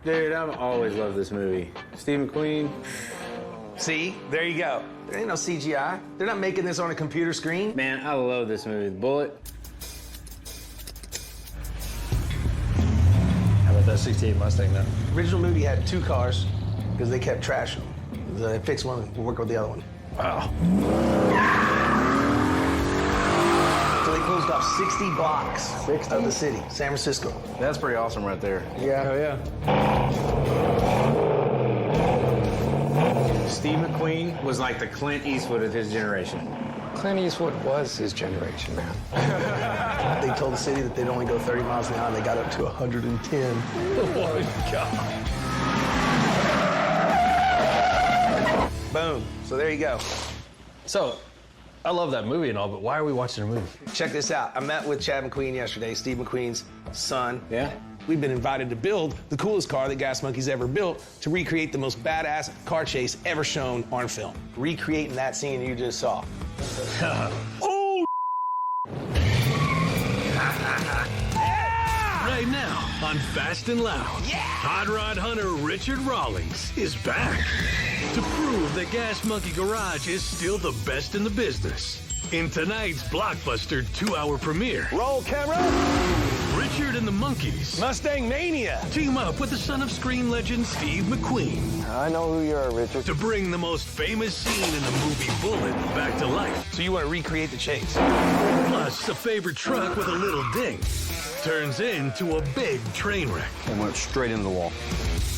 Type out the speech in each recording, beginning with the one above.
Dude, I've always loved this movie. Steve McQueen. See, there you go. There ain't no CGI. They're not making this on a computer screen. Man, I love this movie. Bullet. How about that 68 Mustang then? Original movie had 2 cars because they kept trashing them. They fixed one, we'll work with the other one. Wow. So they closed off 60 blocks of the city, San Francisco. That's pretty awesome right there. Yeah. Oh, yeah. Steve McQueen was like the Clint Eastwood of his generation. Clint Eastwood was his generation, man. They told the city that they'd only go 30 miles an hour, and they got up to 110. Oh, my God. Boom. So there you go. So, I love that movie and all, but why are we watching a movie? Check this out. I met with Chad McQueen yesterday, Steve McQueen's son. Yeah? We've been invited to build the coolest car that Gas Monkey's ever built to recreate the most badass car chase ever shown on film. Recreating that scene you just saw. Oh! Right now on Fast and Loud, hot rod hunter Richard Rawlings is back to prove that Gas Monkey Garage is still the best in the business. In tonight's blockbuster 2-hour premiere, Roll camera! Richard and the Monkeys Mustang Mania! team up with the son of screen legend Steve McQueen I know who you are, Richard. to bring the most famous scene in the movie Bullit back to life. So you want to recreate the chase? Plus, a favorite truck with a little ding turns into a big train wreck. And went straight into the wall.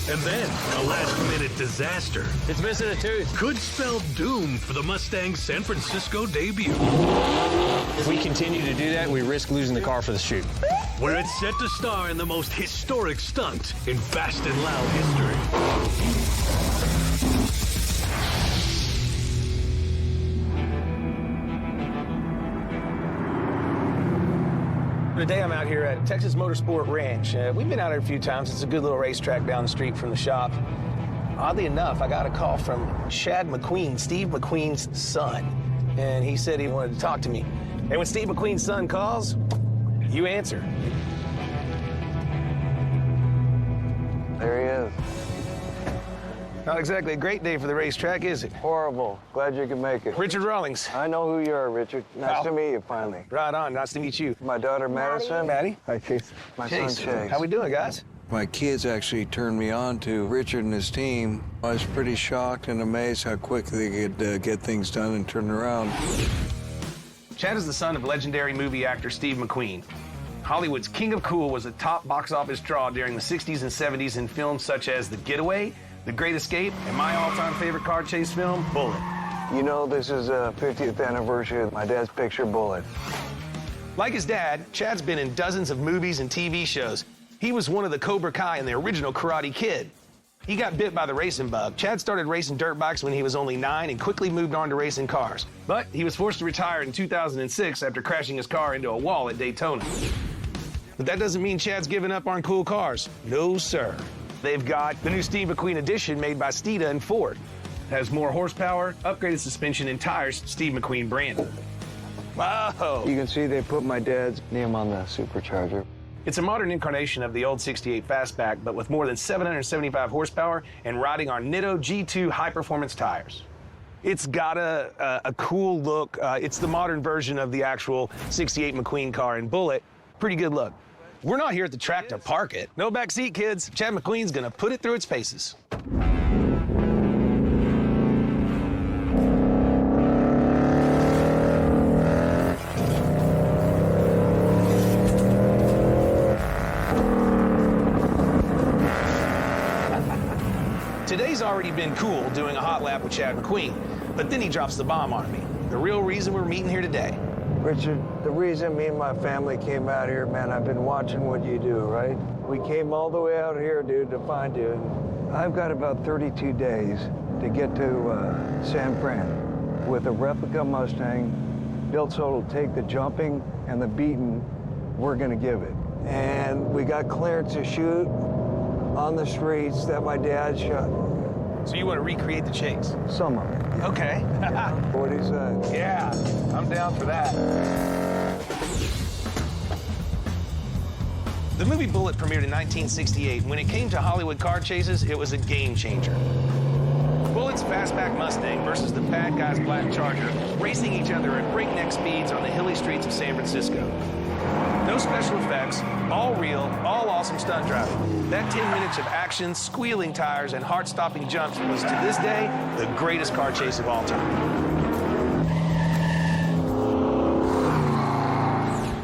And then a last-minute disaster It's missing a tooth. could spell doom for the Mustang's San Francisco debut, If we continue to do that, we risk losing the car for the shoot. where it's set to star in the most historic stunt in Fast and Loud history. Today I'm out here at Texas Motorsport Ranch. We've been out here a few times. It's a good little racetrack down the street from the shop. Oddly enough, I got a call from Chad McQueen, Steve McQueen's son, and he said he wanted to talk to me. And when Steve McQueen's son calls, you answer. There he is. Not exactly a great day for the racetrack, is it? Horrible. Glad you could make it. Richard Rawlings. I know who you are, Richard. Nice to meet you, finally. Right on. Nice to meet you. My daughter, Madison. Maddie. Hi, Chase. My son, Chase. How we doing, guys? My kids actually turned me on to Richard and his team. I was pretty shocked and amazed how quick they could get things done and turn around. Chad is the son of legendary movie actor Steve McQueen. Hollywood's King of Cool was a top box office draw during the 60s and 70s in films such as The Getaway, The Great Escape, and my all-time favorite car chase film, Bullit. You know, this is a 50th anniversary of my dad's picture, Bullet. Like his dad, Chad's been in dozens of movies and TV shows. He was one of the Cobra Kai in the original Karate Kid. He got bit by the racing bug. Chad started racing dirt bikes when he was only 9 and quickly moved on to racing cars. But he was forced to retire in 2006 after crashing his car into a wall at Daytona. But that doesn't mean Chad's given up on cool cars. No, sir. They've got the new Steve McQueen edition made by Steeda and Ford. It has more horsepower, upgraded suspension, and tires Steve McQueen branded. Wow! You can see they put my dad's name on the supercharger. It's a modern incarnation of the old 68 Fastback, but with more than 775 horsepower and riding on Nitto G2 high-performance tires. It's got a cool look. It's the modern version of the actual 68 McQueen car in Bullit. Pretty good look. We're not here at the track to park it. No back seat, kids. Chad McQueen's gonna put it through its paces. Today's already been cool doing a hot lap with Chad McQueen, but then he drops the bomb on me. The real reason we're meeting here today. Richard, the reason me and my family came out here, man, I've been watching what you do, right? We came all the way out here, dude, to find you. I've got about 32 days to get to San Fran with a replica Mustang built so it'll take the jumping and the beating we're gonna give it. And we got clearance to shoot on the streets that my dad shot. So you want to recreate the chase? Some of it. Okay. What do you say? Yeah, I'm down for that. The movie Bullit premiered in 1968. When it came to Hollywood car chases, it was a game changer. Bullitt's fastback Mustang versus the bad guy's black Charger, racing each other at breakneck speeds on the hilly streets of San Francisco. No special effects, all real, all awesome stunt driving. That 10 minutes of action, squealing tires, and heart-stopping jumps was, to this day, the greatest car chase of all time.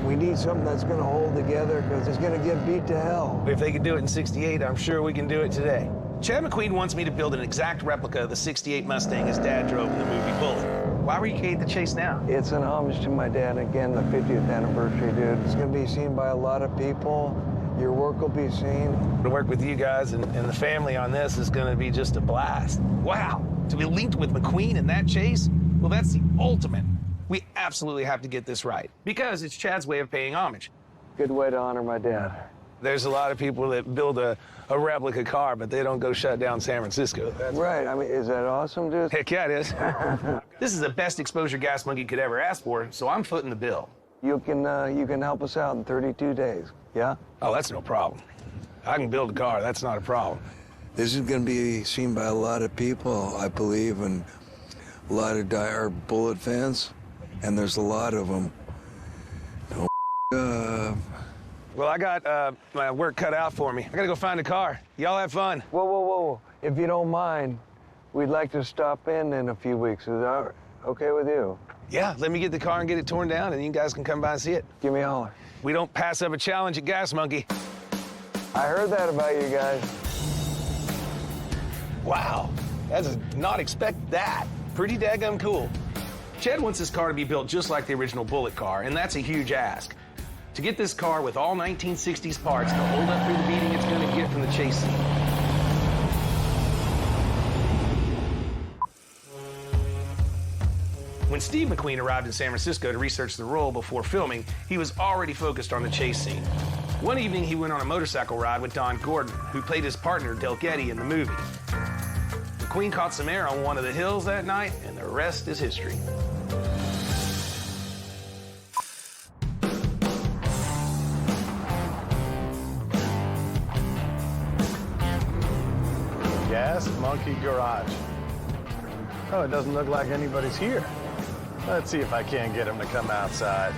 We need something that's going to hold together because it's going to get beat to hell. If they could do it in '68, I'm sure we can do it today. Chad McQueen wants me to build an exact replica of the '68 Mustang his dad drove in the movie Bullit. Why recreate the chase now? It's an homage to my dad. Again, the 50th anniversary, dude. It's going to be seen by a lot of people. Your work will be seen. To work with you guys and the family on this is going to be just a blast. Wow, to be linked with McQueen in that chase? Well, that's the ultimate. We absolutely have to get this right because it's Chad's way of paying homage. Good way to honor my dad. There's a lot of people that build a replica car, but they don't go shut down San Francisco. Right, I mean, is that awesome, dude? Heck yeah, it is. This is the best exposure Gas Monkey could ever ask for, so I'm footing the bill. You can help us out in 32 days, yeah? Oh, that's no problem. I can build a car, that's not a problem. This is going to be seen by a lot of people, I believe, and a lot of diehard Bullit fans, and there's a lot of them. Well, I got my work cut out for me. I gotta go find a car. Y'all have fun. Whoa, whoa, whoa. If you don't mind, we'd like to stop in a few weeks. Is that okay with you? Yeah, let me get the car and get it torn down, and you guys can come by and see it. Give me a holler. We don't pass up a challenge at Gas Monkey. I heard that about you guys. Wow, I did not expect that. Pretty daggum cool. Chad wants this car to be built just like the original Bullit car, and that's a huge ask. To get this car with all 1960s parts to hold up through the beating it's going to get from the chase scene. When Steve McQueen arrived in San Francisco to research the role before filming, he was already focused on the chase scene. One evening, he went on a motorcycle ride with Don Gordon, who played his partner, Del Getty, in the movie. McQueen caught some air on one of the hills that night, and the rest is history. Gas Monkey Garage. Oh, it doesn't look like anybody's here. Let's see if I can't get him to come outside.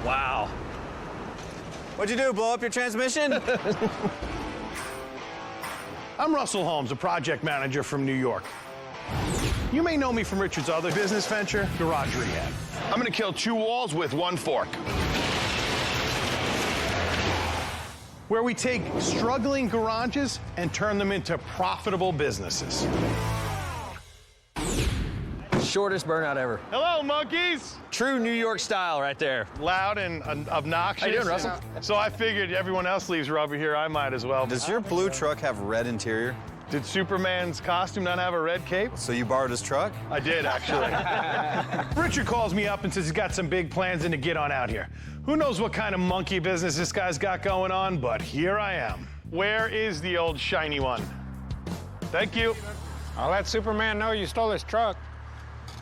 Wow. What'd you do, blow up your transmission? I'm Russell Holmes, a project manager from New York. You may know me from Richard's other business venture, Garage Rehab. I'm gonna kill two walls with one fork. Where we take struggling garages and turn them into profitable businesses. Shortest burnout ever. Hello, monkeys! True New York style right there. Loud and obnoxious. How you doing, Russell? So I figured everyone else leaves rubber here, I might as well. Does your blue truck have red interior? Did Superman's costume not have a red cape? So you borrowed his truck? I did, actually. Richard calls me up and says he's got some big plans and to get on out here. Who knows what kind of monkey business this guy's got going on, but here I am. Where is the old shiny one? Thank you. I'll let Superman know you stole his truck.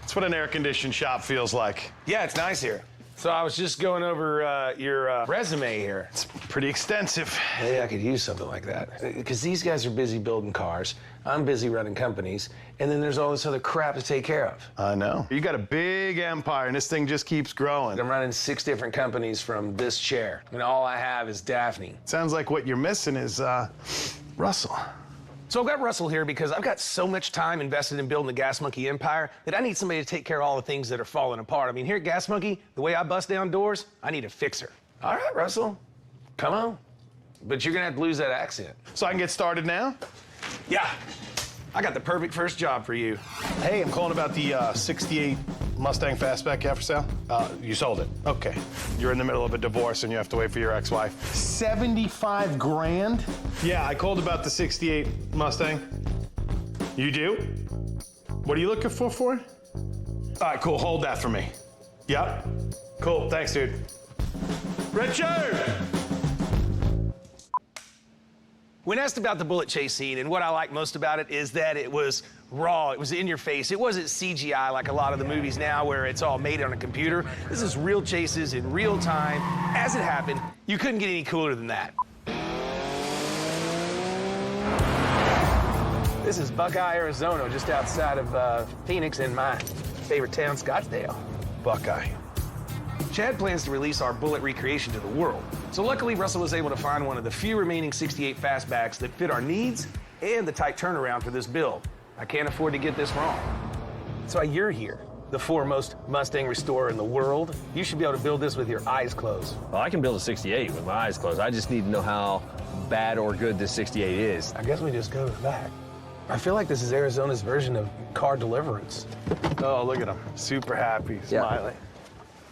That's what an air-conditioned shop feels like. Yeah, it's nice here. So I was just going over your resume here. It's pretty extensive. Maybe I could use something like that. Because these guys are busy building cars. I'm busy running companies. And then there's all this other crap to take care of. I know. You got a big empire, and this thing just keeps growing. I'm running 6 different companies from this chair. And all I have is Daphne. Sounds like what you're missing is, Russell. So I've got Russell here because I've got so much time invested in building the Gas Monkey empire that I need somebody to take care of all the things that are falling apart. I mean, here at Gas Monkey, the way I bust down doors, I need a fixer. All right, Russell, come on. But you're gonna have to lose that accent. So I can get started now? Yeah, I got the perfect first job for you. Hey, I'm calling about the 68 Mustang Fastback you have for sale. You sold it. Okay. You're in the middle of a divorce and you have to wait for your ex-wife. 75 grand? Yeah, I called about the 68 Mustang. You do? What are you looking for? All right, cool. Hold that for me. Yep. Cool. Thanks, dude. Richard! When asked about the Bullit chase scene, and what I like most about it is that it was raw, it was in your face. It wasn't CGI like a lot of the movies now where it's all made on a computer. This is real chases in real time. As it happened, you couldn't get any cooler than that. This is Buckeye, Arizona, just outside of Phoenix in my favorite town, Scottsdale. Buckeye. Chad plans to release our Bullit recreation to the world. So luckily, Russell was able to find one of the few remaining 68 fastbacks that fit our needs and the tight turnaround for this build. I can't afford to get this wrong. That's why you're here, the foremost Mustang restorer in the world. You should be able to build this with your eyes closed. Well, I can build a 68 with my eyes closed. I just need to know how bad or good this 68 is. I guess we just go to the back. I feel like this is Arizona's version of car deliverance. Oh, look at him. Super happy, smiling.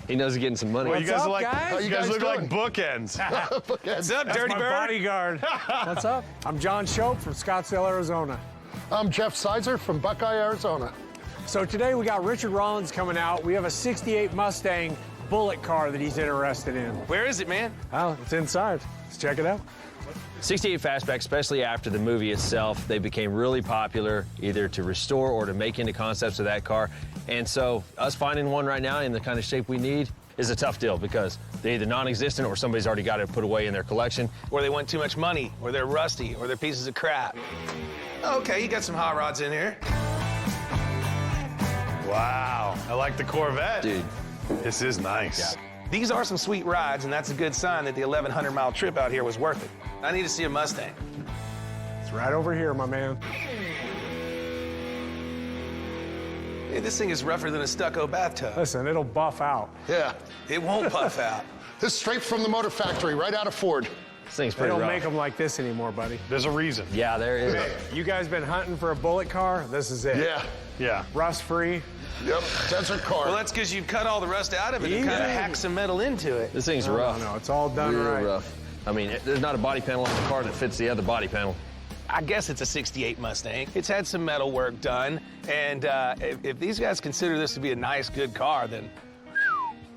He knows he's getting some money. Well, you guys, up, are like, guys? you guys look like bookends. What's up, That's Dirty my Bird? bodyguard. What's up? I'm John Shope from Scottsdale, Arizona. I'm Jeff Sizer from Buckeye, Arizona. So today we got Richard Rawlings coming out. We have a 68 Mustang Bullit car that he's interested in. Where is it, man? Oh, it's inside. Let's check it out. 68 fastback, especially after the movie itself, they became really popular either to restore or to make into concepts of that car. And so us finding one right now in the kind of shape we need is a tough deal because they're either non-existent or somebody's already got it put away in their collection. Or they want too much money, or they're rusty, or they're pieces of crap. Okay, you got some hot rods in here. Wow, I like the Corvette. Dude. This is nice. These are some sweet rides, and that's a good sign that the 1,100-mile trip out here was worth it. I need to see a Mustang. It's right over here, my man. Hey, this thing is rougher than a stucco bathtub. Listen, it'll buff out. Yeah, It won't puff out. this is straight from the motor factory, right out of Ford. This thing's They pretty don't rough. make them like this anymore, buddy. There's a reason. Yeah, there is. You guys been hunting for a Bullit car? This is it. Yeah, Yeah. Rust-free. yep, desert car. Well, that's because you cut all the rust out of it and Yeah. kind of hack some metal into it. This thing's No, rough. no, it's all done Real right. rough. I mean, there's not a body panel on the car that fits the other body panel. I guess it's a 68 Mustang. It's had some metal work done, and if these guys consider this to be a nice, good car, then,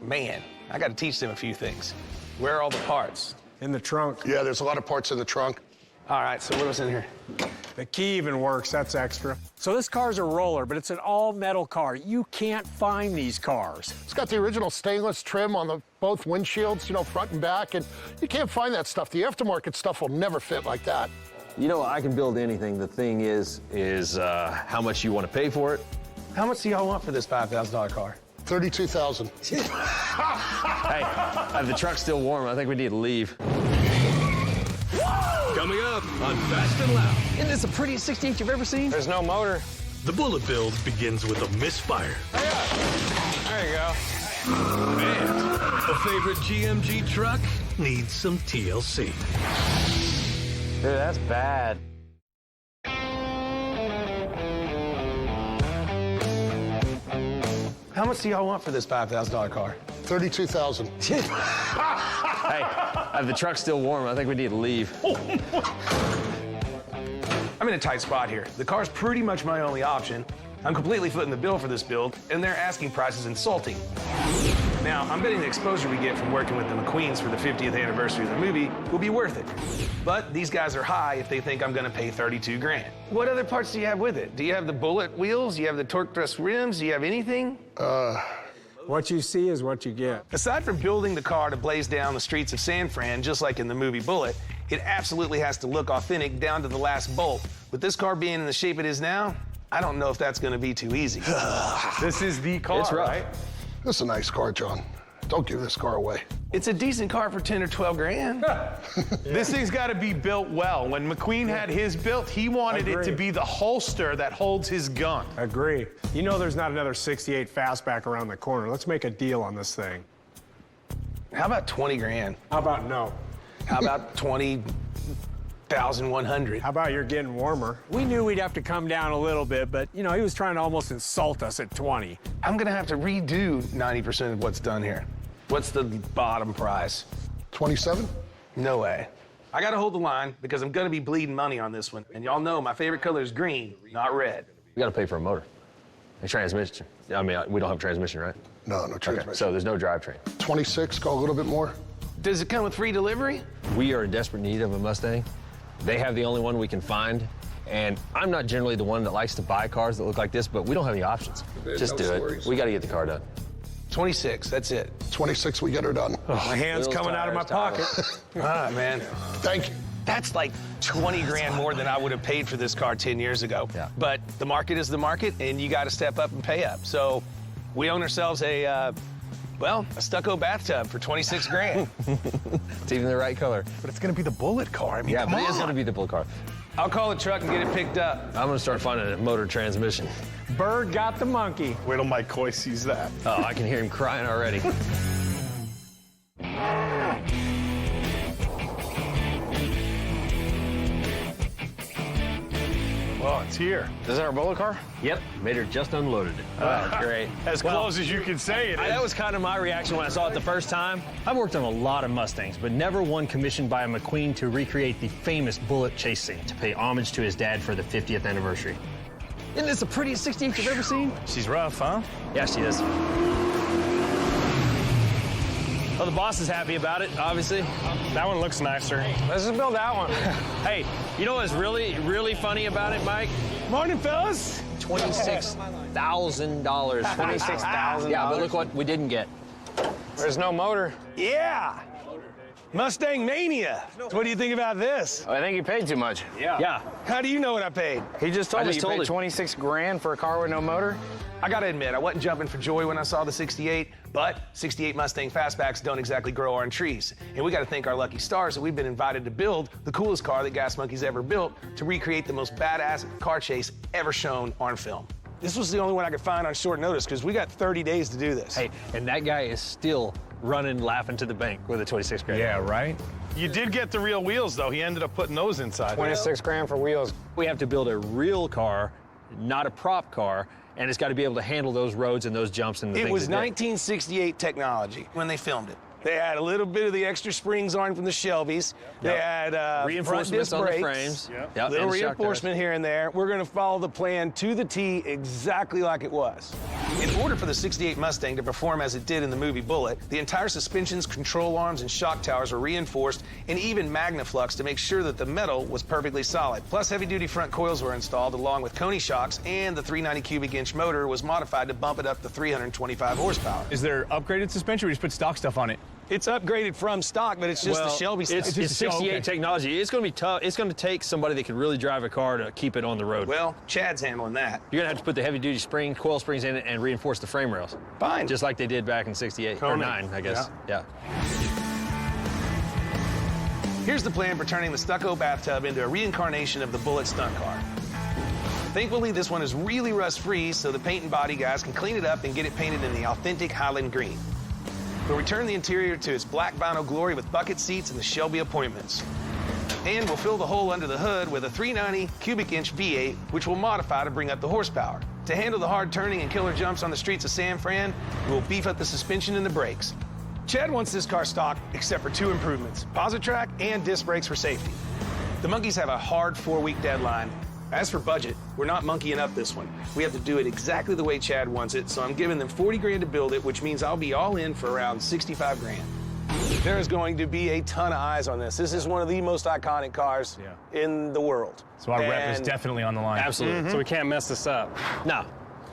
man, I got to teach them a few things. Where are all the parts? In the trunk. Yeah, there's a lot of parts in the trunk. All right, so what was in here? The key even works, that's extra. So this car's a roller, but it's an all-metal car. You can't find these cars. It's got the original stainless trim on both windshields, you know, front and back, and you can't find that stuff. The aftermarket stuff will never fit like that. You know, I can build anything. The thing is how much you want to pay for it. How much do y'all want for this $5,000 car? $32,000. Hey, the truck's still warm. I think we need to leave. Coming up on Fast and Loud, Isn't this the prettiest 68 you've ever seen? There's no motor. the Bullit build begins with a misfire. There you go. And a favorite GMG truck needs some TLC. Dude, that's bad. How much do y'all want for this $5,000 car? $32,000. Hey, the truck's still warm. I think we need to leave. I'm in a tight spot here. The car's pretty much my only option. I'm completely footing the bill for this build, and their asking price is insulting. Now, I'm betting the exposure we get from working with the McQueens for the 50th anniversary of the movie will be worth it. But these guys are high if they think I'm gonna pay 32 grand. What other parts do you have with it? Do you have the Bullit wheels? Do you have the torque thrust rims? Do you have anything? What you see is what you get. Aside from building the car to blaze down the streets of San Fran, just like in the movie Bullit, it absolutely has to look authentic down to the last bolt. With this car being in the shape it is now, I don't know if that's gonna be too easy. This is the car, It's rough. right? This is a nice car, John. Don't give this car away. It's a decent car for 10 or 12 grand. This thing's got to be built well. When McQueen had his built, he wanted it to Agreed. be the holster that holds his gun. Agree. You know there's not another 68 fastback around the corner. Let's make a deal on this thing. How about 20 grand? How about no? How about 20,100? How about you're getting warmer? We knew we'd have to come down a little bit, but, you know, he was trying to almost insult us at 20. I'm gonna have to redo 90% of what's done here. What's the bottom price? 27? No way. I gotta hold the line because I'm gonna be bleeding money on this one. And y'all know my favorite color is green, not red. We got to pay for a motor. A transmission. I mean, we don't have a transmission, right? No, no transmission. Okay, so there's no drivetrain. 26, go a little bit more. Does it come with free delivery? We are in desperate need of a Mustang. They have the only one we can find. And I'm not generally the one that likes to buy cars that look like this, but we don't have any options. Just do it. We got to get the car done. 26, that's it. 26, we get her done. My hand's Wheels, coming out of my tires, pocket. All right, man. Thank you. That's like 20 grand more than I would have paid for this car 10 years ago. Yeah. But the market is the market, and you got to step up and pay up. So we own ourselves a stucco bathtub for 26 grand. It's even the right color. But it's gonna be the Bullit car. I mean, Yeah, come but it on. is going to be the Bullit car. I'll call the truck and get it picked up. I'm going to start finding a motor transmission. Bird got the monkey. Wait till Mike Coy sees that. Oh, I can hear him crying already. Oh, it's here. Is that our Bullit car? Yep, Mater just unloaded it. Oh, great. As close as you can say it. That was kind of my reaction when I saw it the first time. I've worked on a lot of Mustangs, but never one commissioned by a McQueen to recreate the famous Bullit chase scene to pay homage to his dad for the 50th anniversary. Isn't this the prettiest 68 you've ever seen? She's rough, huh? Yeah, she is. Well, the boss is happy about it, obviously. That one looks nicer. Let's just build that one. Hey, you know what's really, really funny about it, Mike? Morning, fellas. $26,000. $26,000? Yeah, but look what we didn't get. There's no motor. Yeah. Mustang Mania. What do you think about this? I think you paid too much. Yeah. How do you know what I paid? He just told I me just you told paid it. 26 grand for a car with no motor. I gotta admit, I wasn't jumping for joy when I saw the 68, but 68 Mustang fastbacks don't exactly grow on trees. And we gotta thank our lucky stars that we've been invited to build the coolest car that Gas Monkey's ever built to recreate the most badass car chase ever shown on film. This was the only one I could find on short notice because we got 30 days to do this. Hey, and that guy is still running, laughing to the bank with a 26 grand. Yeah, right? You did get the real wheels, though. He ended up putting those inside. 26 grand for wheels. We have to build a real car, not a prop car, and it's got to be able to handle those roads and those jumps and the It things. was it did. 1968 technology when they filmed it. They had a little bit of the extra springs on from the Shelbys. They had Reinforcements front on the disc brakes. frames. Little and the shock reinforcement here and there. We're going to follow the plan to the T exactly like it was. In order for the 68 Mustang to perform as it did in the movie Bullit, the entire suspensions, control arms, and shock towers were reinforced and even magnafluxed to make sure that the metal was perfectly solid. Plus, heavy-duty front coils were installed along with Coney shocks, and the 390 cubic inch motor was modified to bump it up to 325 horsepower. Is there upgraded suspension or we just put stock stuff on it? It's upgraded from stock, but it's just the Shelby stuff. It's 68 technology. It's going to be tough. It's going to take somebody that can really drive a car to keep it on the road. Well, Chad's handling that. You're going to have to put the heavy-duty coil springs in it and reinforce the frame rails. Fine. Just like they did back in 68, or 9, I guess. Yeah. Here's the plan for turning the stucco bathtub into a reincarnation of the Bullit stunt car. Thankfully, this one is really rust-free, so the paint and body guys can clean it up and get it painted in the authentic Highland green. We'll return the interior to its black vinyl glory with bucket seats and the Shelby appointments. And we'll fill the hole under the hood with a 390 cubic inch V8, which we'll modify to bring up the horsepower. To handle the hard turning and killer jumps on the streets of San Fran, we'll beef up the suspension and the brakes. Chad wants this car stock, except for 2 improvements, Positrack and disc brakes for safety. The Monkeys have a hard 4-week deadline. As for budget, we're not monkeying up this one. We have to do it exactly the way Chad wants it, so I'm giving them 40 grand to build it, which means I'll be all in for around 65 grand. There is going to be a ton of eyes on this. This is one of the most iconic cars in the world. So our rep is definitely on the line. Absolutely. So we can't mess this up. No,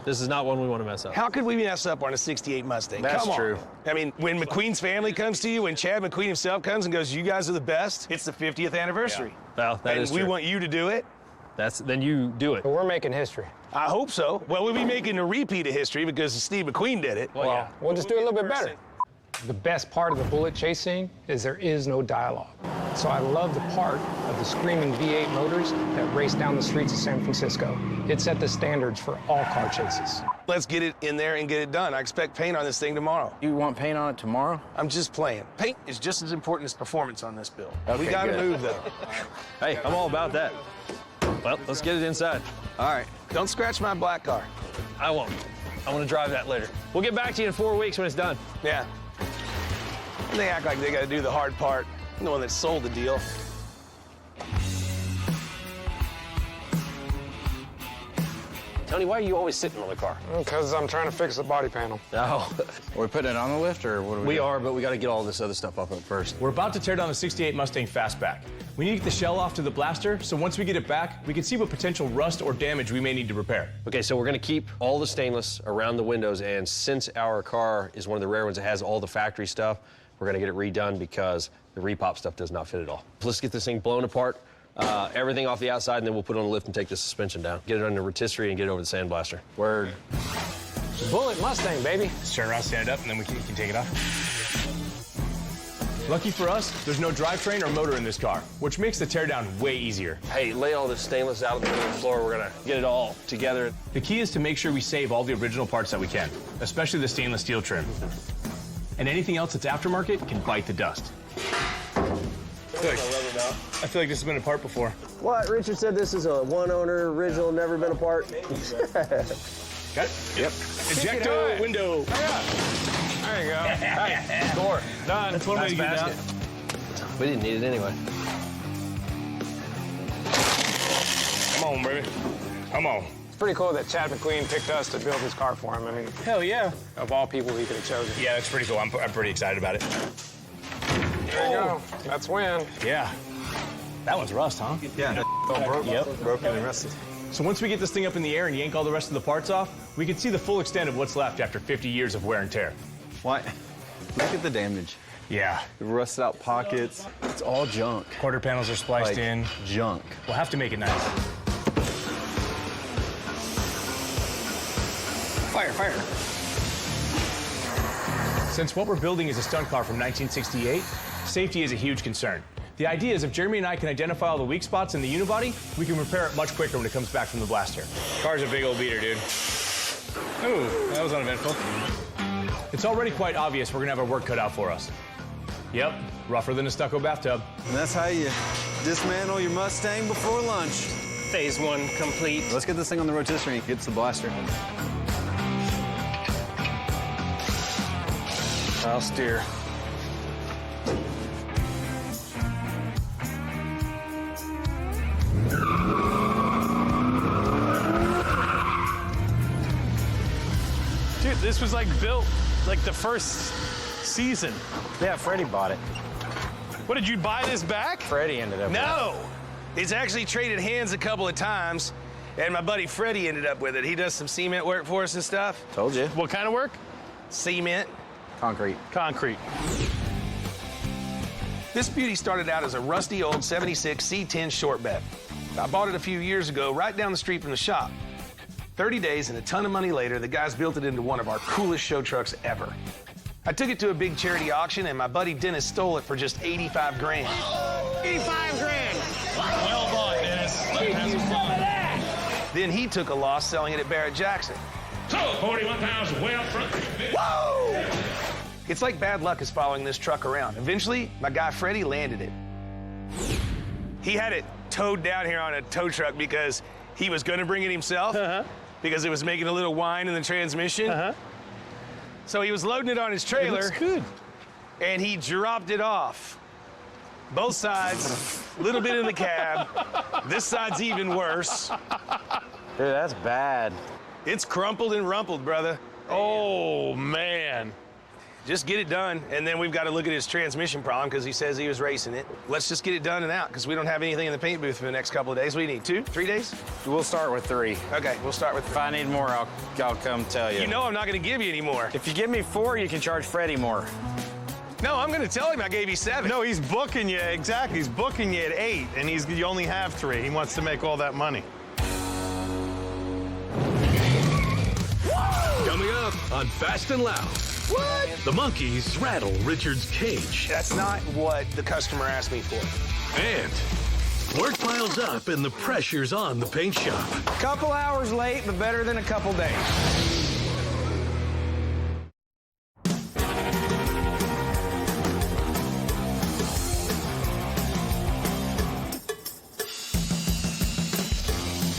this is not one we want to mess up. How could we mess up on a 68 Mustang? That's Come on. true. I mean, when McQueen's family comes to you, when Chad McQueen himself comes and goes, you guys are the best, it's the 50th anniversary. Well, that is and we true. want you to do it. Then you do it. But we're making history. I hope so. Well, we'll be making a repeat of history because Steve McQueen did it. Well, we'll just do it a little bit better. The best part of the Bullit chase scene is there is no dialogue. So I love the part of the screaming V8 motors that race down the streets of San Francisco. It set the standards for all car chases. Let's get it in there and get it done. I expect paint on this thing tomorrow. You want paint on it tomorrow? I'm just playing. Paint is just as important as performance on this build. We Okay, gotta good. move, though. Hey, I'm all about that. Well, let's get it inside. All right. Don't scratch my black car. I won't. I want to drive that later. We'll get back to you in 4 weeks when it's done. Yeah. And they act like they gotta do the hard part. I'm the one that sold the deal. Tony, why are you always sitting on the car? Because I'm trying to fix the body panel. Oh, Are we putting it on the lift or what are we we doing? are, but we got to get all this other stuff up first. We're about to tear down the 68 Mustang Fastback. We need to get the shell off to the blaster, so once we get it back, we can see what potential rust or damage we may need to repair. Okay, so we're gonna keep all the stainless around the windows, and since our car is one of the rare ones that has all the factory stuff, we're gonna get it redone because the repop stuff does not fit at all. Let's get this thing blown apart, everything off the outside, and then we'll put it on a lift and take the suspension down. Get it under rotisserie and get it over the sandblaster. Word. Bullet Mustang, baby. Just turn around, stand up, and then we can take it off. Lucky for us, there's no drivetrain or motor in this car, which makes the teardown way easier. Hey, lay all this stainless out on the middle of the floor. We're gonna get it all together. The key is to make sure we save all the original parts that we can, especially the stainless steel trim. And anything else that's aftermarket can bite the dust. I feel like this has been apart before. What? Richard said this is a one-owner, original, never been apart. Got it? Yep. Ejector window. There you go. Hey, score. Done. That's one way to get it out. We didn't need it anyway. Come on, baby. Come on. It's pretty cool that Chad McQueen picked us to build his car for him. I mean, Hell yeah. of all people he could have chosen. Yeah, that's pretty cool. I'm pretty excited about it. There you go. That's win. Yeah. That one's rust, huh? Yeah. Broken and rusted. So once we get this thing up in the air and yank all the rest of the parts off, we can see the full extent of what's left after 50 years of wear and tear. What? Look at the damage. Yeah. The rusted out pockets. It's all junk. Quarter panels are spliced in. Junk. We'll have to make it nice. Fire, fire. Since what we're building is a stunt car from 1968, safety is a huge concern. The idea is if Jeremy and I can identify all the weak spots in the unibody, we can repair it much quicker when it comes back from the blaster. Car's a big old beater, dude. Ooh, that was uneventful. It's already quite obvious we're gonna have our work cut out for us. Yep, rougher than a stucco bathtub. And that's how you dismantle your Mustang before lunch. Phase 1 complete. Let's get this thing on the rotisserie and get to the blaster. I'll steer. Dude, this was like built like the first season. Yeah, Freddie bought it. What, did you buy this back? Freddie ended up No! It's actually traded hands a couple of times, and my buddy Freddie ended up with it. He does some cement work for us and stuff. Told you. What kind of work? Cement. Concrete. Concrete. This beauty started out as a rusty old 76 C10 short bed. I bought it a few years ago right down the street from the shop. 30 days and a ton of money later, the guys built it into one of our coolest show trucks ever. I took it to a big charity auction, and my buddy Dennis stole it for just 85 grand. 85 grand. Well bought, Dennis. Then he took a loss selling it at Barrett Jackson. So, 41,000 way up front. Whoa! It's like bad luck is following this truck around. Eventually, my guy Freddie landed it. He had it towed down here on a tow truck because he was going to bring it himself because it was making a little whine in the transmission. So he was loading it on his trailer. It looks good. And he dropped it off. Both sides, a little bit in the cab. This side's even worse. Dude, that's bad. It's crumpled and rumpled, brother. Oh, man. Just get it done, and then we've got to look at his transmission problem because he says he was racing it. Let's just get it done and out because we don't have anything in the paint booth for the next couple of days. What do you need, 2, 3 days? We'll start with 3. Okay, we'll start with 3. If I need more, I'll come tell you. You know I'm not going to give you any more. If you give me 4, you can charge Freddie more. No, I'm going to tell him I gave you 7. No, he's booking you, exactly. He's booking you at 8, and you only have 3. He wants to make all that money. Coming up on Fast and Loud. What? The monkeys rattle Richard's cage. That's not what the customer asked me for. And work piles up and the pressure's on the paint shop. Couple hours late, but better than a couple days.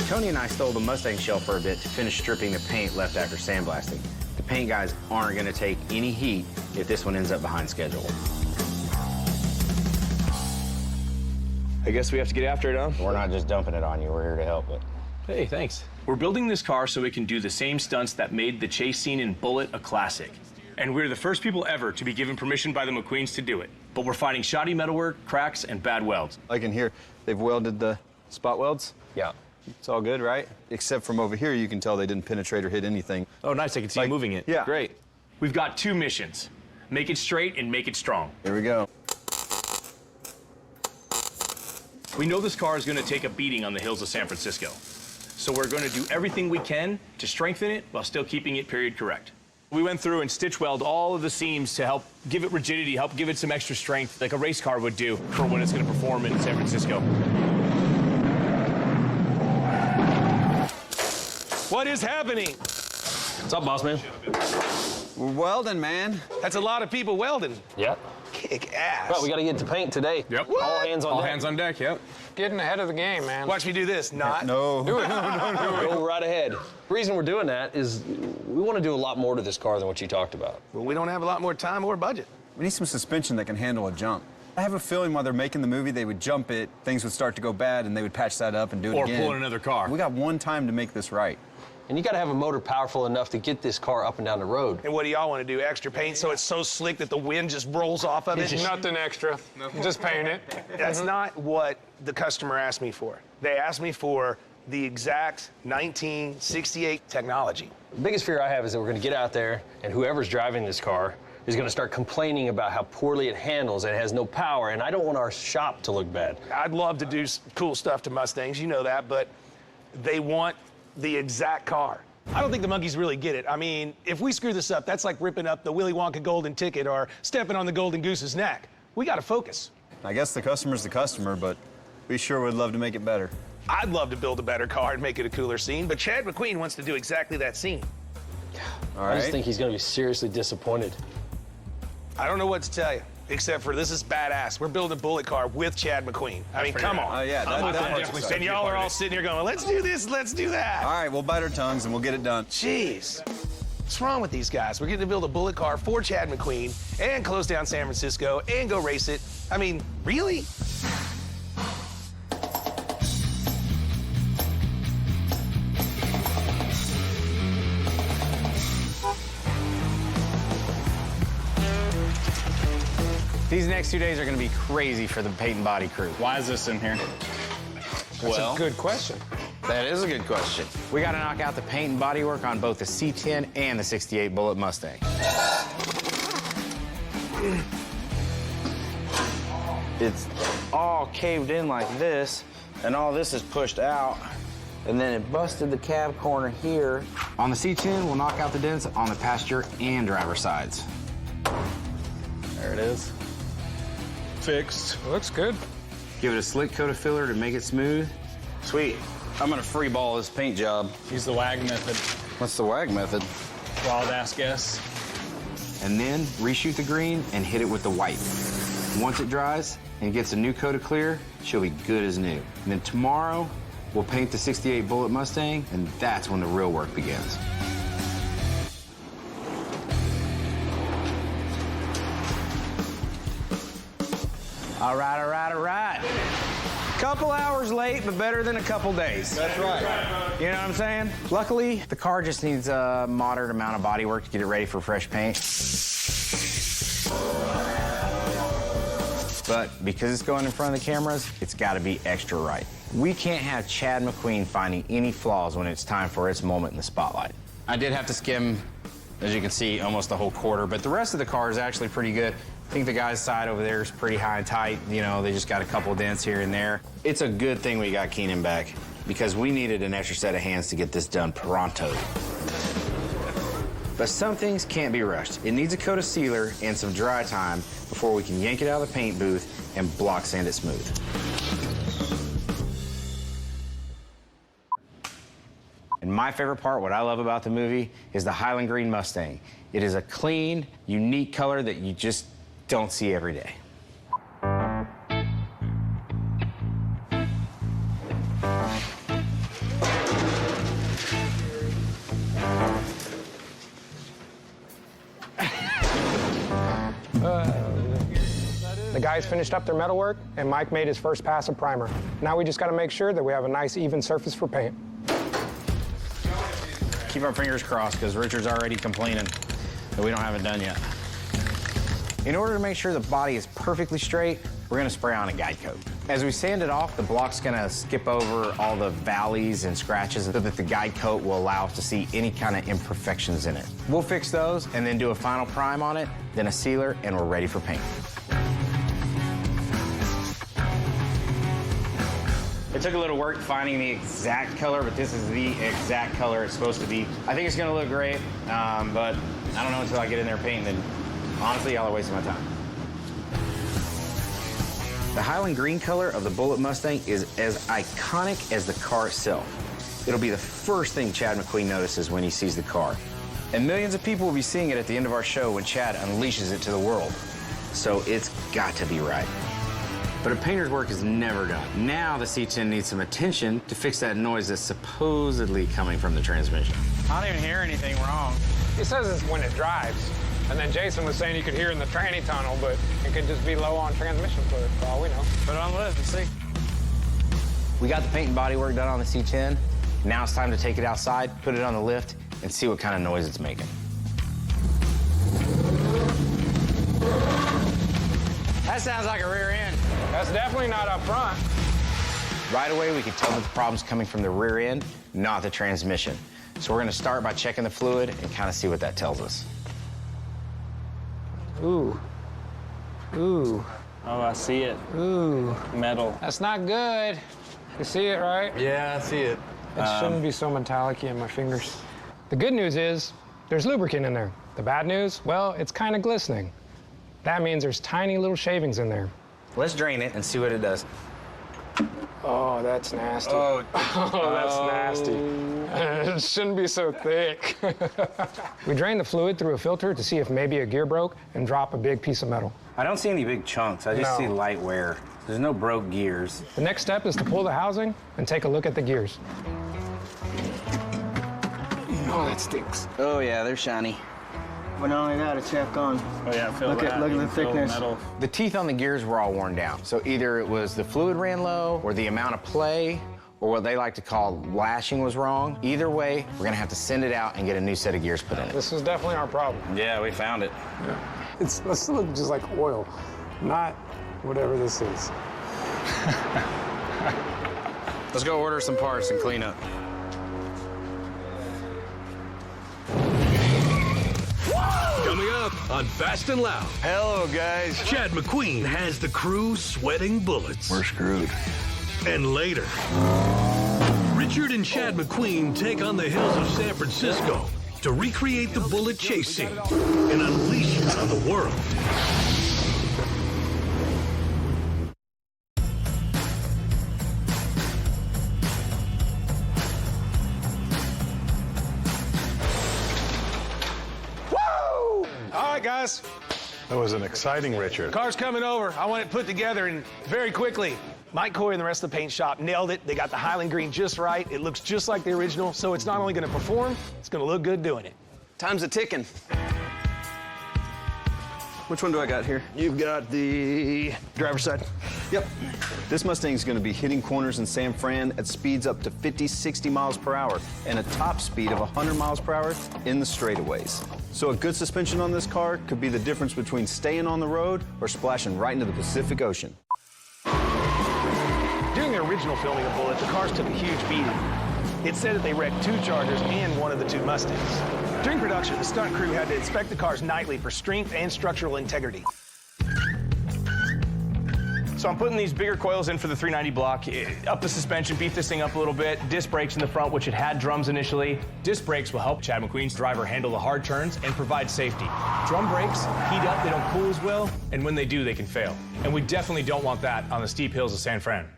Tony and I stole the Mustang shell for a bit to finish stripping the paint left after sandblasting. The paint guys aren't going to take any heat if this one ends up behind schedule. I guess we have to get after it, huh? We're not just dumping it on you. We're here to help, but... Hey, thanks. We're building this car so it can do the same stunts that made the chase scene in Bullit a classic. and we're the first people ever to be given permission by the McQueens to do it. But we're finding shoddy metalwork, cracks, and bad welds. Like in here, they've welded the spot welds. Yeah. It's all good, right? Except from over here, you can tell they didn't penetrate or hit anything. Oh, nice. I can see you moving it. Yeah. Great. We've got 2 missions. Make it straight and make it strong. Here we go. We know this car is going to take a beating on the hills of San Francisco. So we're going to do everything we can to strengthen it while still keeping it period correct. We went through and stitch weld all of the seams to help give it rigidity, help give it some extra strength, like a race car would do for when it's going to perform in San Francisco. What is happening? What's up, boss man? We're welding, man. That's a lot of people welding. Yep. Kick ass. Well, we got to get to paint today. Yep. All hands on deck. All hands on deck, yep. Getting ahead of the game, man. Watch me do this. Not. No. Do it. Go right ahead. The reason we're doing that is we want to do a lot more to this car than what you talked about. Well, we don't have a lot more time or budget. We need some suspension that can handle a jump. I have a feeling while they're making the movie, they would jump it, things would start to go bad, and they would patch that up and do it again. Or pull in another car. We got one time to make this right. And you got to have a motor powerful enough to get this car up and down the road. And what do y'all want to do? Extra paint so it's so slick that the wind just rolls off of it? Nothing extra. Just paint it. That's not what the customer asked me for. They asked me for the exact 1968 technology. The biggest fear I have is that we're going to get out there and whoever's driving this car is going to start complaining about how poorly it handles and it has no power, and I don't want our shop to look bad. I'd love to do cool stuff to Mustangs, you know that, but they want the exact car. I don't think the monkeys really get it. I mean, if we screw this up, that's like ripping up the Willy Wonka golden ticket or stepping on the golden goose's neck. We got to focus. I guess the customer's the customer, but we sure would love to make it better. I'd love to build a better car and make it a cooler scene, but Chad McQueen wants to do exactly that scene. All right. I just think he's going to be seriously disappointed. I don't know what to tell you, except for this is badass. We're building a Bullit car with Chad McQueen. I mean, come on. Oh, yeah, that part's exciting. And y'all are all sitting here going, let's do this, let's do that. All right, we'll bite our tongues and we'll get it done. Jeez. What's wrong with these guys? We're getting to build a Bullit car for Chad McQueen and close down San Francisco and go race it. I mean, really? These next 2 days are going to be crazy for the paint and body crew. Why is this in here? That's a good question. That is a good question. We got to knock out the paint and body work on both the C10 and the 68 Bullit Mustang. It's all caved in like this, and all this is pushed out, and then it busted the cab corner here. On the C10, we'll knock out the dents on the passenger and driver sides. There it is. Fixed. Looks good. Give it a slick coat of filler to make it smooth. Sweet. I'm gonna free ball this paint job. Use the WAG method. What's the WAG method? Wild ass guess. And then reshoot the green and hit it with the white. Once it dries and gets a new coat of clear, she'll be good as new. And then tomorrow, we'll paint the 68 Bullit Mustang, and that's when the real work begins. All right, all right, all right. Couple hours late, but better than a couple days. That's right. You know what I'm saying? Luckily, the car just needs a moderate amount of body work to get it ready for fresh paint. But because it's going in front of the cameras, it's got to be extra right. We can't have Chad McQueen finding any flaws when it's time for its moment in the spotlight. I did have to skim, as you can see, almost the whole quarter, but the rest of the car is actually pretty good. I think the guy's side over there is pretty high and tight. You know, they just got a couple dents here and there. It's a good thing we got Keenan back because we needed an extra set of hands to get this done pronto. But some things can't be rushed. It needs a coat of sealer and some dry time before we can yank it out of the paint booth and block sand it smooth. And my favorite part, what I love about the movie, is the Highland Green Mustang. It is a clean, unique color that you just don't see every day. The guys finished up their metalwork, and Mike made his first pass of primer. Now we just got to make sure that we have a nice, even surface for paint. Keep our fingers crossed, because Richard's already complaining. that we don't have it done yet. In order to make sure the body is perfectly straight, we're gonna spray on a guide coat. As we sand it off, the block's gonna skip over all the valleys and scratches so that the guide coat will allow us to see any kind of imperfections in it. We'll fix those and then do a final prime on it, then a sealer, and we're ready for paint. It took a little work finding the exact color, but this is the exact color it's supposed to be. I think it's gonna look great, but I don't know until I get in there painting, then honestly, y'all are wasting my time. The Highland green color of the Bullitt Mustang is as iconic as the car itself. It'll be the first thing Chad McQueen notices when he sees the car. And millions of people will be seeing it at the end of our show when Chad unleashes it to the world. So it's got to be right. But a painter's work is never done. Now the C10 needs some attention to fix that noise that's supposedly coming from the transmission. I don't even hear anything wrong. He says it's when it drives. And then Jason was saying you could hear in the tranny tunnel, but it could just be low on transmission fluid, for all we know. Put it on the lift and see. We got the paint and body work done on the C10. Now it's time to take it outside, put it on the lift, and see what kind of noise it's making. That sounds like a rear end. That's definitely not up front. Right away, we could tell that the problem's coming from the rear end, not the transmission. So we're gonna start by checking the fluid and kind of see what that tells us. Ooh. Ooh. Oh, I see it. Ooh. Metal. That's not good. You see it, right? Yeah, I see it. It shouldn't be so metallic-y in my fingers. The good news is there's lubricant in there. The bad news, well, it's kind of glistening. That means there's tiny little shavings in there. Let's drain it and see what it does. Oh, that's nasty. Oh, that's nasty. It shouldn't be so thick. We drain the fluid through a filter to see if maybe a gear broke and drop a big piece of metal. I don't see any big chunks. I just see light wear. There's no broke gears. The next step is to pull the housing and take a look at the gears. Oh, that stinks. Oh, yeah, they're shiny. But not only that, it's half gone. Oh, yeah, look at the thickness. The teeth on the gears were all worn down. So either it was the fluid ran low, or the amount of play, or what they like to call lashing was wrong. Either way, we're gonna have to send it out and get a new set of gears put in it. This is definitely our problem. Yeah, we found it. Yeah. Let's look just like oil, not whatever this is. Let's go order some parts and clean up. Coming up on Fast and Loud. Hello, guys. Chad McQueen has the crew sweating bullets. We're screwed. And later, Richard and Chad McQueen take on the hills of San Francisco to recreate the Bullitt chase scene and unleash it on the world. All right, guys. That was an exciting Richard. Car's coming over. I want it put together and very quickly. Mike Coy and the rest of the paint shop nailed it. They got the Highland green just right. It looks just like the original, so it's not only gonna perform, it's gonna look good doing it. Time's a ticking. Which one do I got here? You've got the driver's side. Yep. This Mustang's going to be hitting corners in San Fran at speeds up to 50, 60 miles per hour and a top speed of 100 miles per hour in the straightaways. So a good suspension on this car could be the difference between staying on the road or splashing right into the Pacific Ocean. During the original filming of Bullitt, the cars took a huge beating. It said that they wrecked 2 Chargers and one of the 2 Mustangs. During production, the stunt crew had to inspect the cars nightly for strength and structural integrity. So I'm putting these bigger coils in for the 390 block, up the suspension, beef this thing up a little bit, disc brakes in the front, which it had drums initially. Disc brakes will help Chad McQueen's driver handle the hard turns and provide safety. Drum brakes heat up, they don't cool as well, and when they do, they can fail. And we definitely don't want that on the steep hills of San Fran.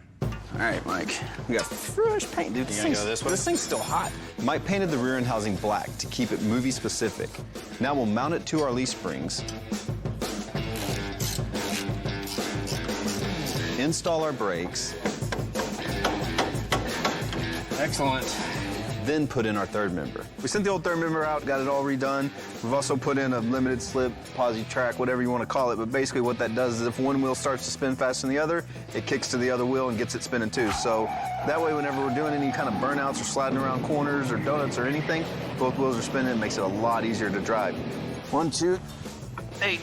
All right, Mike. We got fresh paint, dude. You gonna go this way? This thing's still hot. Mike painted the rear end housing black to keep it movie specific. Now we'll mount it to our leaf springs, install our brakes. Excellent. Then put in our third member. We sent the old third member out, got it all redone. We've also put in a limited slip, posi track, whatever you want to call it. But basically what that does is if one wheel starts to spin faster than the other, it kicks to the other wheel and gets it spinning too. So that way whenever we're doing any kind of burnouts or sliding around corners or donuts or anything, both wheels are spinning. It makes it a lot easier to drive. 1, 2. 8.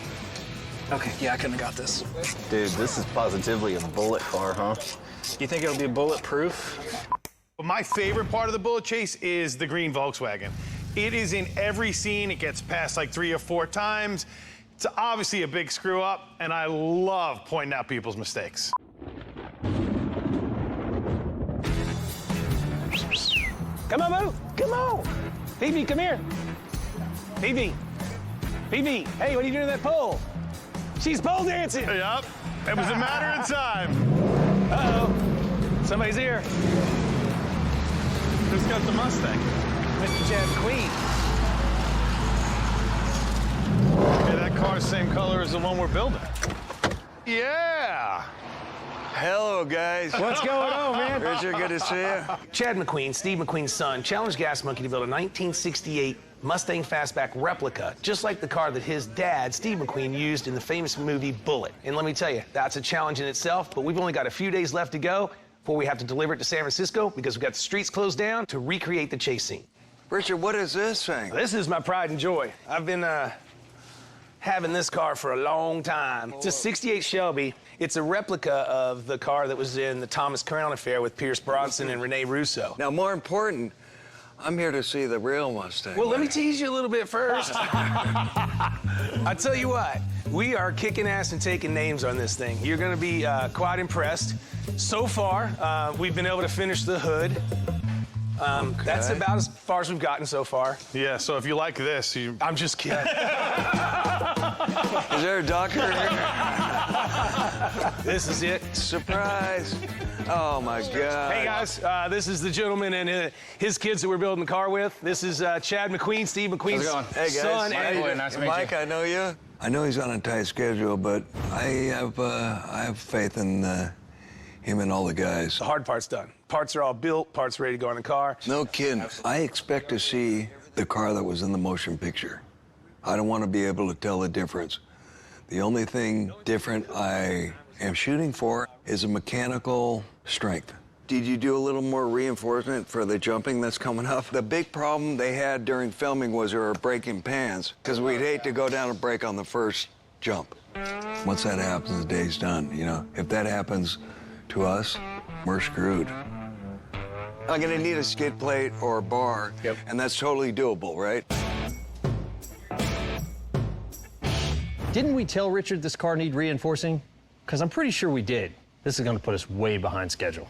Okay, yeah, I couldn't have got this. Dude, this is positively a Bullit car, huh? You think it'll be bulletproof? But my favorite part of the Bullit chase is the green Volkswagen. It is in every scene. It gets passed like 3 or 4 times. It's obviously a big screw up, and I love pointing out people's mistakes. Come on, Boo. Come on. Phoebe, come here. Phoebe. Phoebe. Hey, what are you doing to that pole? She's pole dancing. Yup. It was a matter of time. Uh-oh. Somebody's here. Who's got the Mustang? Mr. Chad McQueen. Yeah, that car's same color as the one we're building. Yeah. Hello, guys. What's going on, man? Richard, good to see you. Chad McQueen, Steve McQueen's son, challenged Gas Monkey to build a 1968 Mustang Fastback replica, just like the car that his dad, Steve McQueen, used in the famous movie Bullit. And let me tell you, that's a challenge in itself, but we've only got a few days left to go before we have to deliver it to San Francisco because we've got the streets closed down to recreate the chase scene. Richard, what is this thing? This is my pride and joy. I've been having this car for a long time. It's a 68 Shelby. It's a replica of the car that was in the Thomas Crown affair with Pierce Bronson and Rene Russo. Now, more important, I'm here to see the real Mustang. Well, let me tease you a little bit first. I tell you what, we are kicking ass and taking names on this thing. You're going to be quite impressed. So far, we've been able to finish the hood. Okay. That's about as far as we've gotten so far. Yeah, so if you like this, you... I'm just kidding. Is there a doctor here? This is it. Surprise. Oh, my God. Hey, guys, this is the gentleman and his kids that we're building the car with. This is Chad McQueen, Steve McQueen's Hey, guys. son. Nice to meet you. Mike, I know you. I know he's on a tight schedule, but I have faith in him and all the guys. The hard part's done. Parts are all built, parts ready to go in the car. No kidding. I expect to see the car that was in the motion picture. I don't want to be able to tell the difference. The only thing different I am shooting for is a mechanical strength. Did you do a little more reinforcement for the jumping that's coming up? The big problem they had during filming was they were breaking pans, because we'd hate to go down and break on the first jump. Once that happens, the day's done, you know? If that happens to us, we're screwed. I'm gonna need a skid plate or a bar, and that's totally doable, right? Didn't we tell Richard this car need reinforcing? Because I'm pretty sure we did. This is going to put us way behind schedule.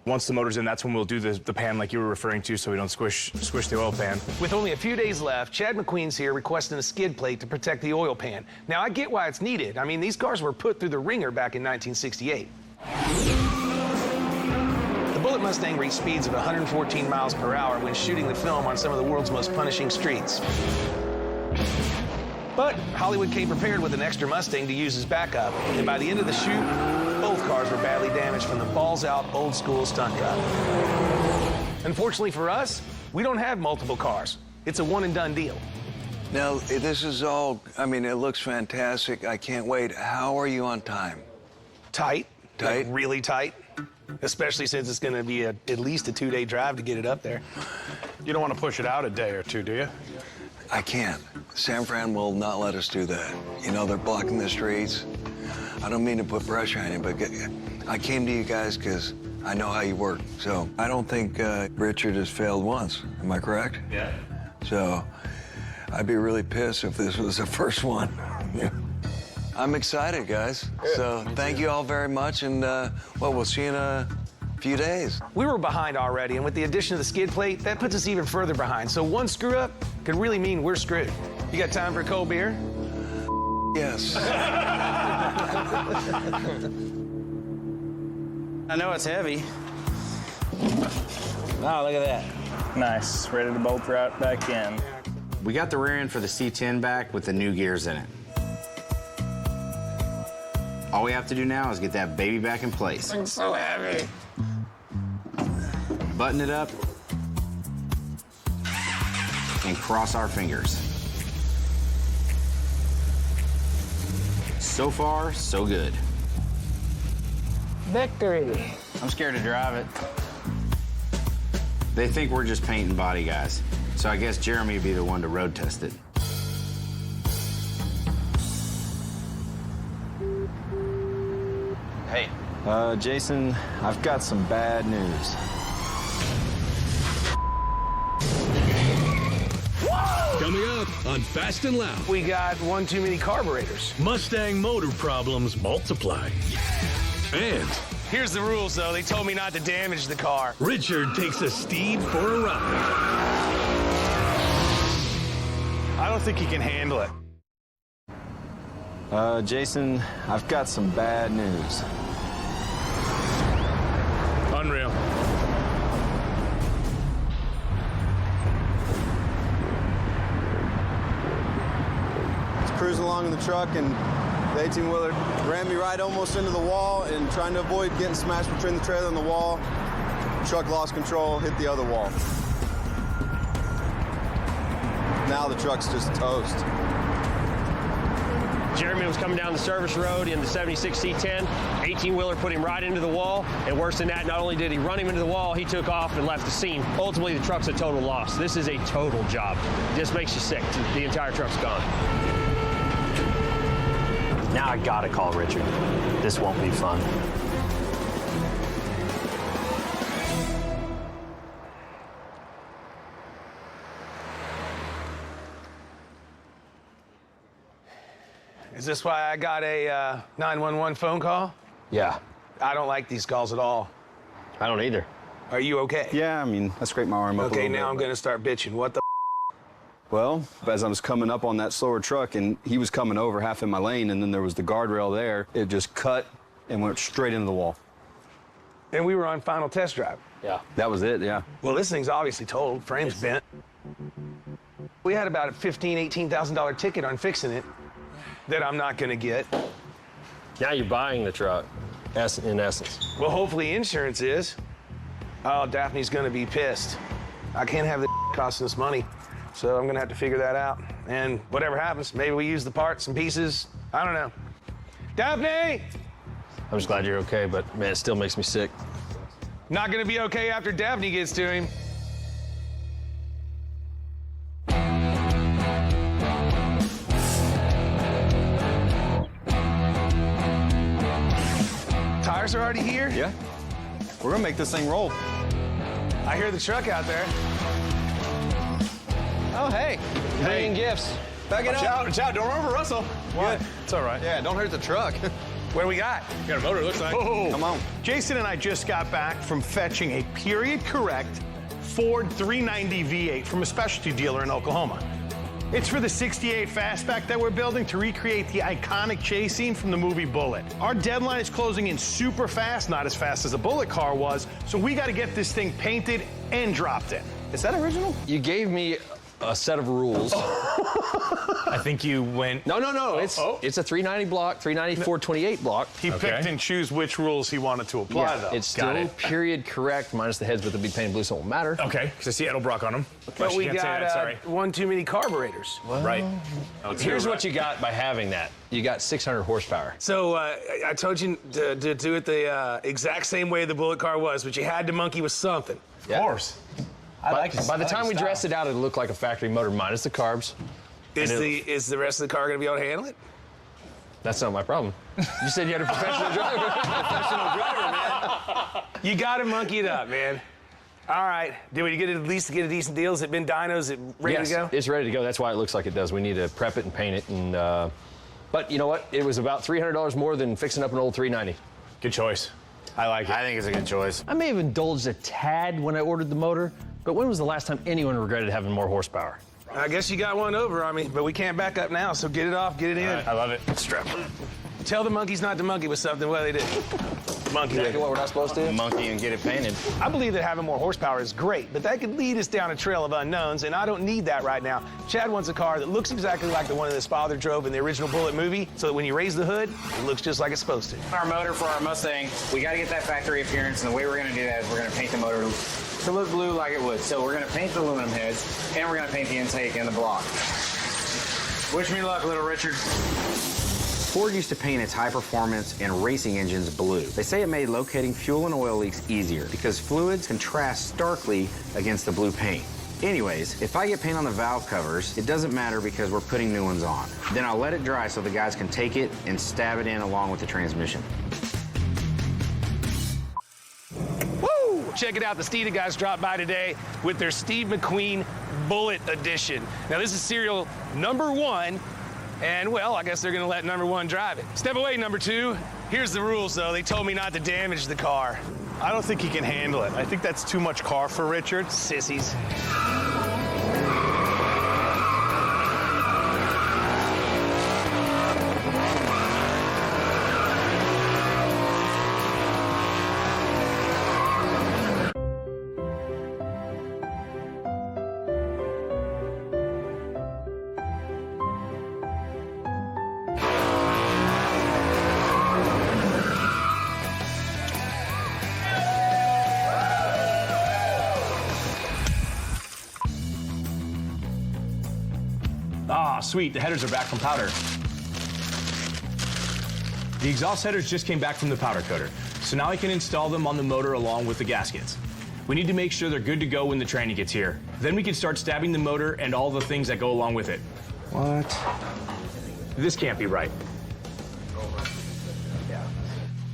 Once the motor's in, that's when we'll do the pan like you were referring to so we don't squish the oil pan. With only a few days left, Chad McQueen's here requesting a skid plate to protect the oil pan. Now, I get why it's needed. I mean, these cars were put through the ringer back in 1968. The Bullit Mustang reached speeds of 114 miles per hour when shooting the film on some of the world's most punishing streets. But Hollywood came prepared with an extra Mustang to use as backup, and by the end of the shoot, both cars were badly damaged from the balls-out, old-school stunt cut. Unfortunately for us, we don't have multiple cars. It's a one-and-done deal. Now, this is all, I mean, it looks fantastic. I can't wait. How are you on time? Tight. Tight? Like really tight. Especially since it's going to be at least a 2-day drive to get it up there. You don't want to push it out a day or two, do you? I can't. San Fran will not let us do that. You know, they're blocking the streets. I don't mean to put pressure on you, but I came to you guys because I know how you work. So I don't think Richard has failed once. Am I correct? Yeah. So I'd be really pissed if this was the first one. I'm excited, guys. So thank you all very much, and well, we'll see you in a few days. We were behind already, and with the addition of the skid plate, that puts us even further behind. So one screw-up could really mean we're screwed. You got time for a cold beer? Yes. I know it's heavy. Oh, look at that. Nice, ready to bolt right back in. We got the rear end for the C10 back with the new gears in it. All we have to do now is get that baby back in place. It's so heavy. Button it up and cross our fingers. So far, so good. Victory. I'm scared to drive it. They think we're just painting body guys, so I guess Jeremy would be the one to road test it. paint. Jason, I've got some bad news. Coming up on Fast and Loud. We got one too many carburetors. Mustang motor problems multiply. And here's the rules, though. They told me not to damage the car. Richard takes a steed for a ride. I don't think he can handle it. Jason, I've got some bad news. Unreal. Cruising along in the truck, and the 18-wheeler ran me right almost into the wall, and trying to avoid getting smashed between the trailer and the wall, the truck lost control, hit the other wall. Now the truck's just toast. Jeremy was coming down the service road in the 76 C10. 18-wheeler put him right into the wall, and worse than that, not only did he run him into the wall, he took off and left the scene. Ultimately, the truck's a total loss. This is a total job. Just makes you sick. The entire truck's gone. Now I gotta call Richard. This won't be fun. Is this why I got a 911 phone call? Yeah. I don't like these calls at all. I don't either. Are you okay? Yeah, I mean, I scraped my arm up a Okay, little now bit, I'm but- gonna start bitching. What the Well, as I was coming up on that slower truck, and he was coming over half in my lane, and then there was the guardrail there, it just cut and went straight into the wall. And we were on final test drive. Yeah. That was it, yeah. Well, this thing's obviously totaled, frame's bent. We had about a $15,000, $18,000 ticket on fixing it that I'm not gonna get. Now you're buying the truck, in essence. Well, hopefully insurance is. Oh, Daphne's gonna be pissed. I can't have the costing us money, so I'm gonna have to figure that out. And whatever happens, maybe we use the parts and pieces. I don't know. Daphne! I'm just glad you're okay, but man, it still makes me sick. Not gonna be okay after Daphne gets to him. Tires are already here? Yeah. We're gonna make this thing roll. I hear the truck out there. Oh, hey. Bringing gifts. Back it up. Watch out, don't run over Russell. What? It's all right. Yeah, don't hurt the truck. What do we got? You got a motor, it looks like. Oh, come on. Jason and I just got back from fetching a period-correct Ford 390 V8 from a specialty dealer in Oklahoma. It's for the 68 Fastback that we're building to recreate the iconic chase scene from the movie Bullit. Our deadline is closing in super fast, not as fast as a Bullit car was, so we got to get this thing painted and dropped in. Is that original? You gave me a set of rules. I think you went. No. It's a 390 block, 390 428 block. He picked and chose which rules he wanted to apply, though. It's still period correct, minus the heads, but they'll be painted blue, so it won't matter. Okay, because I see Edelbrock on them. But we can't say that, got sorry. one too many carburetors. Right. Here's what you got by having that. You got 600 horsepower. So I told you to do it the exact same way the Bullit car was, but you had to monkey with something. Of course. By the time we dressed it out, it'll look like a factory motor minus the carbs. Is the rest of the car going to be able to handle it? That's not my problem. You said you had a professional driver. Professional driver, man. You got to monkey it up, man. All right. Did we get at least get a decent deal? Has it been dyno? Is it ready to go? It's ready to go. That's why it looks like it does. We need to prep it and paint it. And but you know what? It was about $300 more than fixing up an old 390. Good choice. I like it. I think it's a good choice. I may have indulged a tad when I ordered the motor, but when was the last time anyone regretted having more horsepower? I guess you got one over on me, but we can't back up now, so get it off, get it in. I love it. Strap. Tell the monkeys not to monkey with something. Well, they did. Monkey. Exactly what we're not supposed to. Monkey and get it painted. I believe that having more horsepower is great, but that could lead us down a trail of unknowns, and I don't need that right now. Chad wants a car that looks exactly like the one that his father drove in the original Bullit movie, so that when you raise the hood, it looks just like it's supposed to. Our motor for our Mustang, we got to get that factory appearance, and the way we're going to do that is we're going to paint the motor to look blue like it would. So we're going to paint the aluminum heads, and we're going to paint the intake and the block. Wish me luck, little Richard. Ford used to paint its high-performance and racing engines blue. They say it made locating fuel and oil leaks easier because fluids contrast starkly against the blue paint. Anyways, if I get paint on the valve covers, it doesn't matter because we're putting new ones on. Then I'll let it dry so the guys can take it and stab it in along with the transmission. Check it out, the Steeda guys dropped by today with their Steve McQueen Bullit Edition. Now, this is serial #1, and, well, I guess they're gonna let #1 drive it. Step away, #2. Here's the rules, though. They told me not to damage the car. I don't think he can handle it. I think that's too much car for Richard. Sissies. Ah, sweet, the headers are back from powder. The exhaust headers just came back from the powder coater, so now I can install them on the motor along with the gaskets. We need to make sure they're good to go when the tranny gets here. Then we can start stabbing the motor and all the things that go along with it. What? This can't be right. Yeah,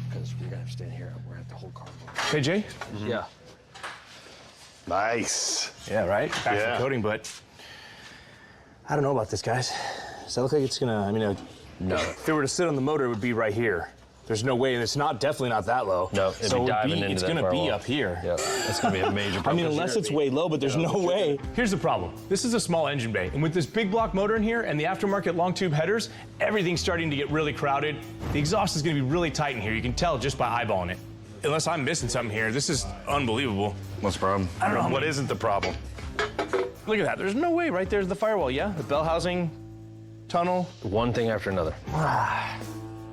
because we're gonna have to stand here. We're gonna have to hold car. Hey, Jay? Yeah. Nice. Yeah, right? Back Yeah. to coating, but I don't know about this, guys. Does that look like it's gonna, no. If it were to sit on the motor, it would be right here. There's no way, and it's definitely not that low. No, it'd so be diving into it's that gonna be firewall. up here. Yeah, that's gonna be a major problem. Unless it's way low, but there's no way. Here's the problem. This is a small engine bay, and with this big block motor in here and the aftermarket long tube headers, everything's starting to get really crowded. The exhaust is gonna be really tight in here. You can tell just by eyeballing it. Unless I'm missing something here, this is unbelievable. What's the problem? I don't know. What isn't the problem? Look at that. There's no way. Right there's the firewall, yeah? The bell housing tunnel. One thing after another.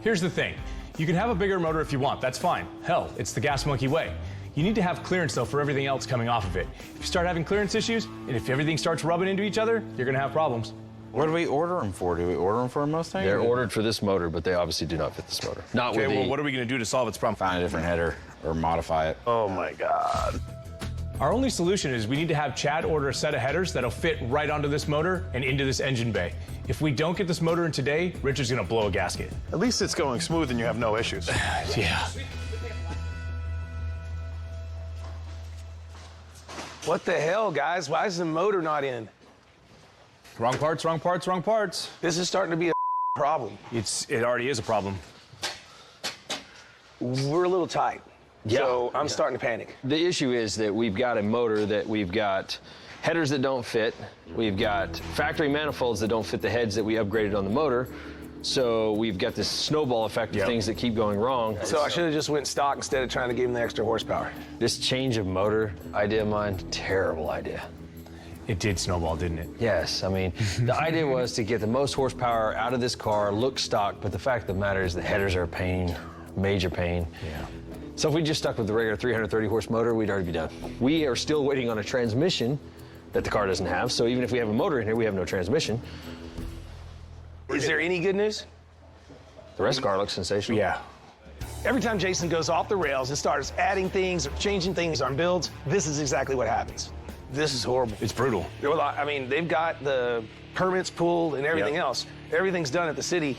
Here's the thing. You can have a bigger motor if you want. That's fine. Hell, it's the Gas Monkey way. You need to have clearance, though, for everything else coming off of it. If you start having clearance issues, and if everything starts rubbing into each other, you're going to have problems. What do we order them for? Do we order them for a Mustang? They're ordered for this motor, but they obviously do not fit this motor. Not with Okay, the... well, what are we going to do to solve its problem? Find a different header or modify it. Oh, my God. Our only solution is we need to have Chad order a set of headers that'll fit right onto this motor and into this engine bay. If we don't get this motor in today, Richard's gonna blow a gasket. At least it's going smooth and you have no issues. Yeah. What the hell, guys? Why is the motor not in? Wrong parts, wrong parts, wrong parts. This is starting to be a problem. It already is a problem. We're a little tight. Yeah. So I'm starting to panic. The issue is that we've got a motor that we've got headers that don't fit. We've got factory manifolds that don't fit the heads that we upgraded on the motor. So we've got this snowball effect of things that keep going wrong. So I should have just went stock instead of trying to give him the extra horsepower. This change of motor idea of mine, terrible idea. It did snowball, didn't it? Yes, I mean, the idea was to get the most horsepower out of this car, look stock, but the fact of the matter is the headers are a pain, major pain. Yeah. So if we just stuck with the regular 330 horse motor, we'd already be done. We are still waiting on a transmission that the car doesn't have, so even if we have a motor in here, we have no transmission. Is there any good news? The rest of the car looks sensational. Yeah. Every time Jason goes off the rails and starts adding things or changing things on builds, this is exactly what happens. This is horrible. It's brutal. Well, I mean, they've got the permits pulled and everything else. Everything's done at the city.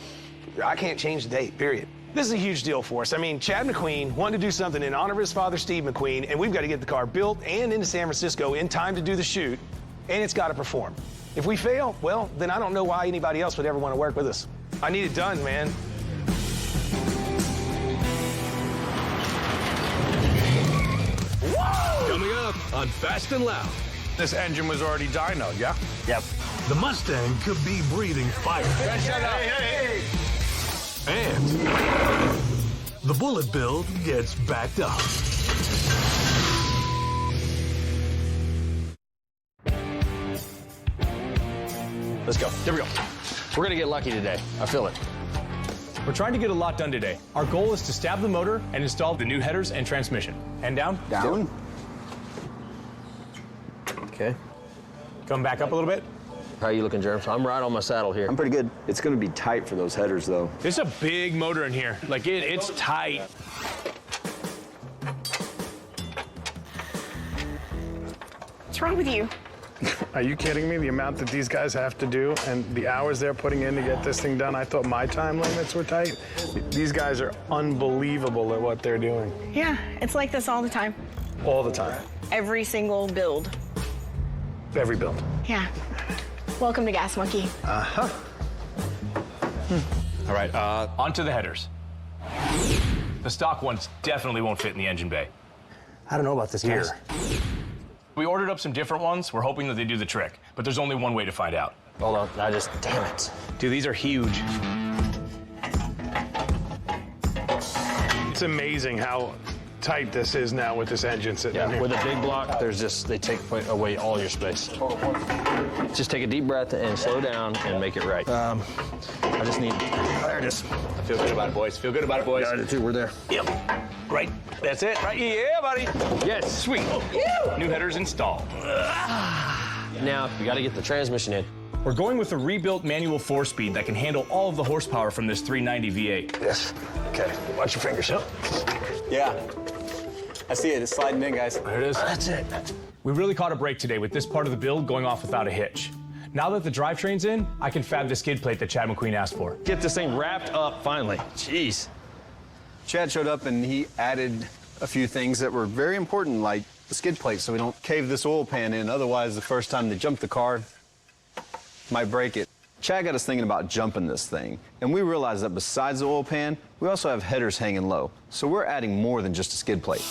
I can't change the date, period. This is a huge deal for us. I mean, Chad McQueen wanted to do something in honor of his father, Steve McQueen, and we've got to get the car built and into San Francisco in time to do the shoot, and it's got to perform. If we fail, well, then I don't know why anybody else would ever want to work with us. I need it done, man. Coming up on Fast and Loud. This engine was already dynoed, yeah? Yep. The Mustang could be breathing fire. Shut up. Hey. And the Bullit build gets backed up. Let's go. There we go. We're gonna get lucky today. I feel it. We're trying to get a lot done today. Our goal is to stab the motor and install the new headers and transmission. Hand down. Down. Okay. Come back up a little bit. How you looking, Jerms? I'm right on my saddle here. I'm pretty good. It's going to be tight for those headers, though. There's a big motor in here. Like, it's tight. What's wrong with you? Are you kidding me? The amount that these guys have to do and the hours they're putting in to get this thing done, I thought my time limits were tight. These guys are unbelievable at what they're doing. Yeah, it's like this all the time. All the time. Every single build. Every build. Yeah. Welcome to Gas Monkey. Uh-huh. All right, on to the headers. The stock ones definitely won't fit in the engine bay. I don't know about this gear. We ordered up some different ones. We're hoping that they do the trick, but there's only one way to find out. Hold on, damn it. Dude, these are huge. It's amazing how tight this is now with this engine sitting in here. With a big block, they take away all your space. Just take a deep breath and slow down and make it right. I just need, there it is. I feel good about it, boys. Feel good about it, boys. Yeah, I do too, we're there. Yep. Right, that's it, right? Yeah, buddy. Yes. Sweet. New headers installed. Now, you gotta get the transmission in. We're going with a rebuilt manual 4-speed that can handle all of the horsepower from this 390 V8. Yes. Okay, watch your fingers. Yeah. I see it. It's sliding in, guys. There it is. That's it. We really caught a break today with this part of the build going off without a hitch. Now that the drivetrain's in, I can fab the skid plate that Chad McQueen asked for. Get this thing wrapped up finally. Jeez. Chad showed up and he added a few things that were very important, like the skid plate, so we don't cave this oil pan in. Otherwise, the first time they jump the car, might break it. Chad got us thinking about jumping this thing, and we realized that besides the oil pan, we also have headers hanging low. So we're adding more than just a skid plate.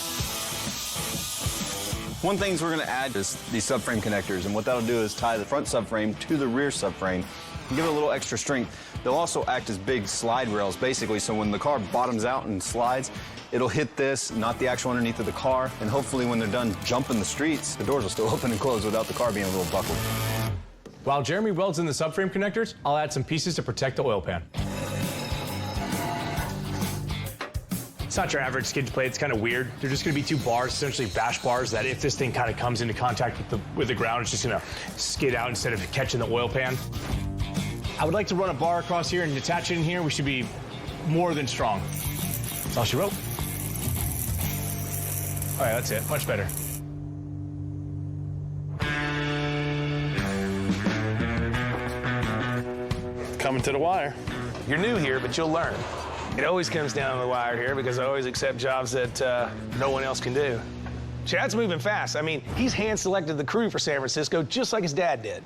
One thing we're gonna add is these subframe connectors, and what that'll do is tie the front subframe to the rear subframe and give it a little extra strength. They'll also act as big slide rails, basically, so when the car bottoms out and slides, it'll hit this, not the actual underneath of the car, and hopefully when they're done jumping the streets, the doors will still open and close without the car being a little buckled. While Jeremy welds in the subframe connectors, I'll add some pieces to protect the oil pan. It's not your average skid plate. It's kind of weird. They're just going to be two bars, essentially bash bars, that if this thing kind of comes into contact with the ground, it's just going to skid out instead of catching the oil pan. I would like to run a bar across here and attach it in here. We should be more than strong. That's all she wrote. All right, that's it. Much better. Coming to the wire. You're new here, but you'll learn. It always comes down to the wire here because I always accept jobs that no one else can do. Chad's moving fast. I mean, he's hand-selected the crew for San Francisco just like his dad did.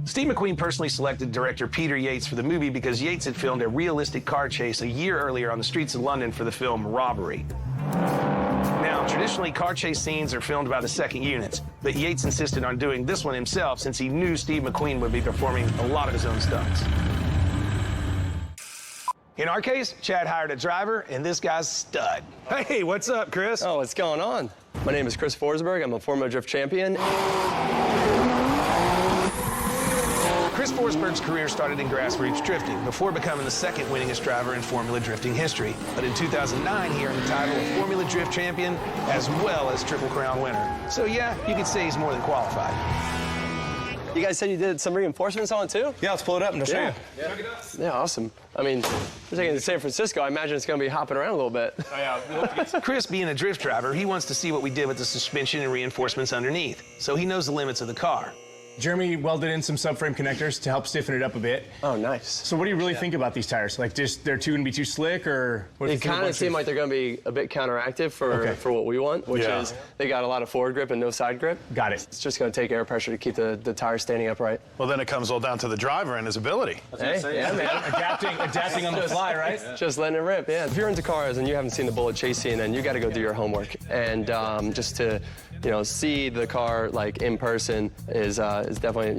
Steve McQueen personally selected director Peter Yates for the movie because Yates had filmed a realistic car chase a year earlier on the streets of London for the film Robbery. Now, traditionally, car chase scenes are filmed by the second units, but Yates insisted on doing this one himself since he knew Steve McQueen would be performing a lot of his own stunts. In our case, Chad hired a driver, and this guy's stud. Hey, what's up, Chris? Oh, what's going on? My name is Chris Forsberg. I'm a Formula Drift champion. Chris Forsberg's career started in grassroots drifting before becoming the second winningest driver in Formula drifting history. But in 2009, he earned the title of Formula Drift champion as well as Triple Crown winner. So yeah, you could say he's more than qualified. You guys said you did some reinforcements on it too? Yeah, let's pull it up and I'll show you. Yeah, awesome. I mean, we're taking it to San Francisco. I imagine it's going to be hopping around a little bit. Oh, yeah. Chris, being a drift driver, he wants to see what we did with the suspension and reinforcements underneath, so he knows the limits of the car. Jeremy welded in some subframe connectors to help stiffen it up a bit. Oh, nice. So what do you really think about these tires? Like, just they're going to be too slick, or what do you They think kind of seem like they're going to be a bit counteractive for what we want, which is they got a lot of forward grip and no side grip. Got it. It's just going to take air pressure to keep the tires standing upright. Well, then it comes all down to the driver and his ability. Hey, yeah, man. adapting on the fly, right? Just letting it rip, yeah. If you're into cars and you haven't seen the Bullit chase scene, then you got to go do your homework. And just to, see the car like in person is definitely,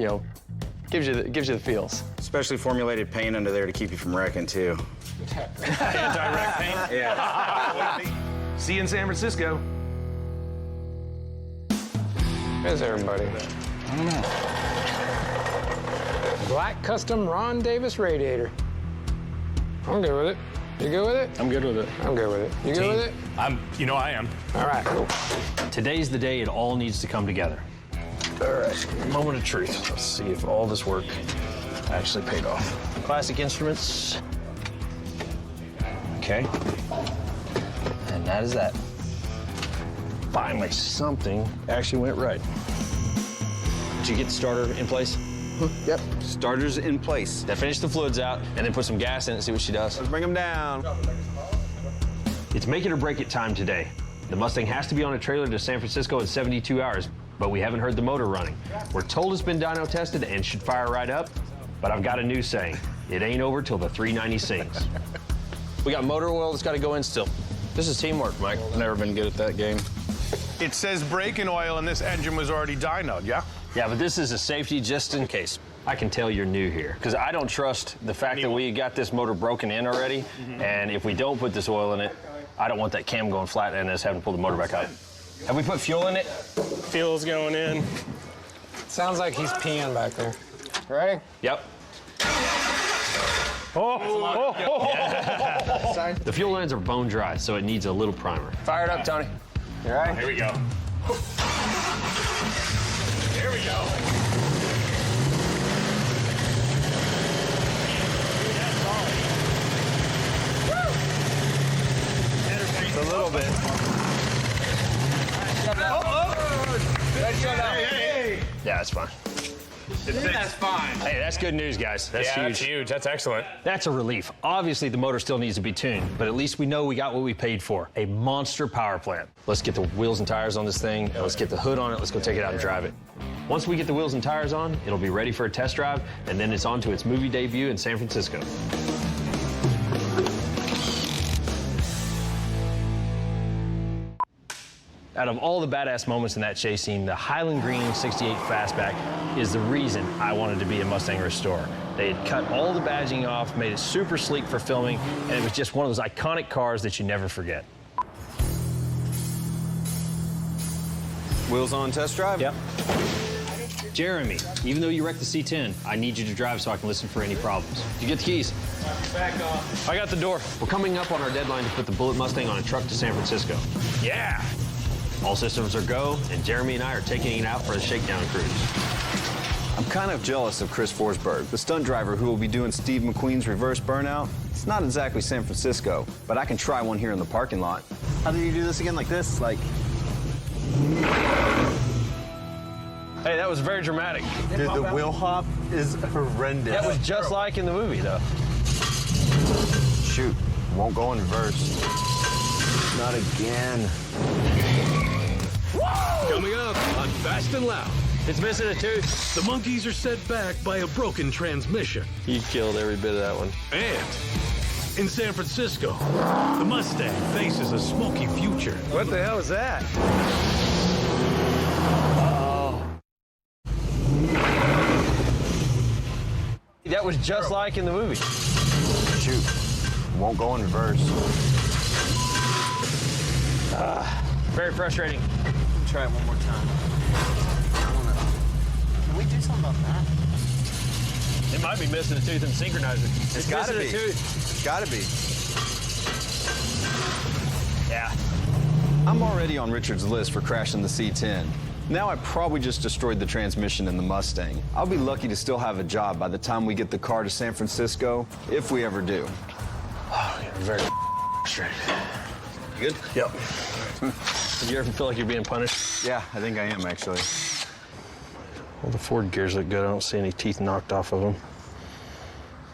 gives you the feels. Especially formulated paint under there to keep you from wrecking too. Anti-wreck paint? Yeah. See you in San Francisco. There's everybody. I don't know. Black custom Ron Davis radiator. I'm good with it. You good with it? I'm good with it. I'm good with it. You good with it? I am. All right, cool. Today's the day it all needs to come together. All right, moment of truth. Let's see if all this work actually paid off. Classic instruments. Okay. And that is that. Finally, something actually went right. Did you get the starter in place? Yep, starter's in place. Now finish the fluids out and then put some gas in it and see what she does. Let's bring them down. It's make it or break it time today. The Mustang has to be on a trailer to San Francisco in 72 hours, but we haven't heard the motor running. We're told it's been dyno tested and should fire right up, but I've got a new saying. It ain't over till the 390 sings. We got motor oil that's got to go in still. This is teamwork, Mike. Never been good at that game. It says braking oil and this engine was already dynoed, yeah? Yeah, but this is a safety just in case. I can tell you're new here, because I don't trust the fact that we got this motor broken in already, and if we don't put this oil in it, I don't want that cam going flat and us having to pull the motor back out. Have we put fuel in it? Fuel's going in. Sounds like he's peeing back there. Ready? Yep. The fuel lines are bone dry, so it needs a little primer. Fire it up, Tony. You all right? Here we go. Here we go. A little bit. Yeah, that's fine. That's fine. Hey, that's good news, guys. That's huge. That's huge. That's excellent. That's a relief. Obviously, the motor still needs to be tuned, but at least we know we got what we paid for, a monster power plant. Let's get the wheels and tires on this thing. Let's get the hood on it. Let's go take it out and drive it. Once we get the wheels and tires on, it'll be ready for a test drive, and then it's on to its movie debut in San Francisco. Out of all the badass moments in that chase scene, the Highland Green 68 Fastback is the reason I wanted to be a Mustang restorer. They had cut all the badging off, made it super sleek for filming, and it was just one of those iconic cars that you never forget. Wheels on test drive? Yep. Jeremy, even though you wrecked the C10, I need you to drive so I can listen for any problems. Did you get the keys? Back off. I got the door. We're coming up on our deadline to put the Bullit Mustang on a truck to San Francisco. Yeah. All systems are go, and Jeremy and I are taking it out for a shakedown cruise. I'm kind of jealous of Chris Forsberg, the stunt driver who will be doing Steve McQueen's reverse burnout. It's not exactly San Francisco, but I can try one here in the parking lot. How do you do this again, like this? Like... Hey, that was very dramatic. Dude, the wheel hop is horrendous. That was just like in the movie, though. Shoot, won't go in reverse. Not again. Coming up on Fast and Loud. It's missing a tooth. The monkeys are set back by a broken transmission. You killed every bit of that one. And in San Francisco, the Mustang faces a smoky future. What the hell is that? That was just like in the movie. Shoot, won't go in reverse. Very frustrating. Try it one more time. Can we do something about that? It might be missing a tooth in the synchronizer. It's gotta be. A tooth. It's gotta be. Yeah. I'm already on Richard's list for crashing the C10. Now I probably just destroyed the transmission in the Mustang. I'll be lucky to still have a job by the time we get the car to San Francisco, if we ever do. Oh, you're very frustrated. You good? Yep. Did you ever feel like you're being punished? Yeah, I think I am, actually. Well, the Ford gears look good. I don't see any teeth knocked off of them.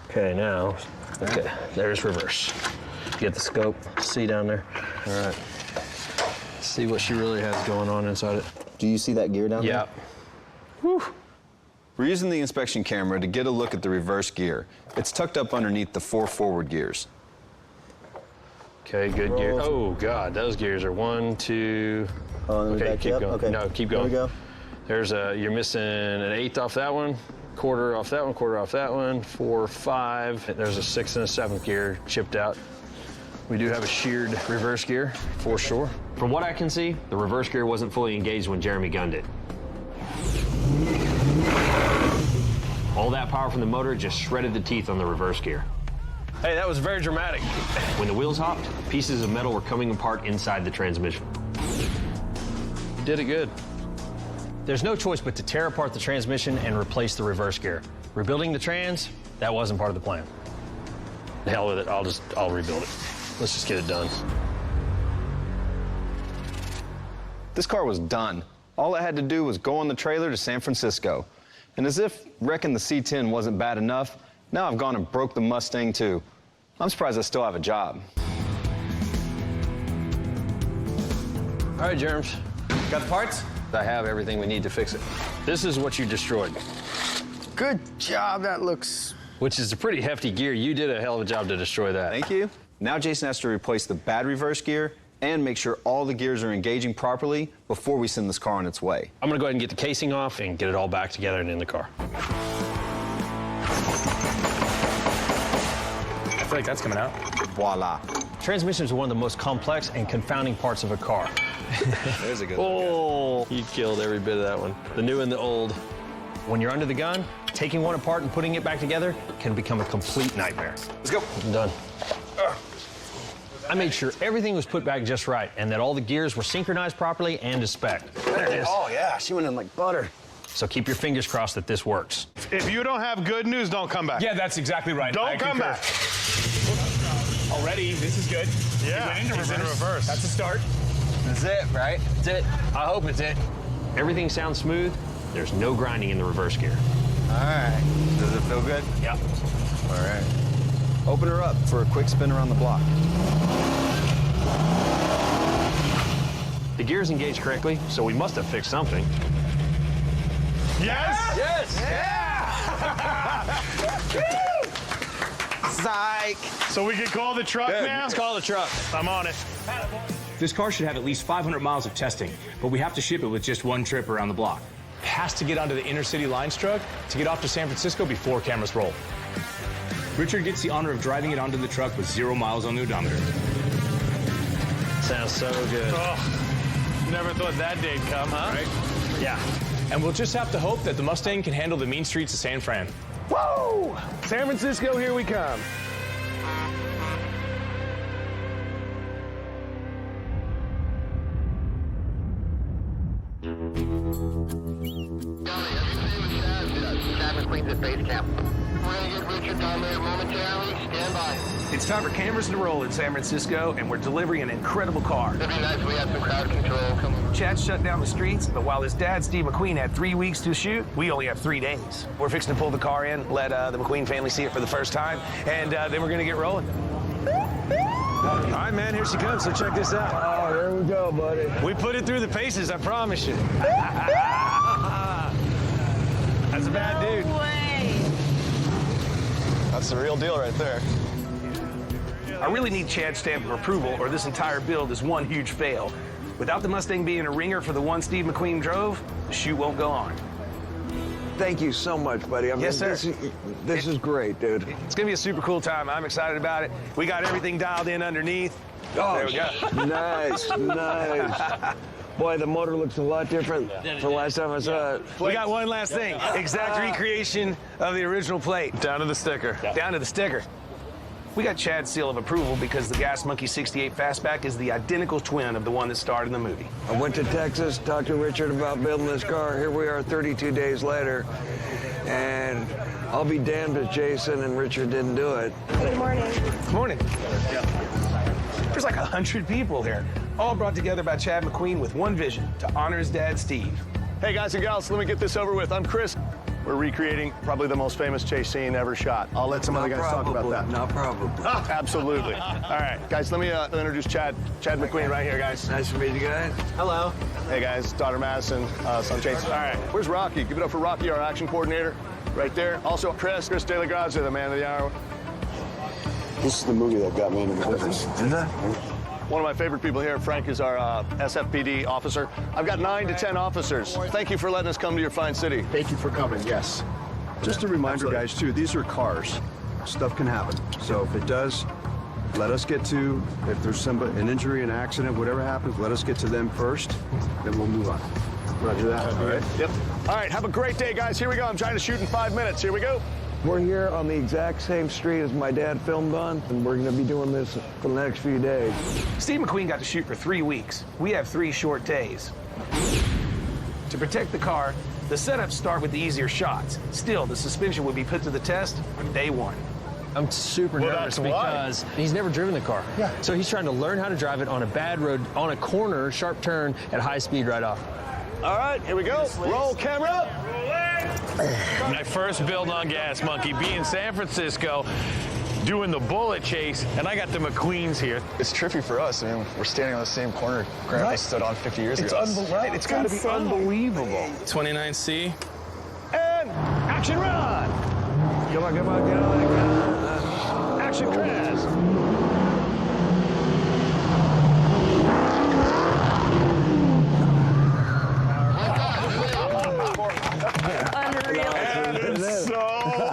Okay, now, okay, there's reverse. Get the scope, see down there. All right. See what she really has going on inside it. Do you see that gear down there? Yeah. Whew. We're using the inspection camera to get a look at the reverse gear. It's tucked up underneath the 4 forward gears. Okay, good gear. Oh, God, those gears are 1, 2. Okay, keep going. Okay. No, keep going. There we go. There's you're missing an 1/8 off that one, quarter off that one, quarter off that one, 4, 5. There's a 6 and a 7th gear chipped out. We do have a sheared reverse gear, for sure. From what I can see, the reverse gear wasn't fully engaged when Jeremy gunned it. All that power from the motor just shredded the teeth on the reverse gear. Hey, that was very dramatic. When the wheels hopped, pieces of metal were coming apart inside the transmission. You did it good. There's no choice but to tear apart the transmission and replace the reverse gear. Rebuilding the trans, that wasn't part of the plan. The hell with it, I'll rebuild it. Let's just get it done. This car was done. All I had to do was go on the trailer to San Francisco. And as if wrecking the C10 wasn't bad enough, now I've gone and broke the Mustang too. I'm surprised I still have a job. All right, Germs. Got the parts? I have everything we need to fix it. This is what you destroyed. Good job. That looks... Which is a pretty hefty gear. You did a hell of a job to destroy that. Thank you. Now Jason has to replace the bad reverse gear and make sure all the gears are engaging properly before we send this car on its way. I'm gonna go ahead and get the casing off and get it all back together and in the car. I feel like that's coming out. Voila. Transmissions are one of the most complex and confounding parts of a car. There's a good one. You killed every bit of that one. The new and the old. When you're under the gun, taking one apart and putting it back together can become a complete nightmare. Let's go. I'm done. I made sure everything was put back just right and that all the gears were synchronized properly and to spec. There it is. Oh, yeah, she went in like butter. So keep your fingers crossed that this works. If you don't have good news, don't come back. Yeah, that's exactly right. Don't come back. Already, this is good. Yeah, It went into he's reverse. in reverse. That's a start. That's it, right? That's it. I hope it's it. Everything sounds smooth. There's no grinding in the reverse gear. All right. Does it feel good? Yep. All right. Open her up for a quick spin around the block. The gear's engaged correctly, so we must have fixed something. Yes! Yes! Yeah! Psych! So we can call the truck now? Let's call the truck. I'm on it. This car should have at least 500 miles of testing, but we have to ship it with just one trip around the block. It has to get onto the inner city line truck to get off to San Francisco before cameras roll. Richard gets the honor of driving it onto the truck with 0 miles on the odometer. Sounds so good. Oh, never thought that day'd come, huh? Right? Yeah. And we'll just have to hope that the Mustang can handle the mean streets of San Fran. Whoa! San Francisco, here we come. It's time for cameras to roll in San Francisco, and we're delivering an incredible car. It'd be nice if we had some crowd control. Come on. Chad shut down the streets, but while his dad, Steve McQueen, had 3 weeks to shoot, we only have 3 days. We're fixing to pull the car in, let the McQueen family see it for the first time, and then we're gonna get rolling. All right, man, here she comes, so check this out. Oh, here we go, buddy. We put it through the paces, I promise you. That's a bad dude. No way. That's the real deal right there. I really need Chad's stamp of approval, or this entire build is one huge fail. Without the Mustang being a ringer for the one Steve McQueen drove, the shoot won't go on. Thank you so much, buddy. I mean, Yes, sir. This is great, dude. It's gonna be a super cool time. I'm excited about it. We got everything dialed in underneath. Oh, there we go. Nice, nice. Boy, the motor looks a lot different from last time I saw it. We got one last thing. Exact recreation of the original plate. Down to the sticker. Down to the sticker. We got Chad's seal of approval because the Gas Monkey 68 Fastback is the identical twin of the one that starred in the movie. I went to Texas, talked to Richard about building this car. Here we are 32 days later, and I'll be damned if Jason and Richard didn't do it. Good morning. Good morning. There's like 100 people here, all brought together by Chad McQueen with one vision, to honor his dad, Steve. Hey, guys and gals, let me get this over with. I'm Chris. We're recreating probably the most famous chase scene ever shot. I'll let some other guys talk about that. Not probably. Absolutely. All right, guys, let me introduce Chad McQueen right here, guys. Nice to meet you guys. Hello. Hey, guys, daughter Madison, son Chase. All right, where's Rocky? Give it up for Rocky, our action coordinator, right there. Also, Chris De La Grazia, the man of the hour. This is the movie that got me into the business. One of my favorite people here, Frank, is our SFPD officer. I've got 9 to 10 officers. Thank you for letting us come to your fine city. Thank you for coming, yes. Just a reminder, guys, too, these are cars. Stuff can happen. So if it does, let us get to, if there's an injury, an accident, whatever happens, let us get to them first, then we'll move on. Roger that, all right? Yep. All right, have a great day, guys. Here we go. I'm trying to shoot in 5 minutes. Here we go. We're here on the exact same street as my dad filmed on, and we're gonna be doing this for the next few days. Steve McQueen got to shoot for 3 weeks. We have 3 short days. To protect the car, the setups start with the easier shots. Still, the suspension will be put to the test on day 1. I'm super nervous because he's never driven the car. Yeah. So he's trying to learn how to drive it on a bad road, on a corner, sharp turn, at high speed right off. All right, here we go. Roll camera. My first build on Gas Monkey, being San Francisco, doing the Bullit chase, and I got the McQueens here. It's trippy for us. I mean, we're standing on the same corner Grandpa stood on 50 years ago. Right? It's got to be unbelievable. 29C. And action run! Come on, get on. Action crash! Unreal. It's so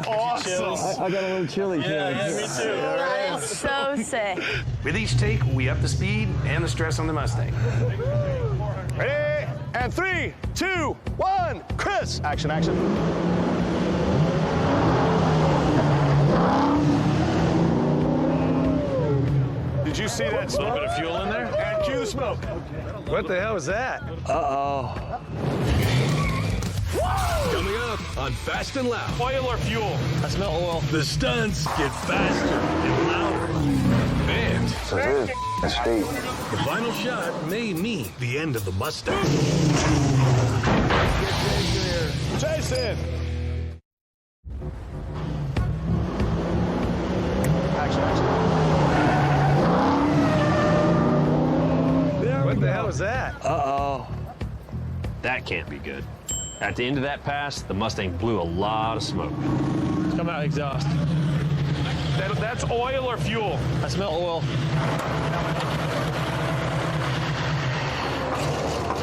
awesome. I got a little chilly. Yeah, me too. That is so sick. With each take, we up the speed and the stress on the Mustang. Ready? And 3, 2, 1, Chris! Action, action. Did you see that smoke? A little bit of fuel in there? And cue the smoke. What the hell was that? Uh-oh. Coming up on Fast and Loud. Oil or fuel? I smell oil. The stunts get faster and louder. And the final shot may mean the end of the Mustang. Jason! Action, action. What the hell was that? Uh-oh. That can't be good. At the end of that pass, the Mustang blew a lot of smoke. It's coming out exhaust. That's oil or fuel? I smell oil.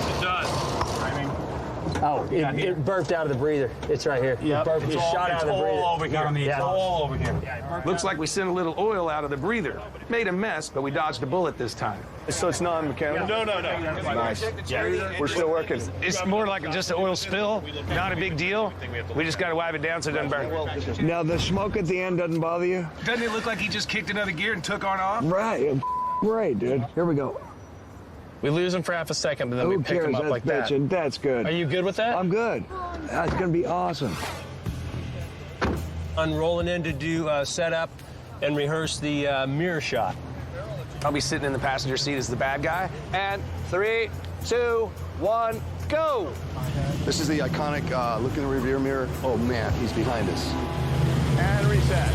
It does. Oh, it burped out of the breather. It's right here. Yep. It shot out of the breather. All over here. Yeah. It's all over here. Looks like we sent a little oil out of the breather. Made a mess, but we dodged a bullet this time. So it's non-mechanical? No. Nice. We're still working. It's more like just an oil spill, not a big deal. We just got to wipe it down so it doesn't burn. Now, the smoke at the end doesn't bother you? Doesn't it look like he just kicked another gear and took on off? Right. Great, dude. Here we go. We lose him for half a second, but then we Who pick cares? him up That's like that. bitchin'. That's good. Are you good with that? I'm good. That's going to be awesome. Unrolling in to do setup and rehearse the mirror shot. I'll be sitting in the passenger seat as the bad guy. And 3, 2, 1, go! This is the iconic look in the rearview mirror. Oh man, he's behind us. And reset.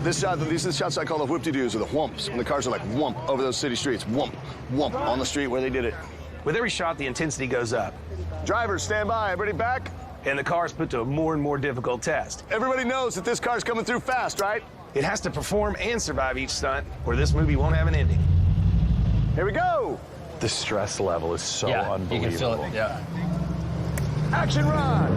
This shot, these are the shots I call the whoop-de-doos, or the whumps, when the cars are like whump over those city streets. Whump, whump on the street where they did it. With every shot, the intensity goes up. Drivers, stand by. Everybody back? And the car's put to a more and more difficult test. Everybody knows that this car's coming through fast, right? It has to perform and survive each stunt, or this movie won't have an ending. Here we go. The stress level is so unbelievable. You can feel it. Yeah. Action run!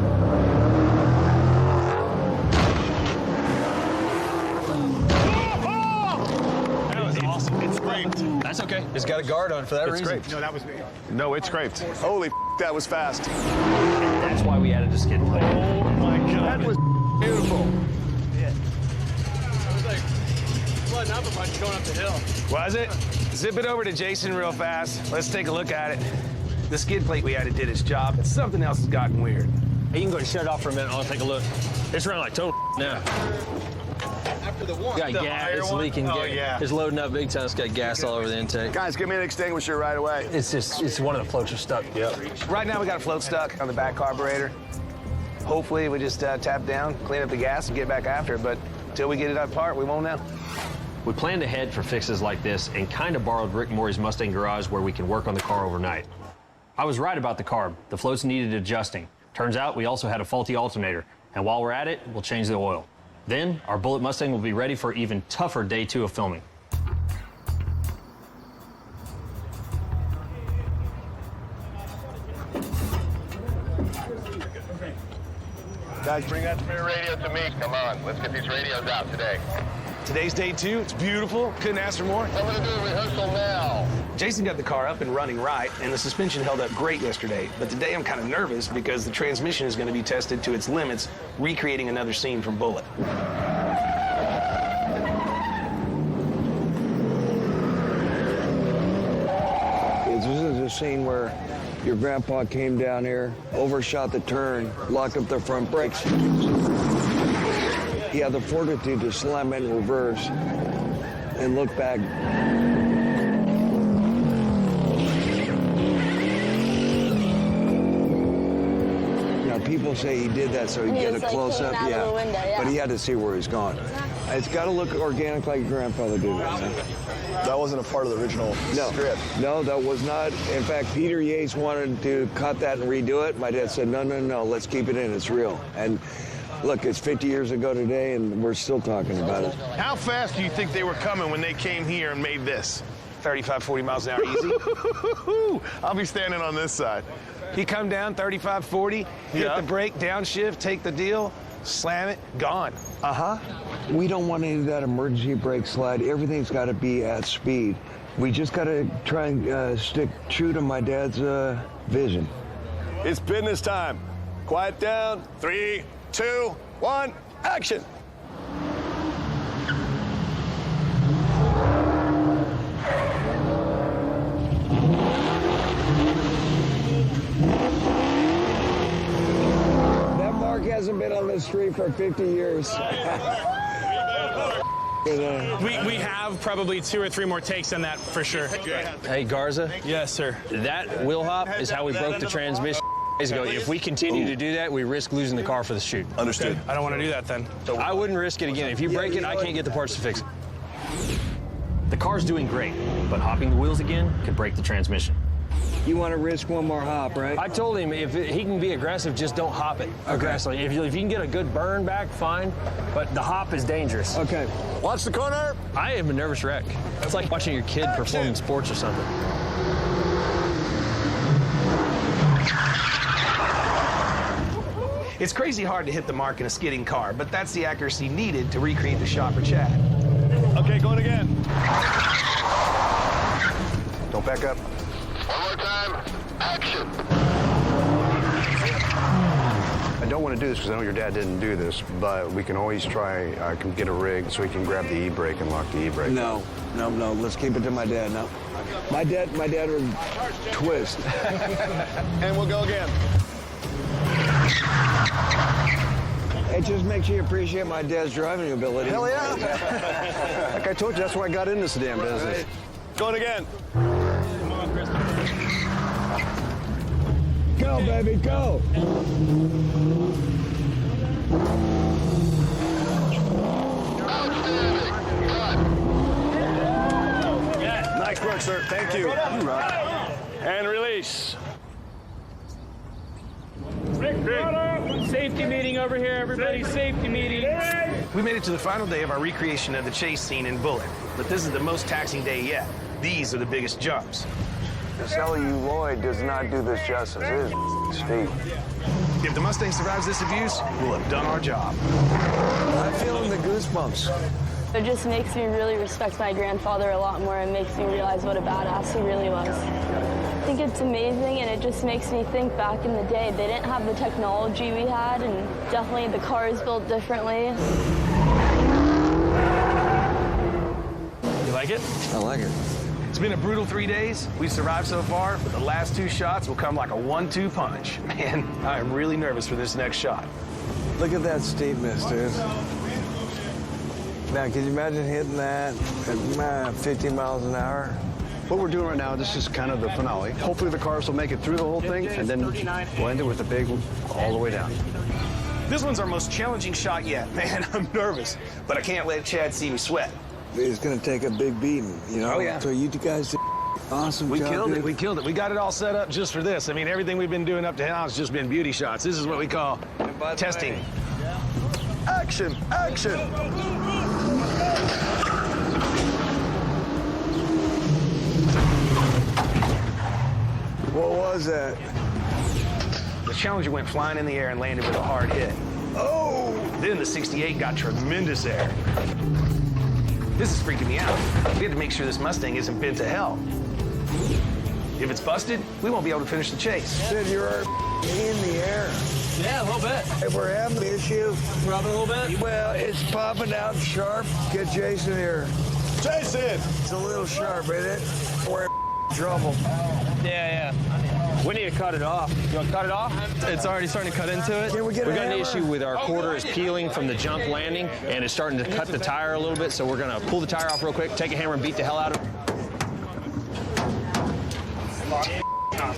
That was awesome. It's scraped. That's okay. It's got a guard on for that reason. Scraped. No, that was me. No, it's scraped. Holy that was fast. That's why we added a skid plate. Oh my God. That was beautiful. It was like flooding up a bunch going up the hill. Was it? Zip it over to Jason real fast. Let's take a look at it. The skid plate we added did its job, but something else has gotten weird. Hey, you can go and shut it off for a minute. I'll take a look. It's running like total now. After the one. Got gas. It's leaking gas. yeah. It's loading up big time. It's got gas all over the intake. Guys, give me an extinguisher right away. It's one of the floats are stuck. Yep. Right now we got a float stuck on the back carburetor. Hopefully we just tap down, clean up the gas, and get back after it, but until we get it apart, we won't know. We planned ahead for fixes like this and kind of borrowed Rick Morey's Mustang garage where we can work on the car overnight. I was right about the carb. The floats needed adjusting. Turns out we also had a faulty alternator, and while we're at it, we'll change the oil. Then our Bullit Mustang will be ready for even tougher day 2 of filming. Guys, bring that Spare radio to me. Come on, let's get these radios out today. Today's day 2. It's beautiful. Couldn't ask for more. I'm gonna do a rehearsal now. Jason got the car up and running right, and the suspension held up great yesterday. But today I'm kind of nervous because the transmission is going to be tested to its limits, recreating another scene from Bullit. This is a scene where your grandpa came down here, overshot the turn, locked up the front brakes. He had the fortitude to slam it in reverse and look back. Now people say he did that so he'd get a close up. Out of the window, yeah. But he had to see where he's going. It's got to look organic like your grandfather did. That wasn't a part of the original script. No, that was not. In fact, Peter Yates wanted to cut that and redo it. My dad said, no, let's keep it in. It's real. And look, it's 50 years ago today, and we're still talking about it. How fast do you think they were coming when they came here and made this? 35, 40 miles an hour easy. I'll be standing on this side. He come down 35, 40, hit the brake, downshift, take the deal, slam it, gone. We don't want any of that emergency brake slide. Everything's got to be at speed. We just got to try and stick true to my dad's vision. It's business time. Quiet down. 3, 2, 1, action. That Mark hasn't been on the street for 50 years. We have probably 2 or 3 more takes on that for sure. Hey, Garza. Yes, sir. That wheel hop is how we broke the transmission days ago. If we continue to do that, we risk losing the car for the shoot. Understood. I don't want to do that then. I wouldn't risk it again. If you break it, I can't get the parts to fix it. The car's doing great, but hopping the wheels again could break the transmission. You want to risk one more hop, right? I told him if he can be aggressive, just don't hop it aggressively. If you can get a good burn back, fine, but the hop is dangerous. Okay. Watch the corner. I am a nervous wreck. It's like watching your kid perform in sports or something. It's crazy hard to hit the mark in a skidding car, but that's the accuracy needed to recreate the shot for Chad. Okay, going again. Don't back up. One more time, action. I don't want to do this because I know your dad didn't do this, but we can always try, I can get a rig so he can grab the e-brake and lock the e-brake. No. Let's keep it to my dad now. My dad would twist. And we'll go again. It just makes you appreciate my dad's driving ability. Hell yeah. Like I told you, that's why I got into this damn business. Going again. Go, baby, go. Nice work, sir. Thank you. And release. Safety meeting over here, everybody. Safety meeting. We made it to the final day of our recreation of the chase scene in Bullit, but this is the most taxing day yet. These are the biggest jumps. The celluloid does not do this justice. It is steep. If the Mustang survives this abuse, we'll have done our job. I'm feeling the goosebumps. It just makes me really respect my grandfather a lot more and makes me realize what a badass he really was. I think it's amazing, and it just makes me think back in the day. They didn't have the technology we had, and definitely the car is built differently. You like it? I like it. It's been a brutal 3 days. We've survived so far, but the last 2 shots will come like a 1-2 punch. Man, I am really nervous for this next shot. Look at that steepness, dude. Now, can you imagine hitting that at 50 miles an hour? What we're doing right now, this is kind of the finale. Hopefully the cars will make it through the whole thing, and then we'll end it with a big all the way down. This one's our most challenging shot yet. Man, I'm nervous, but I can't let Chad see me sweat. It's going to take a big beating, you know? Oh, yeah. So you guys did awesome We job, killed dude. it. We killed it. We got it all set up just for this. I mean, everything we've been doing up to now has just been beauty shots. This is what we call testing. Action, action. What was that? The Challenger went flying in the air and landed with a hard hit. Oh! Then the 68 got tremendous air. This is freaking me out. We have to make sure this Mustang isn't bent to hell. If it's busted, we won't be able to finish the chase. Said you're in the air. Yeah, a little bit. If we're having an issue. Rubbing a little bit? Well, it's popping out sharp. Get Jason here. Jason! It's a little sharp, isn't it? We're in trouble. Yeah. We need to cut it off. You want to cut it off? It's already starting to cut into it. Can we get We've a got an hammer? issue with our quarter is peeling from the jump landing, and it's starting to cut the tire a little bit, so we're going to pull the tire off real quick, take a hammer and beat the hell out of it.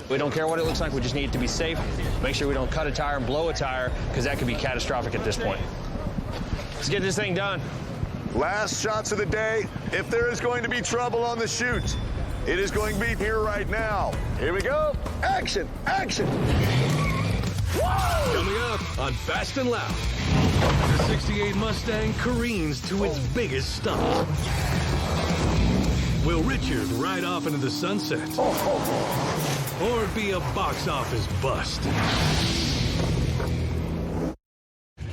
We don't care what it looks like, we just need it to be safe. Make sure we don't cut a tire and blow a tire, because that could be catastrophic at this point. Let's get this thing done. Last shots of the day. If there is going to be trouble on the chute, it is going to be here right now. Here we go. Action, action. Whoa! Coming up on Fast and Loud, the 68 Mustang careens to its biggest stunt. Will Richard ride off into the sunset? Or be a box office bust?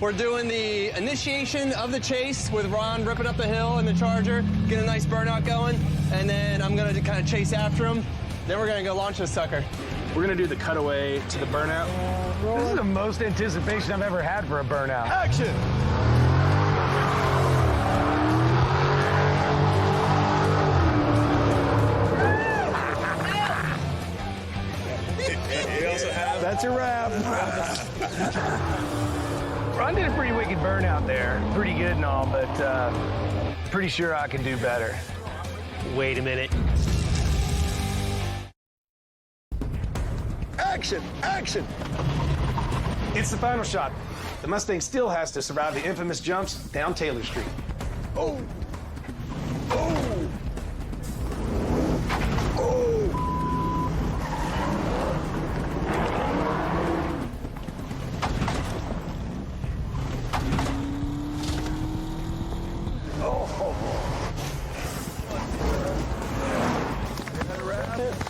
We're doing the initiation of the chase with Ron ripping up the hill in the Charger, get a nice burnout going, and then I'm gonna kind of chase after him. Then we're gonna go launch this sucker. We're gonna do the cutaway to the burnout. This is the most anticipation I've ever had for a burnout. Action! That's a wrap. Ron did a pretty wicked burnout there. Pretty good and all, but pretty sure I can do better. Wait a minute. Action, action! It's the final shot. The Mustang still has to survive the infamous jumps down Taylor Street. Oh! Oh! Oh!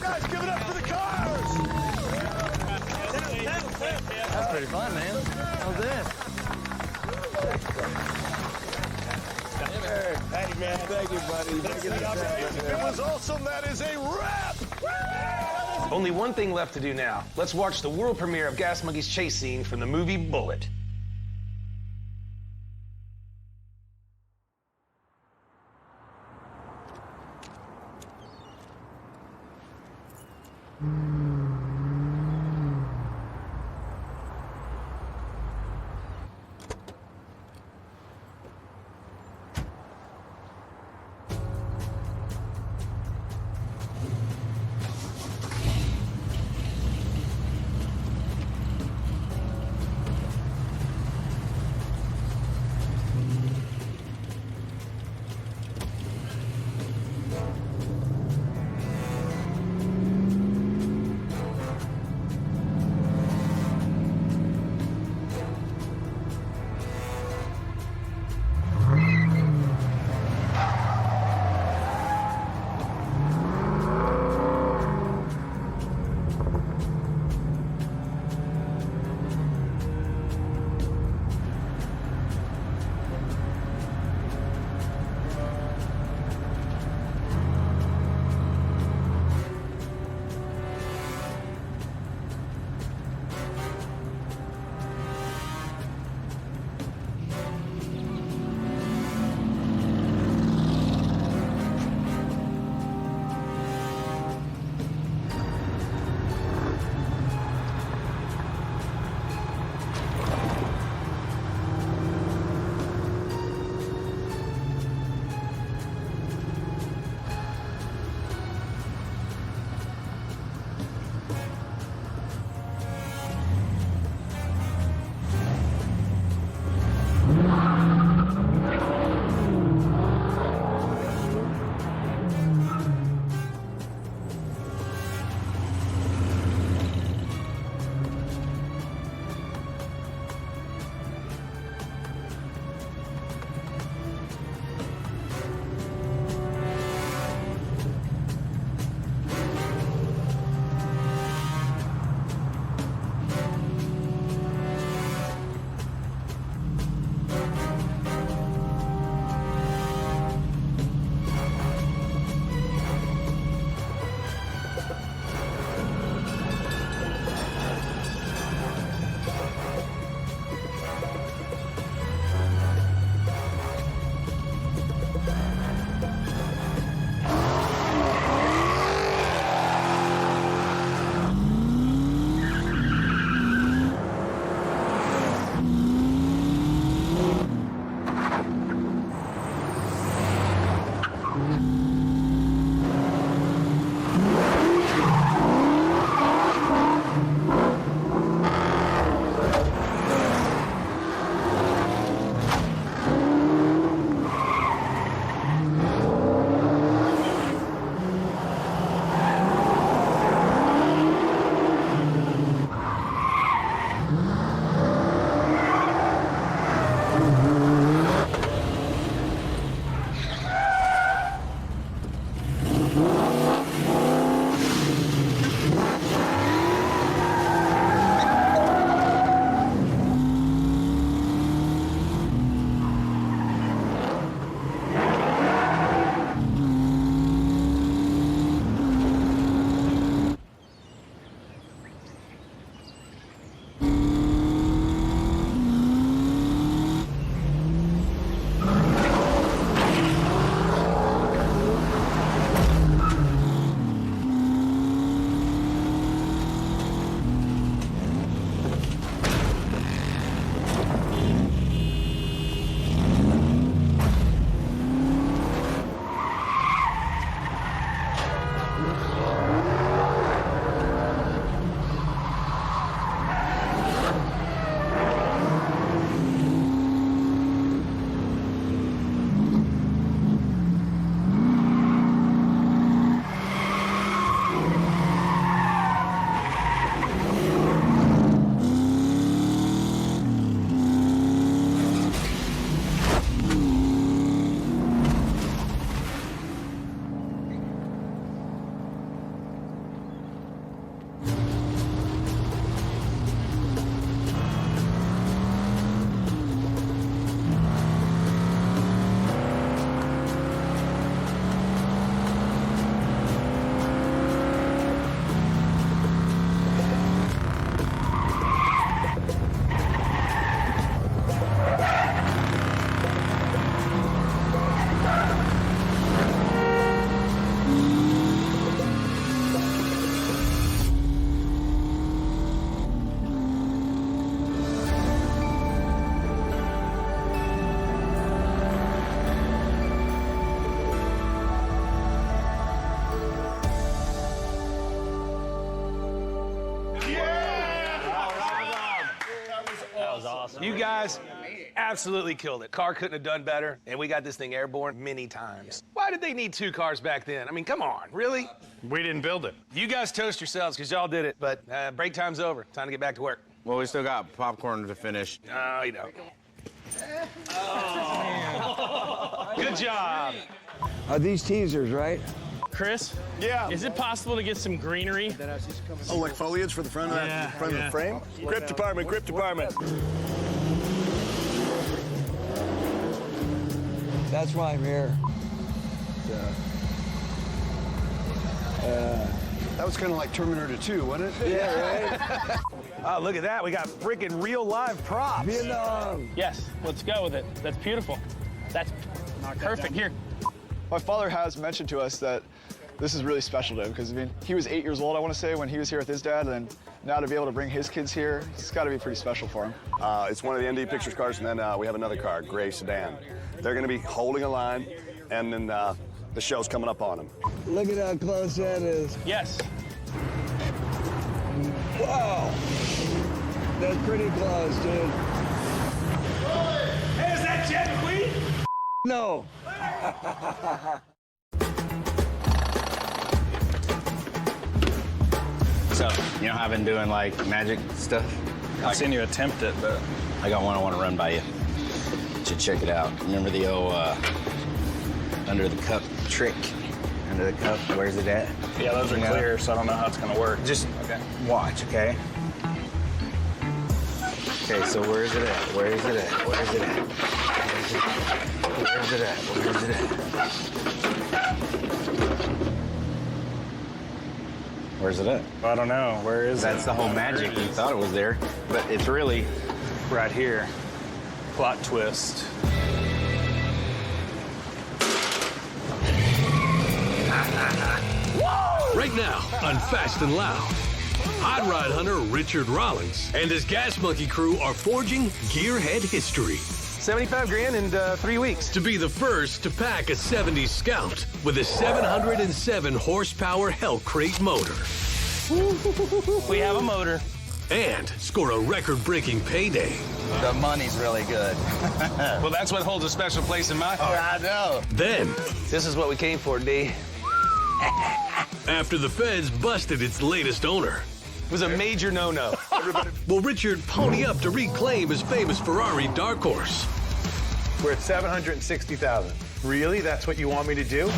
Guys, give it up for the cars! That's pretty fun, man. How's this? Hey, man, thank you, buddy. It was awesome. That is a wrap! Only one thing left to do now. Let's watch the world premiere of Gas Monkey's chase scene from the movie Bullit. awesome. You guys absolutely killed it. Car couldn't have done better, and we got this thing airborne many times. Why did they need 2 cars back then? I mean, come on, really? We didn't build it. You guys toast yourselves, because y'all did it, but break time's over. Time to get back to work. Well, we still got popcorn to finish. No, you don't. Oh. Good job. Are these teasers, right? Chris? Yeah. Is it possible to get some greenery? Oh, like foliage for the front of, of the frame? Grip department, grip department. That's why I'm here. That was kind of like Terminator 2, wasn't it? Yeah, right? Oh, look at that. We got freaking real live props. Vietnam. Yes, let's go with it. That's beautiful. That's perfect. Here. My father has mentioned to us that this is really special to him because, I mean, he was 8 years old, I want to say, when he was here with his dad, and now to be able to bring his kids here, it's got to be pretty special for him. It's one of the ND Pictures cars, and then we have another car, gray sedan. They're going to be holding a line, and then the show's coming up on them. Look at how close that is. Yes. Wow. That's pretty close, dude. Hey, is that Chad McQueen? No. So, you know how I've been doing, like, magic stuff? I've seen you attempt it, but... I got one I want to run by you. You should check it out. Remember the old under the cup trick? Under the cup, where's it at? Yeah, those are clear, so I don't know how it's going to work. Just watch, okay? Okay, so where is it at? Where is it at? Where is it at? Where is it at? Where is it at? Where's it at? I don't know. Where is it? That's the whole magic. You thought it was there, but it's really Right here. Plot twist. Right now on Fast and Loud, hot rod hunter Richard Rawlings and his Gas Monkey crew are forging gearhead history. 75 grand in 3 weeks. To be the first to pack a 70s Scout with a 707 horsepower Hellcrate motor. We have a motor. And score a record-breaking payday. the money's really good. Well, that's what holds a special place in my heart. I know. Then, this is what we came for, D. after the feds busted its latest owner. It was a major no-no. Will Richard pony up to reclaim his famous Ferrari dark horse? We're at 760,000. Really? That's what you want me to do?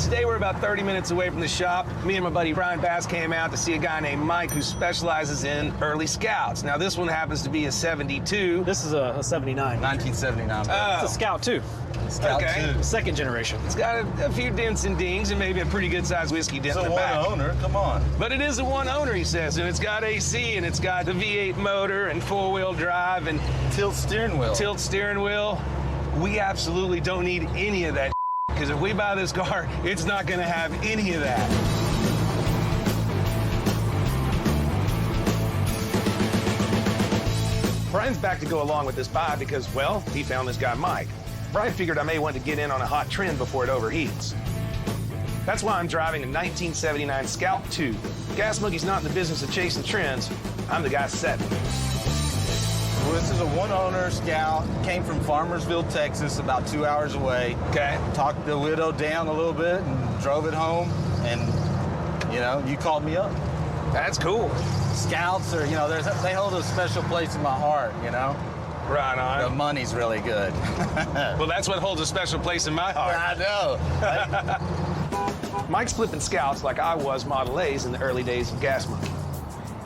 Today we're about 30 minutes away from the shop. Me and my buddy Brian Bass came out to see a guy named Mike who specializes in early Scouts. Now this one happens to be a 72. This is a 79. 1979. It's a Scout too. Scout okay. Second generation. It's got a few dents and dings and maybe a pretty good sized whiskey dent in the back. It's a one owner, come on. But it is a one owner, he says, and it's got AC and it's got the V8 motor and four-wheel drive and tilt steering wheel. Tilt steering wheel. We absolutely don't need any of that. Because if we buy this car, it's not going to have any of that. Brian's back to go along with this buy because, well, he found this guy, Mike. Brian figured I may want to get in on a hot trend before it overheats. That's why I'm driving a 1979 Scout 2. Gas Monkey's not in the business of chasing trends. I'm the guy setting. Well, this is a one-owner Scout. Came from Farmersville, Texas, about 2 hours away. Okay. Talked the widow down a little bit and drove it home. And, you know, you called me up. That's cool. Scouts are, you know, they hold a special place in my heart, you know? Right on. The money's really good. Well, that's what holds a special place in my heart. I know. Mike's flipping Scouts like I was Model A's in the early days of Gas Monkey.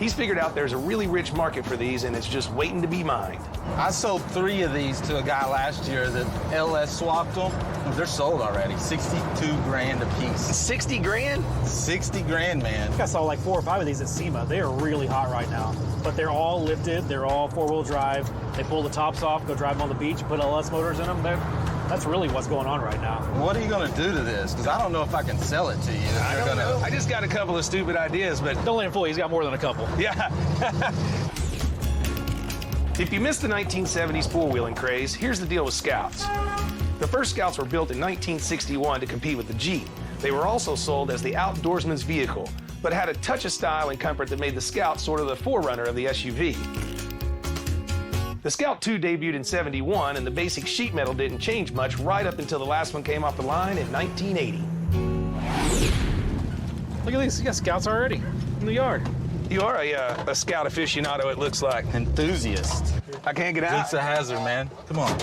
He's figured out there's a really rich market for these, and it's just waiting to be mined. I sold 3 of these to a guy last year that LS swapped them. They're sold already. 62 grand a piece. 60 grand? 60 grand, man. I think I saw like 4 or 5 of these at SEMA. They are really hot right now. But they're all lifted. They're all four-wheel drive. They pull the tops off, go drive them on the beach, put LS motors in them. That's really what's going on right now. What are you going to do to this? Because I don't know if I can sell it to you. I don't know. I just got a couple of stupid ideas, but... Don't let him fool you. He's got more than a couple. Yeah. If you missed the 1970s four-wheeling craze, here's the deal with Scouts. The first Scouts were built in 1961 to compete with the Jeep. They were also sold as the outdoorsman's vehicle, but had a touch of style and comfort that made the Scout sort of the forerunner of the SUV. The Scout II debuted in '71, and the basic sheet metal didn't change much right up until the last one came off the line in 1980. Look at these, you got Scouts already in the yard. You are a Scout aficionado, it looks like. Enthusiast. I can't get out. It's a hazard, man. Come on.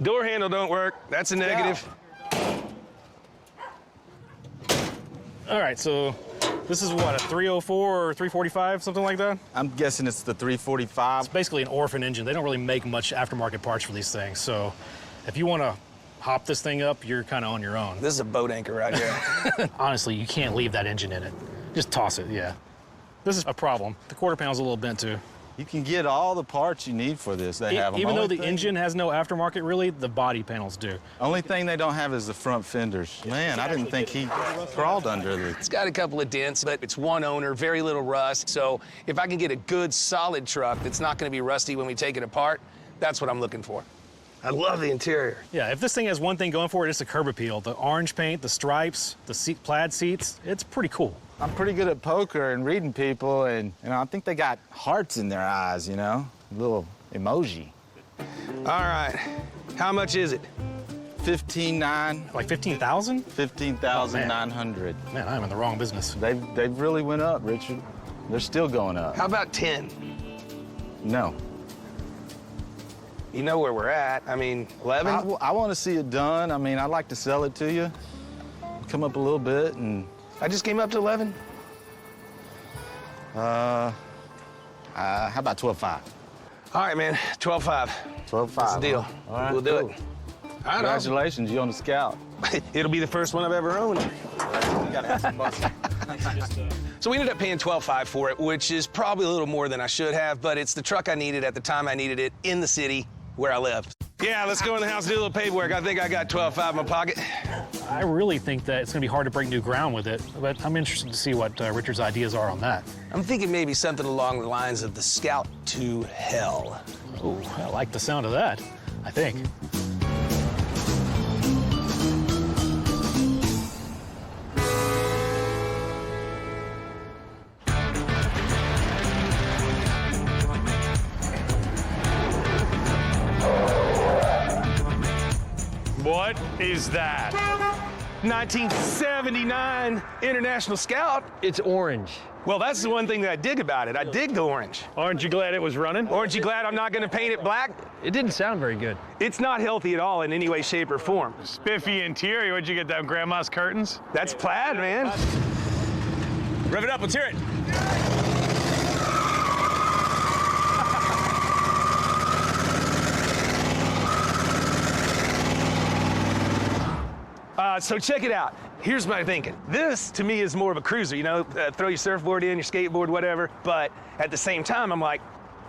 Door handle don't work. That's a negative. All right, so this is what, a 304 or 345, something like that? I'm guessing it's the 345. It's basically an orphan engine. They don't really make much aftermarket parts for these things. So if you want to hop this thing up, you're kind of on your own. This is a boat anchor right here. Honestly, you can't leave that engine in it. Just toss it, yeah. This is a problem. The quarter panel's a little bent too. You can get all the parts you need for this. They have them. Even though the engine has no aftermarket, really, the body panels do. Only thing they don't have is the front fenders. Man, I didn't think he crawled under the... It's got a couple of dents, but it's one owner, very little rust. So if I can get a good, solid truck that's not going to be rusty when we take it apart, that's what I'm looking for. I love the interior. Yeah, if this thing has one thing going for it, it's the curb appeal. The orange paint, the stripes, the plaid seats, it's pretty cool. I'm pretty good at poker and reading people, and I think they got hearts in their eyes, a little emoji. All right, how much is it? $15,900. Like 15,000? 15,900. Oh, man, I'm in the wrong business. They've really went up, Richard. They're still going up. How about 10? No. You know where we're at. I mean, 11? I want to see it done. I mean, I'd like to sell it to you. Come up a little bit and... I just came up to 11. How about 12.5? All right, man, 12.5. 12.5. That's the deal. All right, we'll do cool. it. All right, congratulations, you on the Scout. It'll be the first one I've ever owned. You gotta have some muscle. So we ended up paying $12.5 for it, which is probably a little more than I should have, but it's the truck I needed at the time I needed it in the city where I lived. Yeah, let's go in the house and do a little paperwork. I think I got $12.5 in my pocket. I really think that it's going to be hard to break new ground with it, but I'm interested to see what Richard's ideas are on that. I'm thinking maybe something along the lines of the Scout to Hell. Oh, I like the sound of that, I think. What is that? 1979 International Scout. It's orange. Well, that's the one thing that I dig about it. I dig the orange. Aren't you glad it was running? Aren't you glad I'm not going to paint it black? It didn't sound very good. It's not healthy at all in any way, shape, or form. Spiffy interior. Where'd you get that? Grandma's curtains? That's plaid, man. Rev it up, let's hear it. So check it out. Here's my thinking. This, to me, is more of a cruiser, throw your surfboard in, your skateboard, whatever. But at the same time, I'm like,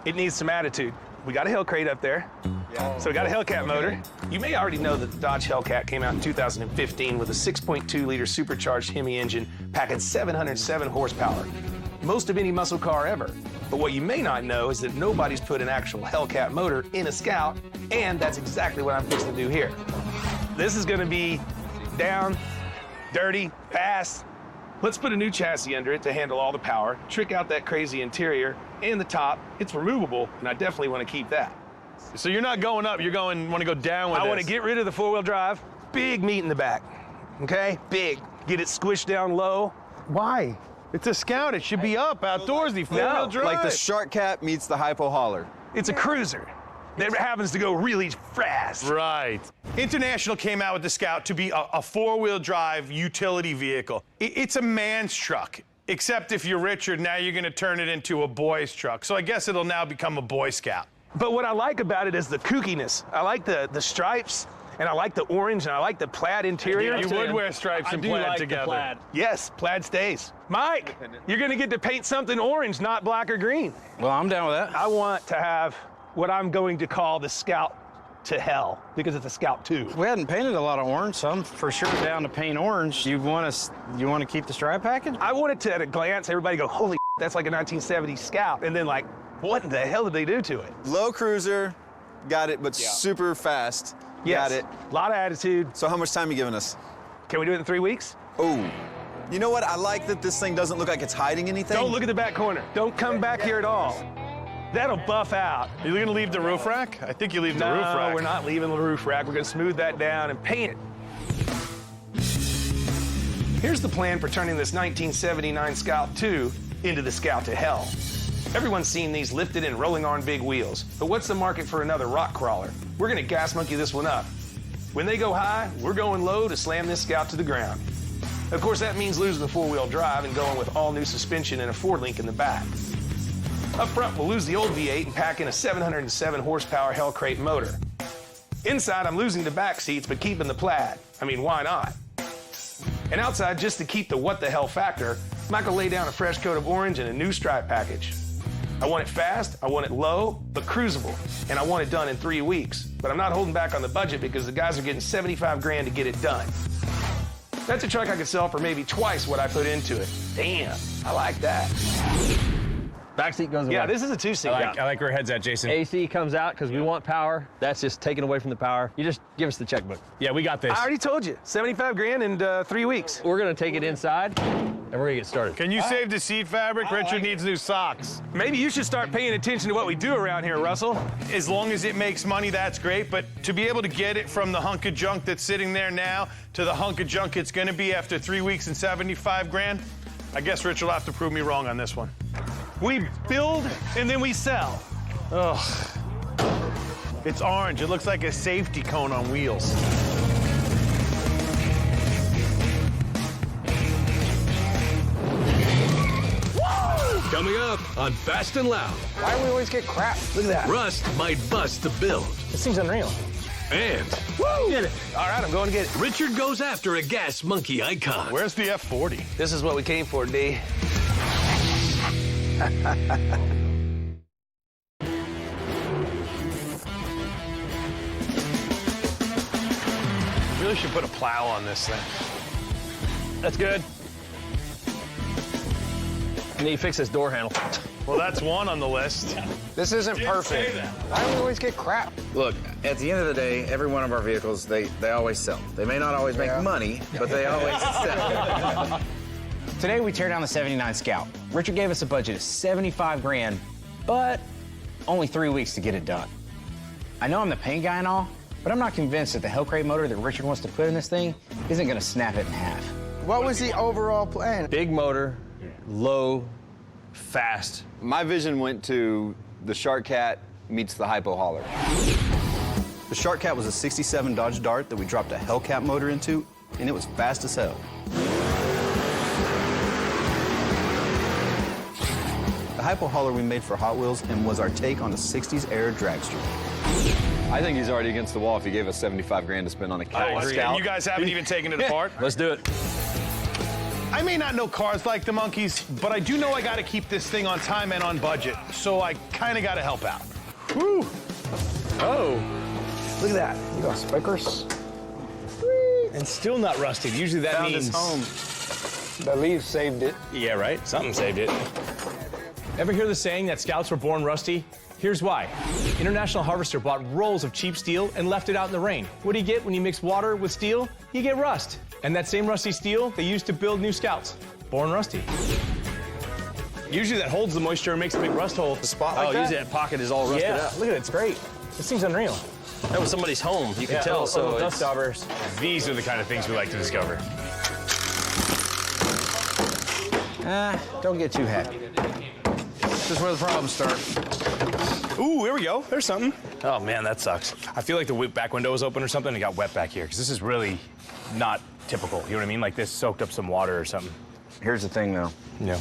it needs some attitude. We got a Hellcat up there. So we got a Hellcat motor. You may already know that the Dodge Hellcat came out in 2015 with a 6.2-liter supercharged Hemi engine packing 707 horsepower. Most of any muscle car ever. But what you may not know is that nobody's put an actual Hellcat motor in a Scout, and that's exactly what I'm fixing to do here. This is gonna be down, dirty, fast. Let's put a new chassis under it to handle all the power, trick out that crazy interior, and the top. It's removable, and I definitely want to keep that. So you're not going up, want to go down with I want to get rid of the four-wheel drive. Big meat in the back, okay? Big. Get it squished down low. Why? It's a Scout. It should be up, outdoorsy, four-wheel drive. Like the Shark Cat meets the Hypo Hauler. It's a cruiser that happens to go really fast. Right. International came out with the Scout to be a four-wheel drive utility vehicle. It's a man's truck, except if you're Richard, now you're gonna turn it into a boy's truck. So I guess it'll now become a Boy Scout. But what I like about it is the kookiness. I like the stripes, and I like the orange, and I like the plaid interior. You would wear stripes and plaid together. Plaid. Yes, plaid stays. Mike, you're gonna get to paint something orange, not black or green. Well, I'm down with that. I want to have what I'm going to call the Scout to Hell, because it's a Scout II. We hadn't painted a lot of orange, so I'm for sure down to paint orange. You want to keep the stripe package? I want it to, at a glance, everybody go, holy that's like a 1970s Scout. And then like, what in the hell did they do to it? Low cruiser, got it, but super fast. Yes. Got it. A lot of attitude. So how much time are you giving us? Can we do it in 3 weeks? Oh, you know what? I like that this thing doesn't look like it's hiding anything. Don't look at the back corner. Don't come back here at all. That'll buff out. Are you going to leave the roof rack? I think you leave the roof rack. No, we're not leaving the roof rack. We're going to smooth that down and paint it. Here's the plan for turning this 1979 Scout 2 into the Scout to Hell. Everyone's seen these lifted and rolling on big wheels, but what's the market for another rock crawler? We're going to gas monkey this one up. When they go high, we're going low to slam this Scout to the ground. Of course, that means losing the four-wheel drive and going with all-new suspension and a Ford Link in the back. Up front, we'll lose the old V8 and pack in a 707 horsepower Hellcrate motor. Inside, I'm losing the back seats, but keeping the plaid. I mean, why not? And outside, just to keep the what-the-hell factor, Mike will lay down a fresh coat of orange and a new stripe package. I want it fast, I want it low, but cruisable, and I want it done in 3 weeks. But I'm not holding back on the budget because the guys are getting 75 grand to get it done. That's a truck I could sell for maybe twice what I put into it. Damn, I like that. Back seat goes away. Yeah, this is a two-seat. I like where head's at, Jason. AC comes out because we want power. That's just taken away from the power. You just give us the checkbook. Yeah, we got this. I already told you, 75 grand in 3 weeks. We're gonna take it inside and we're gonna get started. Can you save the seat fabric? Richard needs new socks. Maybe you should start paying attention to what we do around here, Russell. As long as it makes money, that's great, but to be able to get it from the hunk of junk that's sitting there now to the hunk of junk it's gonna be after 3 weeks and 75 grand, I guess Richard will have to prove me wrong on this one. We build and then we sell. Ugh. It's orange. It looks like a safety cone on wheels. Coming up on Fast and Loud. Why do we always get crap? Look at that. Rust might bust the build. This seems unreal. And woo! Get it. All right, I'm going to get it. Richard goes after a gas monkey icon. Where's the F40? This is what we came for, D. Really should put a plow on this thing. That's good. You need to fix this door handle. Well, that's one on the list. This isn't perfect. Why do we always get crap? Look, at the end of the day, every one of our vehicles, they always sell. They may not always make money, but they always sell. Today, we tear down the 79 Scout. Richard gave us a budget of 75 grand, but only 3 weeks to get it done. I know I'm the paint guy and all, but I'm not convinced that the Hellcrate motor that Richard wants to put in this thing isn't gonna snap it in half. What was the overall plan? Big motor, low, fast. My vision went to the Shark Cat meets the Hypo Hauler. The Shark Cat was a 67 Dodge Dart that we dropped a Hellcat motor into, and it was fast as hell. The Hypo Hauler we made for Hot Wheels and was our take on a 60s era dragster. I think he's already against the wall if he gave us 75 grand to spend on a Cat Scout. You guys haven't even taken it apart? Let's do it. I may not know cars like the monkeys, but I do know I gotta keep this thing on time and on budget, so I kinda gotta help out. Woo! Oh, Look at that. You got spikers. and still not rusted. Usually that Found means his home. The leaves saved it. Yeah, right? Something saved it. Ever hear the saying that Scouts were born rusty? Here's why. International Harvester bought rolls of cheap steel and left it out in the rain. What do you get when you mix water with steel? You get rust. And that same rusty steel they used to build new Scouts. Born rusty. Usually that holds the moisture and makes a big rust hole. The spot like that. Usually that pocket is all rusted Yeah, up. look at it, it's great. This seems unreal. That was somebody's home, you can tell. So dust it's- daubers. These are the kind of things we like to discover. Don't get too happy. This is where the problems start. Ooh, here we go. There's something. Oh, man, that sucks. I feel like the back window was open or something and it got wet back here, because this is really not typical. You know what I mean? Like this soaked up some water or something. Here's the thing, though. Yeah.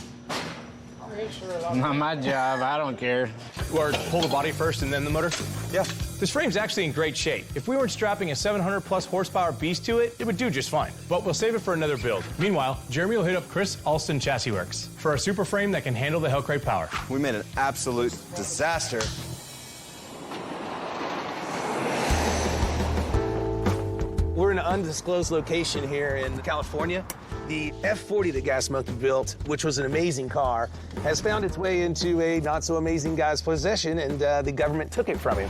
Not my job. I don't care. Or pull the body first and then the motor? Yeah. This frame's actually in great shape. If we weren't strapping a 700 plus horsepower beast to it, it would do just fine. But we'll save it for another build. Meanwhile, Jeremy will hit up Chris Alston Chassis Works for a super frame that can handle the Hellcrate power. We made an absolute disaster. We're in an undisclosed location here in California. The F40 that Gas Monkey built, which was an amazing car, has found its way into a not-so-amazing guy's possession, and the government took it from him.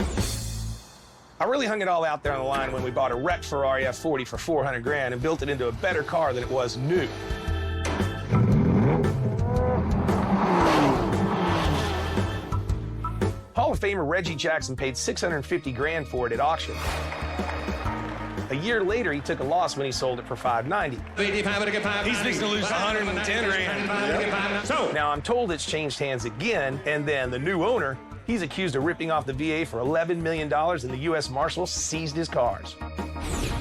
I really hung it all out there on the line when we bought a wrecked Ferrari F40 for 400 grand and built it into a better car than it was new. Hall of Famer Reggie Jackson paid 650 grand for it at auction. A year later, he took a loss when he sold it for 590. He's fixing to lose 110 grand. So now I'm told it's changed hands again, and then the new owner, he's accused of ripping off the VA for $11 million, and the U.S. Marshals seized his cars.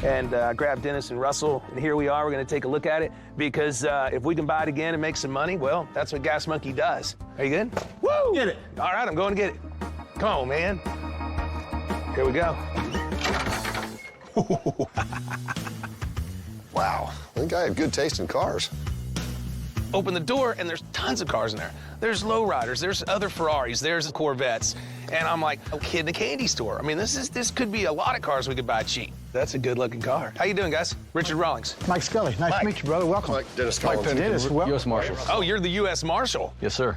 And grabbed Dennis and Russell, and here we are. We're going to take a look at it, because if we can buy it again and make some money, well, that's what Gas Monkey does. Are you good? Woo! Get it. All right, I'm going to get it. Come on, man. Here we go. Wow, I think I have good taste in cars. Open the door, and there's tons of cars in there. There's lowriders, there's other Ferraris, there's Corvettes. And I'm like a kid in a candy store. I mean, this could be a lot of cars we could buy cheap. That's a good-looking car. How you doing, guys? Richard Rawlings. Mike Scully. Nice to meet you, brother. Welcome. Mike, Dennis Mike Collins. Dennis, welcome. U.S. Marshal. Oh, you're the U.S. Marshal. Yes, sir.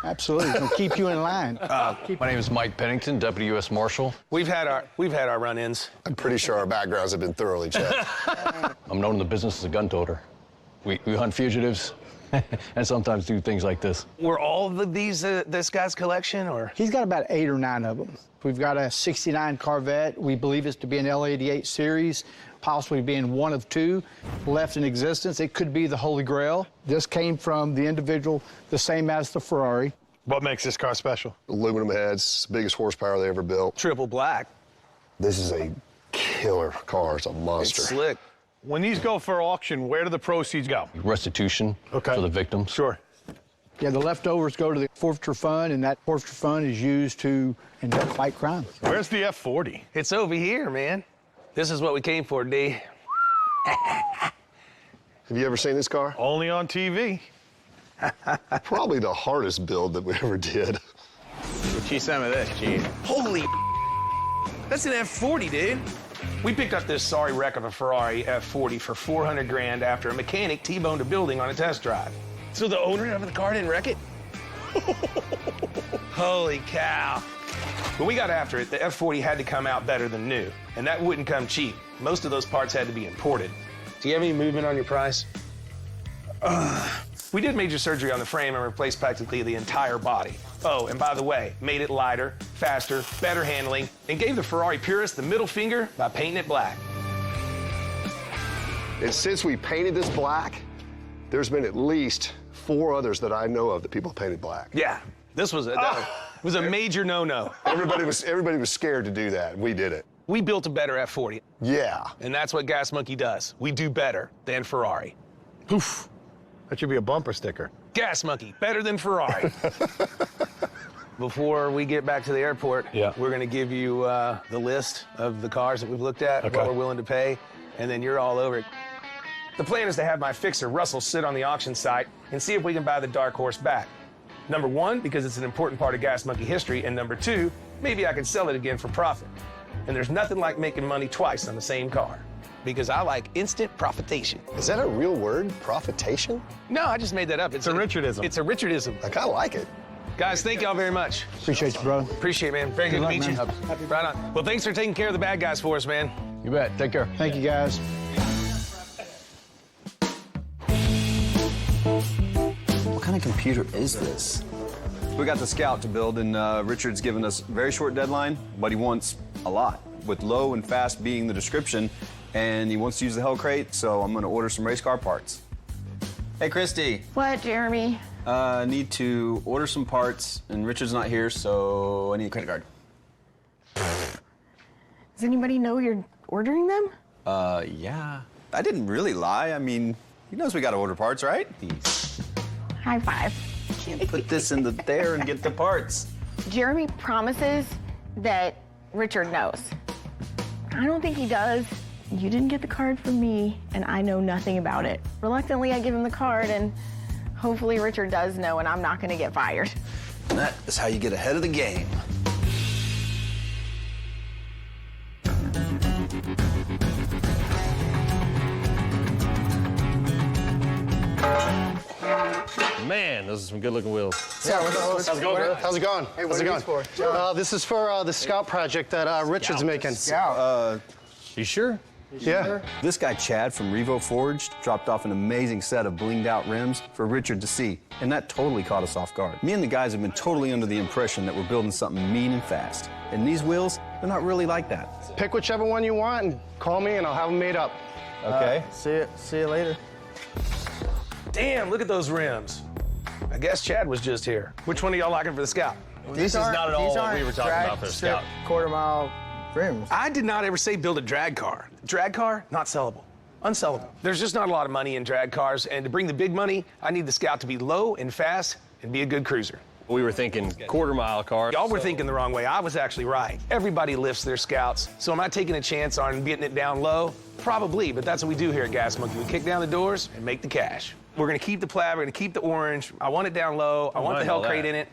Absolutely. We'll keep you in line. My name is Mike Pennington, Deputy U.S. Marshal. We've had our run-ins. I'm pretty sure our backgrounds have been thoroughly checked. I'm known in the business as a gun toter. We hunt fugitives and sometimes do things like this. Were all of these this guy's collection, or? He's got about 8 or 9 of them. We've got a 69 Corvette. We believe it's to be an L88 series, possibly being one of 2 left in existence. It could be the Holy Grail. This came from the individual, the same as the Ferrari. What makes this car special? Aluminum heads, biggest horsepower they ever built. Triple black. This is a killer car. It's a monster. It's slick. When these go for auction, where do the proceeds go? Restitution for the victims. Sure. Yeah, the leftovers go to the forfeiture fund, and that forfeiture fund is used to fight crime. Where's the F40? It's over here, man. This is what we came for, D. Have you ever seen this car? Only on TV. Probably the hardest build that we ever did. Get you some of this, Chief. Holy that's an F40, dude. We picked up this sorry wreck of a Ferrari F40 for 400 grand after a mechanic T-boned a building on a test drive. So the owner of the car didn't wreck it? Holy cow. When we got after it, the F40 had to come out better than new, and that wouldn't come cheap. Most of those parts had to be imported. Do you have any movement on your price? We did major surgery on the frame and replaced practically the entire body. Oh, and by the way, made it lighter, faster, better handling, and gave the Ferrari purists the middle finger by painting it black. And since we painted this black, there's been at least 4 others that I know of that people painted black. Yeah, this was a major no-no. Everybody was scared to do that. We did it. We built a better F40. Yeah. And that's what Gas Monkey does. We do better than Ferrari. Oof. That should be a bumper sticker. Gas Monkey, better than Ferrari. Before we get back to the airport, we're going to give you the list of the cars that we've looked at, what we're willing to pay, and then you're all over it. The plan is to have my fixer, Russell, sit on the auction site and see if we can buy the Dark Horse back. Number 1, because it's an important part of Gas Monkey history, and number 2, maybe I can sell it again for profit. And there's nothing like making money twice on the same car, because I like instant profitation. Is that a real word, profitation? No, I just made that up. It's a Richardism. It's a Richardism. I kind of like it. Guys, thank y'all very much. Appreciate you, brother. Appreciate it, man. Very good to meet you. Right on. Well, thanks for taking care of the bad guys for us, man. You bet. Take care. Thank you, guys. What kind of computer is this? We got the Scout to build, and Richard's given us a very short deadline, but he wants a lot, with low and fast being the description, and he wants to use the Hell Crate, so I'm going to order some race car parts. Hey, Christy. What, Jeremy? Need to order some parts, and Richard's not here, so I need a credit card. Does anybody know you're ordering them? Yeah. I didn't really lie. I mean, he knows we got to order parts, right? High five. Can't put this in there and get the parts. Jeremy promises that Richard knows. I don't think he does. You didn't get the card from me, and I know nothing about it. Reluctantly, I give him the card, and hopefully Richard does know, and I'm not going to get fired. And that is how you get ahead of the game. man, those are some good-looking wheels. Yeah, how's it going, bro? How's it going? Hey, how's it going? This is for the Scout project that Richard's making. You sure? Yeah. This guy, Chad from Revo Forged, dropped off an amazing set of blinged out rims for Richard to see, and that totally caught us off guard. Me and the guys have been totally under the impression that we're building something mean and fast. And these wheels, they're not really like that. Pick whichever one you want and call me and I'll have them made up. Okay. See you later. Damn, look at those rims. I guess Chad was just here. Which one are y'all liking for the Scout? This is not at all what we were talking about for the Scout. Quarter-mile rims. I did not ever say build a drag car. Drag car, not sellable. Unsellable. There's just not a lot of money in drag cars, and to bring the big money, I need the Scout to be low and fast and be a good cruiser. We were thinking quarter-mile car. Y'all were thinking the wrong way. I was actually right. Everybody lifts their Scouts, so am I taking a chance on getting it down low? Probably, but that's what we do here at Gas Monkey. We kick down the doors and make the cash. We're gonna keep the plaid, we're gonna keep the orange. I want it down low, I want the Hell Crate in it,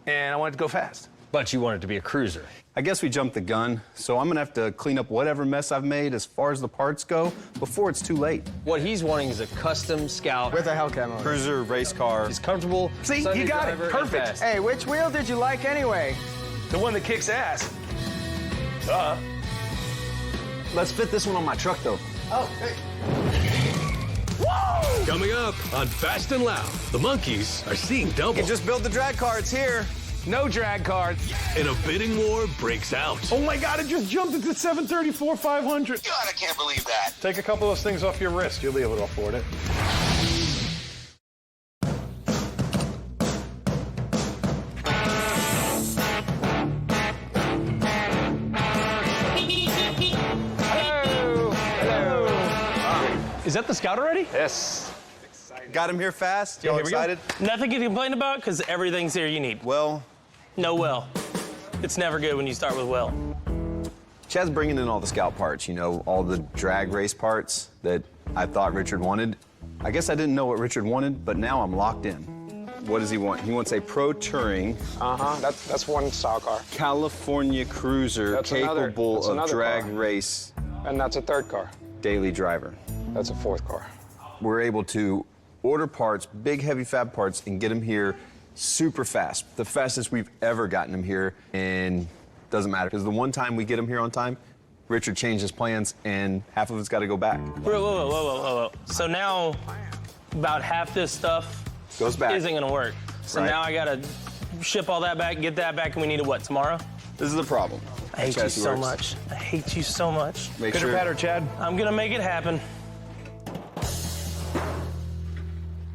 and I want it to go fast. But you want it to be a cruiser. I guess we jumped the gun, so I'm gonna have to clean up whatever mess I've made as far as the parts go before it's too late. What he's wanting is a custom Scout. With a Hellcat motor. Cruiser, race car. He's comfortable. See, you got it, perfect. Hey, which wheel did you like anyway? The one that kicks ass. Let's fit this one on my truck, though. Oh, hey. Whoa! Coming up on Fast and Loud, the monkeys are seeing double. You can just build the drag car, it's here. No drag car. And a bidding war breaks out. Oh my God, it just jumped into 734,500. God, I can't believe that. Take a couple of those things off your wrist. You'll be able to afford it. Is that the Scout already? Yes. Got him here fast. Y'all excited? Nothing to complain about because everything's here you need. Well, No well. It's never good when you start with well. Chad's bringing in all the Scout parts, you know, all the drag race parts that I thought Richard wanted. I guess I didn't know what Richard wanted, but now I'm locked in. What does he want? He wants a Pro Touring. That's one style car. California cruiser That's capable of another drag car. race. And that's a third car. Daily driver. That's a fourth car. We're able to order parts, big heavy fab parts, and get them here super fast. The fastest we've ever gotten them here, and doesn't matter, because the one time we get them here on time, Richard changed his plans, and half of it's got to go back. Whoa. So now, about half this stuff goes back. Isn't gonna work. So now I gotta ship all that back, get that back, and we need it what, tomorrow? This is the problem. I hate you so much. I hate you so much. Make Good sure. or better, Chad? I'm gonna make it happen.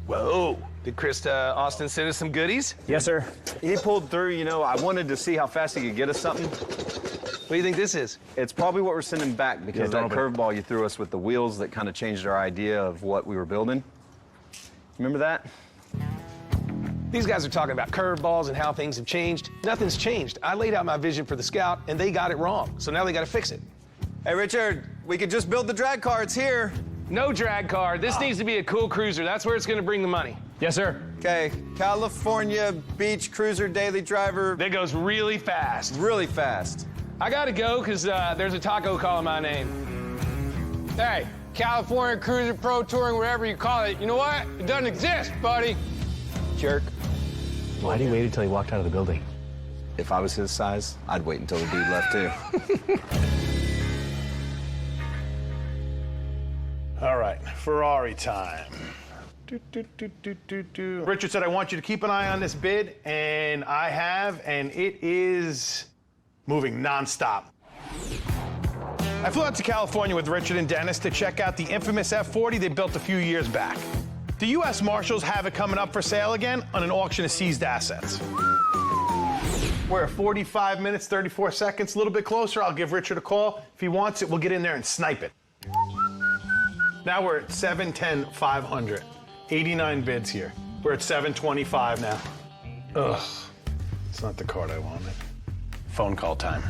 Whoa. Did Chris Austin send us some goodies? Yes, sir. He pulled through, you know, I wanted to see how fast he could get us something. What do you think this is? It's probably what we're sending back because Yeah, that curveball you threw us with the wheels that kind of changed our idea of what we were building. Remember that? These guys are talking about curveballs and how things have changed. Nothing's changed. I laid out my vision for the Scout, and they got it wrong. So now they got to fix it. Hey, Richard, we could just build the drag car. It's here. No drag car. This needs to be a cool cruiser. That's where it's going to bring the money. Yes, sir. Okay, California beach cruiser daily driver. That goes really fast. Really fast. I got to go because there's a taco calling my name. Hey, California Cruiser Pro Touring, whatever you call it. You know what? It doesn't exist, buddy. Jerk. Why did he wait until he walked out of the building? If I was his size, I'd wait until the dude left too. All right, Ferrari time. Richard said, I want you to keep an eye on this bid, and I have, and it is moving nonstop. I flew out to California with Richard and Dennis to check out the infamous F40 they built a few years back. The U.S. Marshals have it coming up for sale again on an auction of seized assets. We're at 45 minutes, 34 seconds, a little bit closer. I'll give Richard a call. If he wants it, we'll get in there and snipe it. Now we're at 710,500. 89 bids here. We're at 725 now. Ugh, it's not the card I wanted. Phone call time.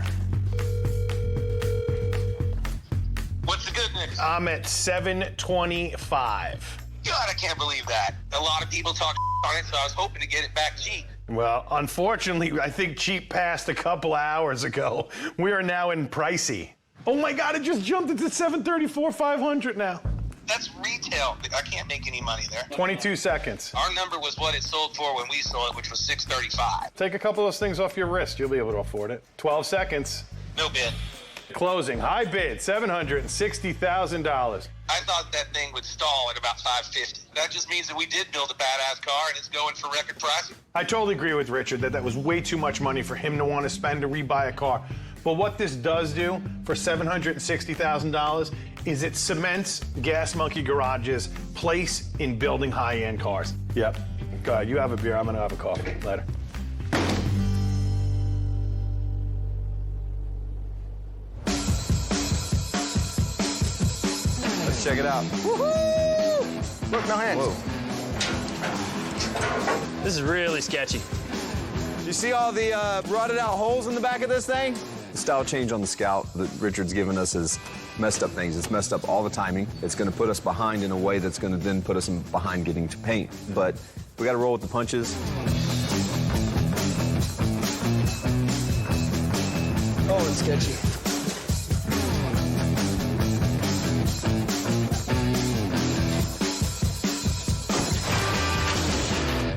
What's the good news? I'm at 725. God, I can't believe that. A lot of people talk on it, so I was hoping to get it back cheap. Well, unfortunately, I think cheap passed a couple hours ago. We are now in pricey. Oh my God, it just jumped into 734,500 now. That's retail. I can't make any money there. 22 seconds. Our number was what it sold for when we sold it, which was $635. Take a couple of those things off your wrist. You'll be able to afford it. 12 seconds. No bid. Closing. High bid, $760,000. I thought that thing would stall at about $550. That just means that we did build a badass car and it's going for record price. I totally agree with Richard that was way too much money for him to want to spend to rebuy a car. But what this does do for $760,000 is it cements Gas Monkey Garage's place in building high-end cars. Yep. Go ahead. You have a beer. I'm going to have a coffee. Later. Let's check it out. Woohoo! Look, no hands. Whoa. This is really sketchy. You see all the rotted out holes in the back of this thing? The style change on the Scout that Richard's given us has messed up things. It's messed up all the timing. It's going to put us behind in a way that's going to then put us behind getting to paint. But we got to roll with the punches. Oh, it's sketchy.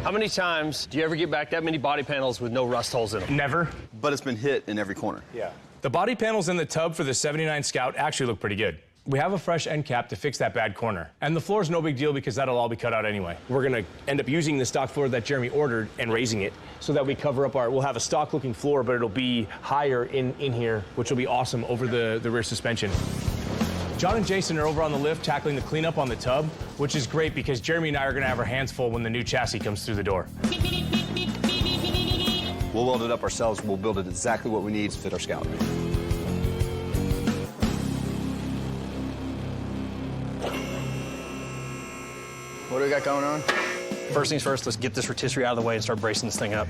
How many times do you ever get back that many body panels with no rust holes in them? Never. But it's been hit in every corner. Yeah. The body panels in the tub for the 79 Scout actually look pretty good. We have a fresh end cap to fix that bad corner. And the floor's no big deal because that'll all be cut out anyway. We're gonna end up using the stock floor that Jeremy ordered and raising it so that we cover up we'll have a stock looking floor, but it'll be higher in here, which will be awesome over the rear suspension. John and Jason are over on the lift tackling the cleanup on the tub, which is great because Jeremy and I are gonna have our hands full when the new chassis comes through the door. We'll weld it up ourselves. We'll build it exactly what we need to fit our Scout. What do we got going on? First things first, let's get this rotisserie out of the way and start bracing this thing up.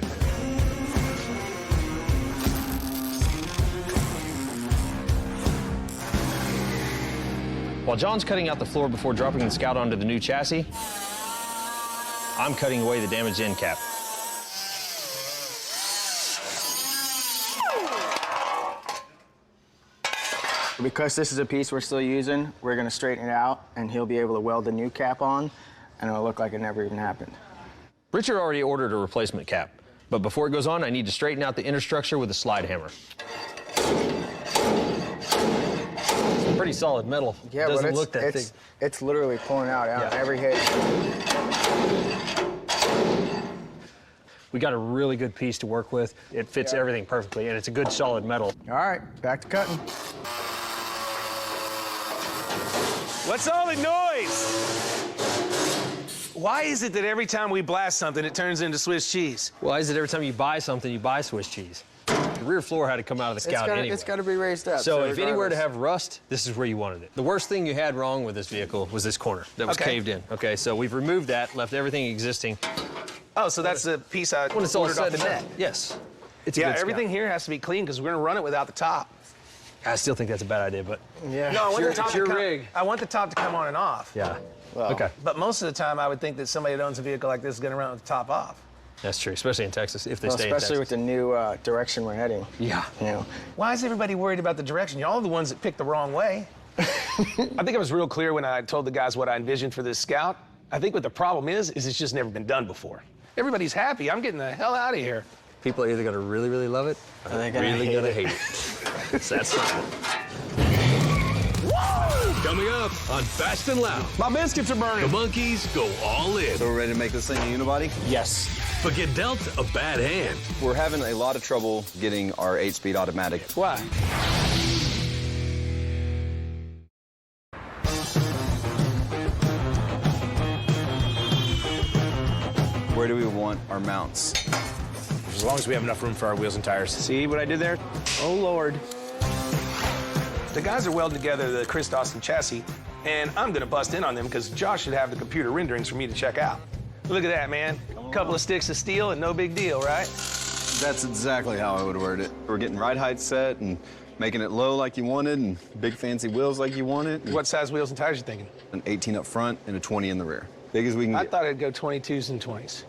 While John's cutting out the floor before dropping the Scout onto the new chassis, I'm cutting away the damaged end cap. Because this is a piece we're still using, we're gonna straighten it out and he'll be able to weld the new cap on and it'll look like it never even happened. Richard already ordered a replacement cap, but before it goes on, I need to straighten out the inner structure with a slide hammer. It's pretty solid metal. Yeah, it doesn't but look that thick. it's literally pulling out every hit. We got a really good piece to work with. It fits everything perfectly, and it's a good solid metal. All right, back to cutting. What's all the noise? Why is it that every time we blast something, it turns into Swiss cheese? Why is it every time you buy something, you buy Swiss cheese? The rear floor had to come out of the Scout anyway. It's got to be raised up. So if anywhere to have rust, this is where you wanted it. The worst thing you had wrong with this vehicle was this corner that was caved in. Okay, so we've removed that, left everything existing. Oh, so that's the piece I when it's all ordered said off the and net. done. Yes. It's a Yeah, good Scout. everything here has to be clean because we're going to run it without the top. I still think that's a bad idea, but yeah. No, I want the top it's your to rig. I want the top to come on and off. Yeah. Well, okay. But most of the time, I would think that somebody that owns a vehicle like this is going to run with the top off. That's true, especially in Texas, if they stay in Texas. especially with the new direction we're heading. Yeah. You know. Why is everybody worried about the direction? Y'all are the ones that picked the wrong way. I think I was real clear when I told the guys what I envisioned for this Scout. I think what the problem is it's just never been done before. Everybody's happy. I'm getting the hell out of here. People are either going to really, really love it, or they're really going to hate it. It's that simple. Coming up on Fast and Loud. My biscuits are burning. The monkeys go all in. So we're ready to make this thing a unibody? Yes. But get dealt a bad hand. We're having a lot of trouble getting our 8-speed automatic. Why? Where do we want our mounts? As long as we have enough room for our wheels and tires. See what I did there? Oh, Lord. The guys are welding together the Chris Dawson chassis, and I'm going to bust in on them because Josh should have the computer renderings for me to check out. Look at that, man. A couple of sticks of steel and no big deal, right? That's exactly how I would word it. We're getting ride height set and making it low like you wanted and big fancy wheels like you wanted. What size wheels and tires you thinking? An 18 up front and a 20 in the rear. Big as we can I get. thought it'd go 22s and 20s.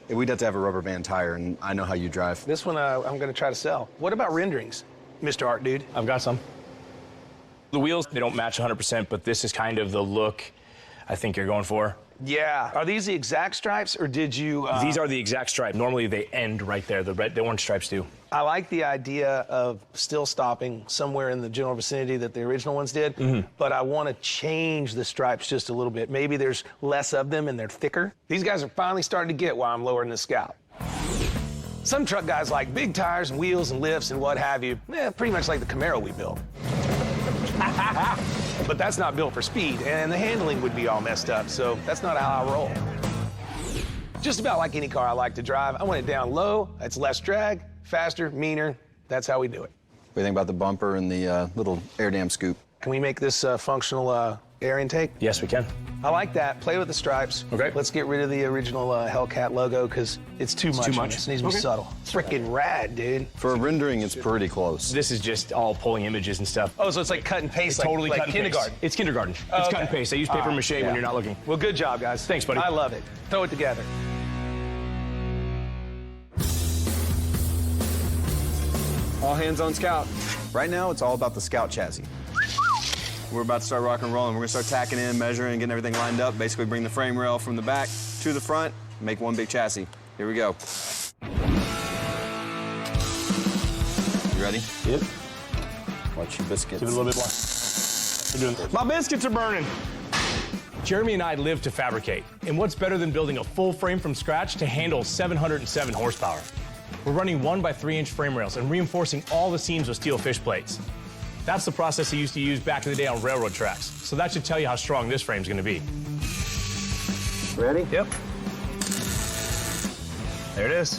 We'd have to have a rubber band tire, and I know how you drive. This one I'm going to try to sell. What about renderings, Mr. Art Dude? I've got some. The wheels, they don't match 100%, but this is kind of the look I think you're going for. Yeah. Are these the exact stripes, or did you... These are the exact stripe. Normally, they end right there. The orange stripes do. I like the idea of still stopping somewhere in the general vicinity that the original ones did, but I want to change the stripes just a little bit. Maybe there's less of them and they're thicker. These guys are finally starting to get why I'm lowering the Scout. Some truck guys like big tires and wheels and lifts and what have you, pretty much like the Camaro we built. But that's not built for speed, and the handling would be all messed up, so that's not how I roll. Just about like any car I like to drive, I want it down low, that's less drag, faster, meaner, that's how we do it. What do you think about the bumper and the little air dam scoop? Can we make this functional air intake? Yes, we can. I like that. Play with the stripes. Okay. Let's get rid of the original Hellcat logo because it's too much. too much. It needs to be subtle. Freaking rad, dude. For a rendering, it's pretty close. This is just all pulling images and stuff. Oh, so it's like cut and paste, It's totally like cut and kindergarten. paste. It's kindergarten. Oh, It's okay. cut and paste. I use paper mache when you're not looking. Well, good job, guys. Thanks, buddy. I love it. Throw it together. All hands on Scout. Right now, it's all about the Scout chassis. We're about to start rock and rolling. We're gonna start tacking in, measuring, getting everything lined up. Basically bring the frame rail from the back to the front, make one big chassis. Here we go. You ready? Yep. Watch your biscuits. Give it a little bit more. You're doing My biscuits are burning. Jeremy and I live to fabricate. And what's better than building a full frame from scratch to handle 707 horsepower? We're running 1x3-inch frame rails and reinforcing all the seams with steel fish plates. That's the process I used to use back in the day on railroad tracks. So that should tell you how strong this frame's gonna be. Ready? Yep. There it is.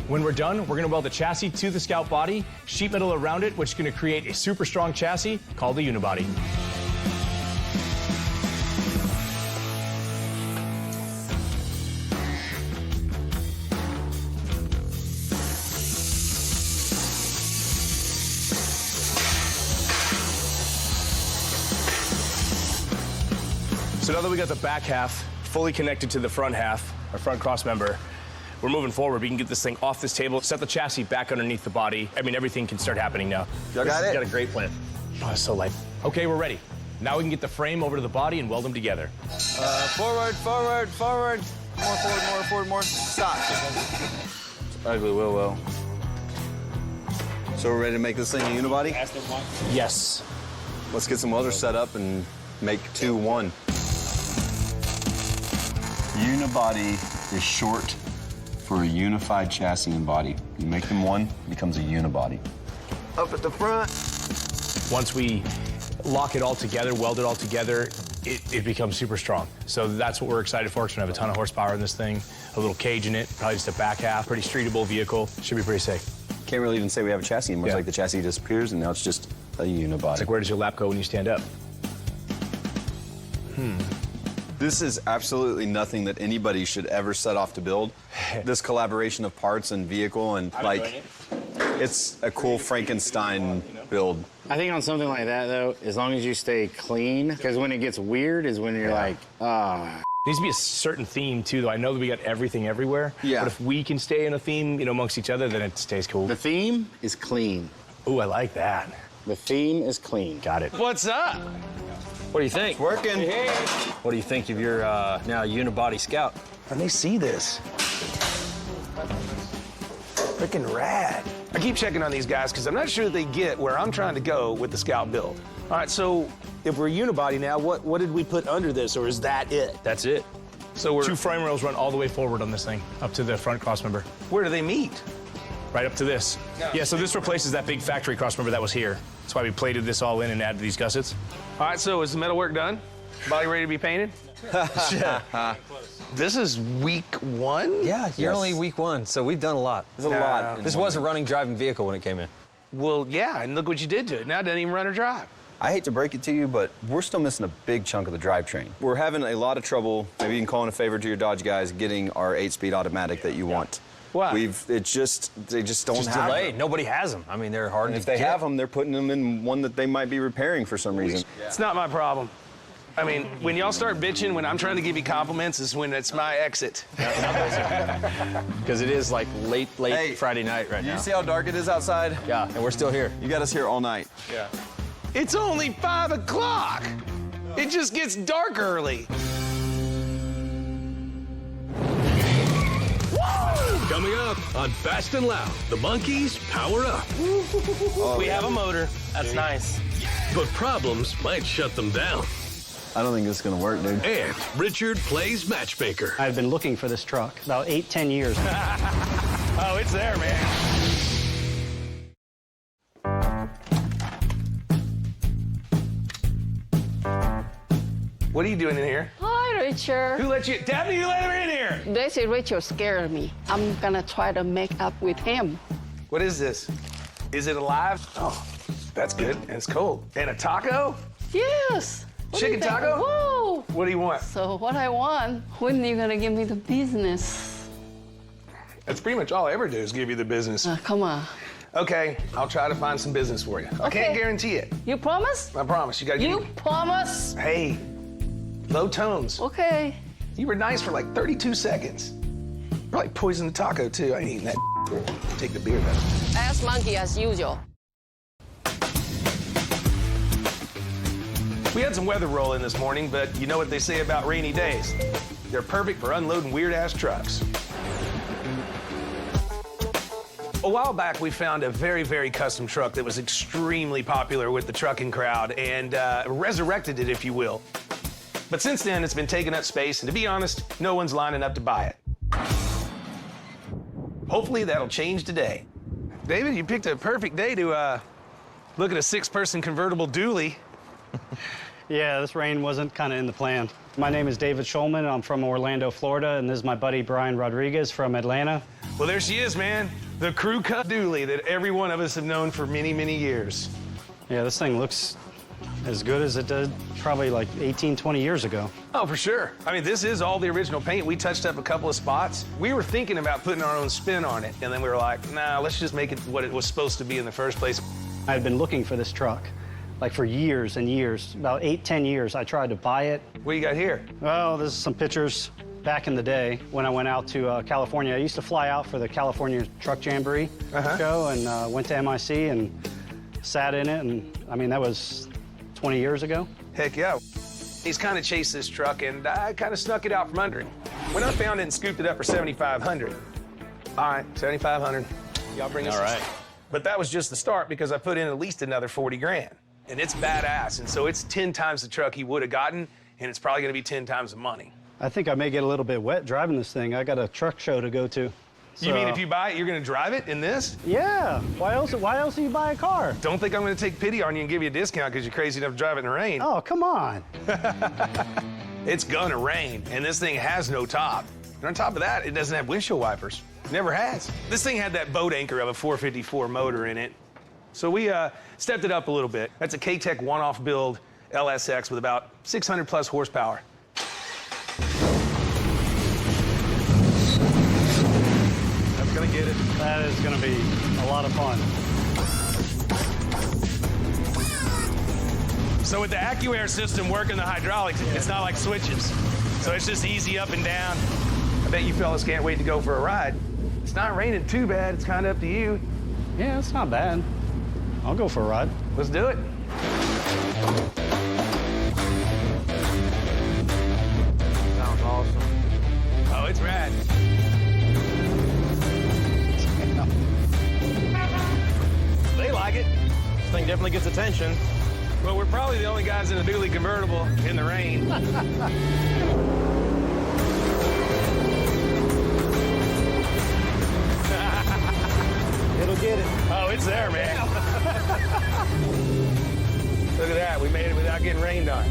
When we're done, we're gonna weld the chassis to the Scout body, sheet metal around it, which is gonna create a super strong chassis called the unibody. So now that we got the back half fully connected to the front half, our front cross member, we're moving forward. We can get this thing off this table, set the chassis back underneath the body. I mean, everything can start happening now. Y'all got it? Got a great plan. Oh, it's so light. Okay, we're ready. Now we can get the frame over to the body and weld them together. Forward, forward, forward. More forward, more forward, more. Stop. It's ugly, Will. So we're ready to make this thing a unibody? Yes. Let's get some welders set up and make 2-1. Unibody is short for a unified chassis and body. You make them one, it becomes a unibody. Up at the front. Once we lock it all together, weld it all together, it becomes super strong. So that's what we're excited for. It's gonna have a ton of horsepower in this thing, a little cage in it, probably just a back half, pretty streetable vehicle. Should be pretty safe. Can't really even say we have a chassis anymore. It's like the chassis disappears and now it's just a unibody. It's like, where does your lap go when you stand up? This is absolutely nothing that anybody should ever set off to build. This collaboration of parts and vehicle and it's a cool Frankenstein build. I think on something like that, though, as long as you stay clean, because when it gets weird is when you're like, ah. Needs to be a certain theme, too, though. I know that we got everything everywhere. Yeah. But if we can stay in a theme, amongst each other, then it stays cool. The theme is clean. Ooh, I like that. The theme is clean. Got it. What's up? What do you think? It's working. Hey. What do you think of your now unibody Scout? And they see this. Freaking rad. I keep checking on these guys because I'm not sure they get where I'm trying to go with the Scout build. All right, so if we're unibody now, what did we put under this, or is that it? That's it. So we're... 2 frame rails run all the way forward on this thing, up to the front cross member. Where do they meet? Right up to this. No. Yeah, so this replaces that big factory cross member that was here. That's why we plated this all in and added these gussets. All right, so is the metal work done? Body ready to be painted? This is week 1? Yeah, you're only week 1, so we've done a lot. There's a lot. This was a running, driving vehicle when it came in. Well, yeah, and look what you did to it. Now it doesn't even run or drive. I hate to break it to you, but we're still missing a big chunk of the drivetrain. We're having a lot of trouble, maybe you can call in a favor to your Dodge guys, getting our 8-speed automatic that you want. Why? They just don't Just have delayed. them. Nobody has them. I mean, they're hard And to if they get. have them, they're putting them in one that they might be repairing for some reason. It's not my problem. I mean, when y'all start bitching when I'm trying to give you compliments is when it's my exit. Because it is like late Friday night right now. You see how dark it is outside? Yeah, and we're still here. You got us here all night. Yeah. It's only 5 o'clock. It just gets dark early. Coming up on Fast and Loud, the monkeys power up. We have a motor. That's nice. But problems might shut them down. I don't think this is gonna work, dude. And Richard plays matchmaker. I've been looking for this truck about 8-10 years. Oh, it's there, man. What are you doing in here? Hi, Richard. Who let you? Daphne, you let her in here. They say Richard scared me. I'm gonna try to make up with him. What is this? Is it alive? Oh, that's good. And it's cold. And a taco? Yes. What do you Chicken think? taco? Whoa. What do you want? So what I want, when are you gonna give me the business? That's pretty much all I ever do is give you the business. Come on. Okay, I'll try to find some business for you. I can't guarantee it. You promise? I promise. You gotta give You me... promise? Hey, low tones. Okay. You were nice for like 32 seconds. Probably poisoned the taco, too. I ain't eating that. Take the beer, though. Ass monkey as usual. We had some weather roll in this morning, but you know what they say about rainy days. They're perfect for unloading weird-ass trucks. A while back, we found a very, very custom truck that was extremely popular with the trucking crowd and resurrected it, if you will. But since then, it's been taking up space, and to be honest, no one's lining up to buy it. Hopefully, that'll change today. David, you picked a perfect day to look at a 6-person convertible dually. Yeah, this rain wasn't kind of in the plan. My name is David Schulman. I'm from Orlando, Florida, and this is my buddy Brian Rodriguez from Atlanta. Well, there she is, man. The crew cut dually that every one of us have known for many, many years. Yeah, this thing looks as good as it did probably like 18, 20 years ago. Oh, for sure. I mean, this is all the original paint. We touched up a couple of spots. We were thinking about putting our own spin on it, and then we were like, nah, let's just make it what it was supposed to be in the first place. I've been looking for this truck, like for years and years. About 8-10 years, I tried to buy it. What you got here? Well, this is some pictures back in the day when I went out to California. I used to fly out for the California Truck Jamboree show and went to MIC and sat in it. And I mean, that was 20 years ago. Heck yeah. He's kind of chased this truck, and I kind of snuck it out from under him. When I found it and scooped it up for $7,500. All right, $7,500. Y'all bring us All right. But that was just the start because I put in at least another 40 grand. And it's badass, and so it's 10 times the truck he would have gotten, and it's probably gonna be 10 times the money. I think I may get a little bit wet driving this thing. I got a truck show to go to. You mean if you buy it, you're gonna drive it in this? Yeah. Why else do you buy a car? Don't think I'm gonna take pity on you and give you a discount because you're crazy enough to drive it in the rain. Oh, come on. It's gonna rain, and this thing has no top. And on top of that, it doesn't have windshield wipers. Never has. This thing had that boat anchor of a 454 motor in it. So we stepped it up a little bit. That's a K-Tech one-off build LSX with about 600 plus horsepower. That's gonna get it. That is gonna be a lot of fun. So with the AccuAir system working the hydraulics, it's not like switches. So it's just easy up and down. I bet you fellas can't wait to go for a ride. It's not raining too bad. It's kind of up to you. Yeah, it's not bad. I'll go for a ride. Let's do it. Sounds awesome. Oh, it's rad. They like it. This thing definitely gets attention. Well, we're probably the only guys in a dually convertible in the rain. It'll get it. Oh, it's there, man. Look at that. We made it without getting rained on.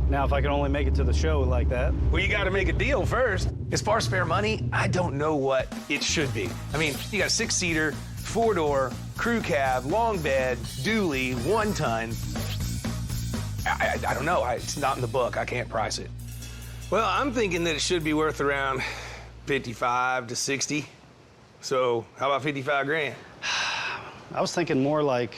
Now, if I can only make it to the show like that. Well, you got to make a deal first. As far as spare money, I don't know what it should be. I mean, you got a 6-seater, 4-door, crew cab, long bed, dually, 1-ton. I don't know. It's not in the book. I can't price it. Well, I'm thinking that it should be worth around 55 to 60. So how about 55 grand? I was thinking more like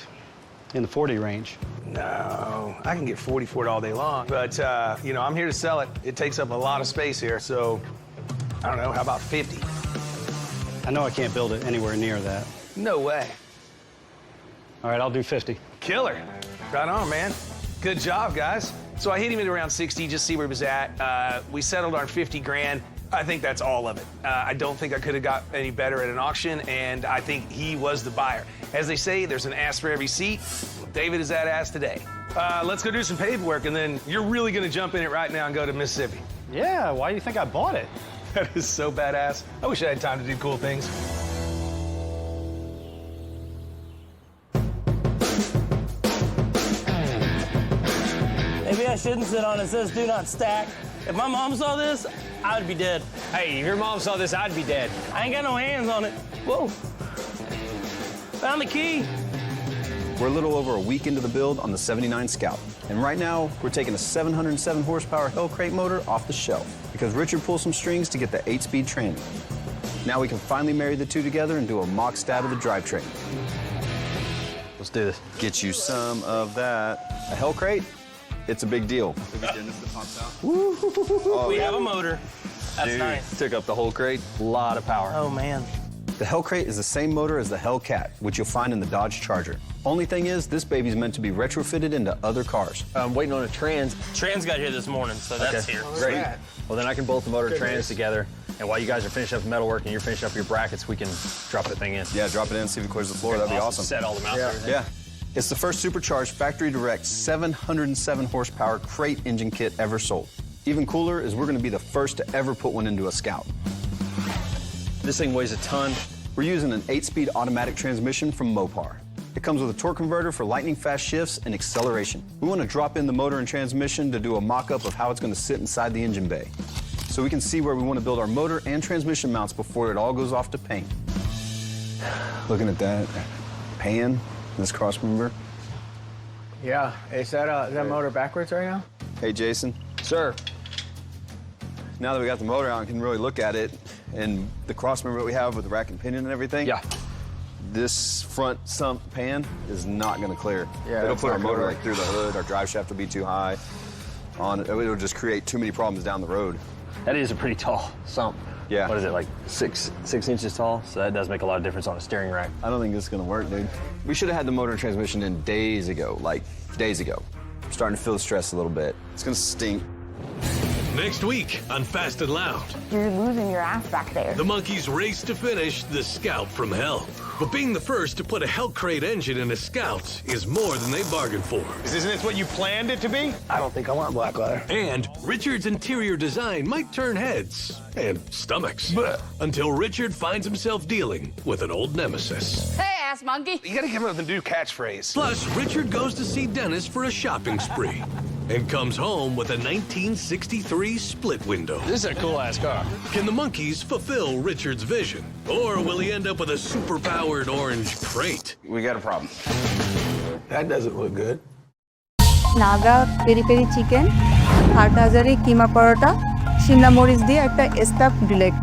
in the 40 range. No, I can get 40 for it all day long. But, you know, I'm here to sell it. It takes up a lot of space here. So, I don't know, how about 50? I know I can't build it anywhere near that. No way. All right, I'll do 50. Killer. Right on, man. Good job, guys. So I hit him at around 60, just see where he was at. We settled on 50 grand. I think that's all of it. I don't think I could have got any better at an auction, and I think he was the buyer. As they say, there's an ass for every seat. David is that ass today. Let's go do some paperwork, and then you're really gonna jump in it right now and go to Mississippi. Yeah, why do you think I bought it? That is so badass. I wish I had time to do cool things. Maybe I shouldn't sit on it. It says do not stack. If my mom saw this, I'd be dead. Hey, if your mom saw this, I'd be dead. I ain't got no hands on it. Whoa. Found the key. We're a little over a week into the build on the 79 Scout. And right now, we're taking a 707 horsepower Hellcrate motor off the shelf because Richard pulled some strings to get the 8-speed tranny. Now we can finally marry the two together and do a mock stab of the drivetrain. Let's do this. Get you some of that. A Hellcrate? It's a big deal. We have a motor. That's Dude, nice. took up the whole crate. A lot of power. Oh, man. The Hellcrate is the same motor as the Hellcat, which you'll find in the Dodge Charger. Only thing is, this baby's meant to be retrofitted into other cars. I'm waiting on a trans. Trans got here this morning, so that's here. Great. Well, then I can bolt the motor and trans together. And while you guys are finishing up the metalwork and you're finishing up your brackets, we can drop that thing in. Yeah, drop it in, see if it clears the floor. That'd be awesome. Set all the mounts and everything. Yeah. It's the first supercharged factory direct 707 horsepower crate engine kit ever sold. Even cooler is we're going to be the first to ever put one into a Scout. This thing weighs a ton. We're using an 8-speed automatic transmission from Mopar. It comes with a torque converter for lightning fast shifts and acceleration. We want to drop in the motor and transmission to do a mock-up of how it's going to sit inside the engine bay, so we can see where we want to build our motor and transmission mounts before it all goes off to paint. Looking at that pan, this cross member. Yeah, is that motor backwards right now? Hey, Jason. Sir. Now that we got the motor out, I can really look at it, and the cross member that we have with the rack and pinion and everything. Yeah. This front sump pan is not going to clear. Yeah, it'll that's put our not gonna motor work. like through the hood. Our drive shaft will be too high. It'll just create too many problems down the road. That is a pretty tall sump. Yeah. What is it, like six inches tall? So that does make a lot of difference on a steering rack. I don't think this is going to work, dude. We should have had the motor and transmission in days ago, like days ago. I'm starting to feel the stress a little bit. It's going to stink. Next week on Fast and Loud, You're losing your ass back there. the monkeys race to finish the Scout from Hell. But being the first to put a Hellcrate engine in a Scout is more than they bargained for. Isn't this what you planned it to be? I don't think I want black leather. And Richard's interior design might turn heads and stomachs until Richard finds himself dealing with an old nemesis. Hey, ass monkey. You gotta come up with a new catchphrase. Plus, Richard goes to see Dennis for a shopping spree and comes home with a 1963 split window. This is a cool-ass car. Can the monkeys fulfill Richard's vision? Or will he end up with a super-powered orange crate? We got a problem. That doesn't look good. Naga peri peri chicken, Hathazari কিমা পরোটা, শিমলা মরিচ দিয়ে একটা stuff delete.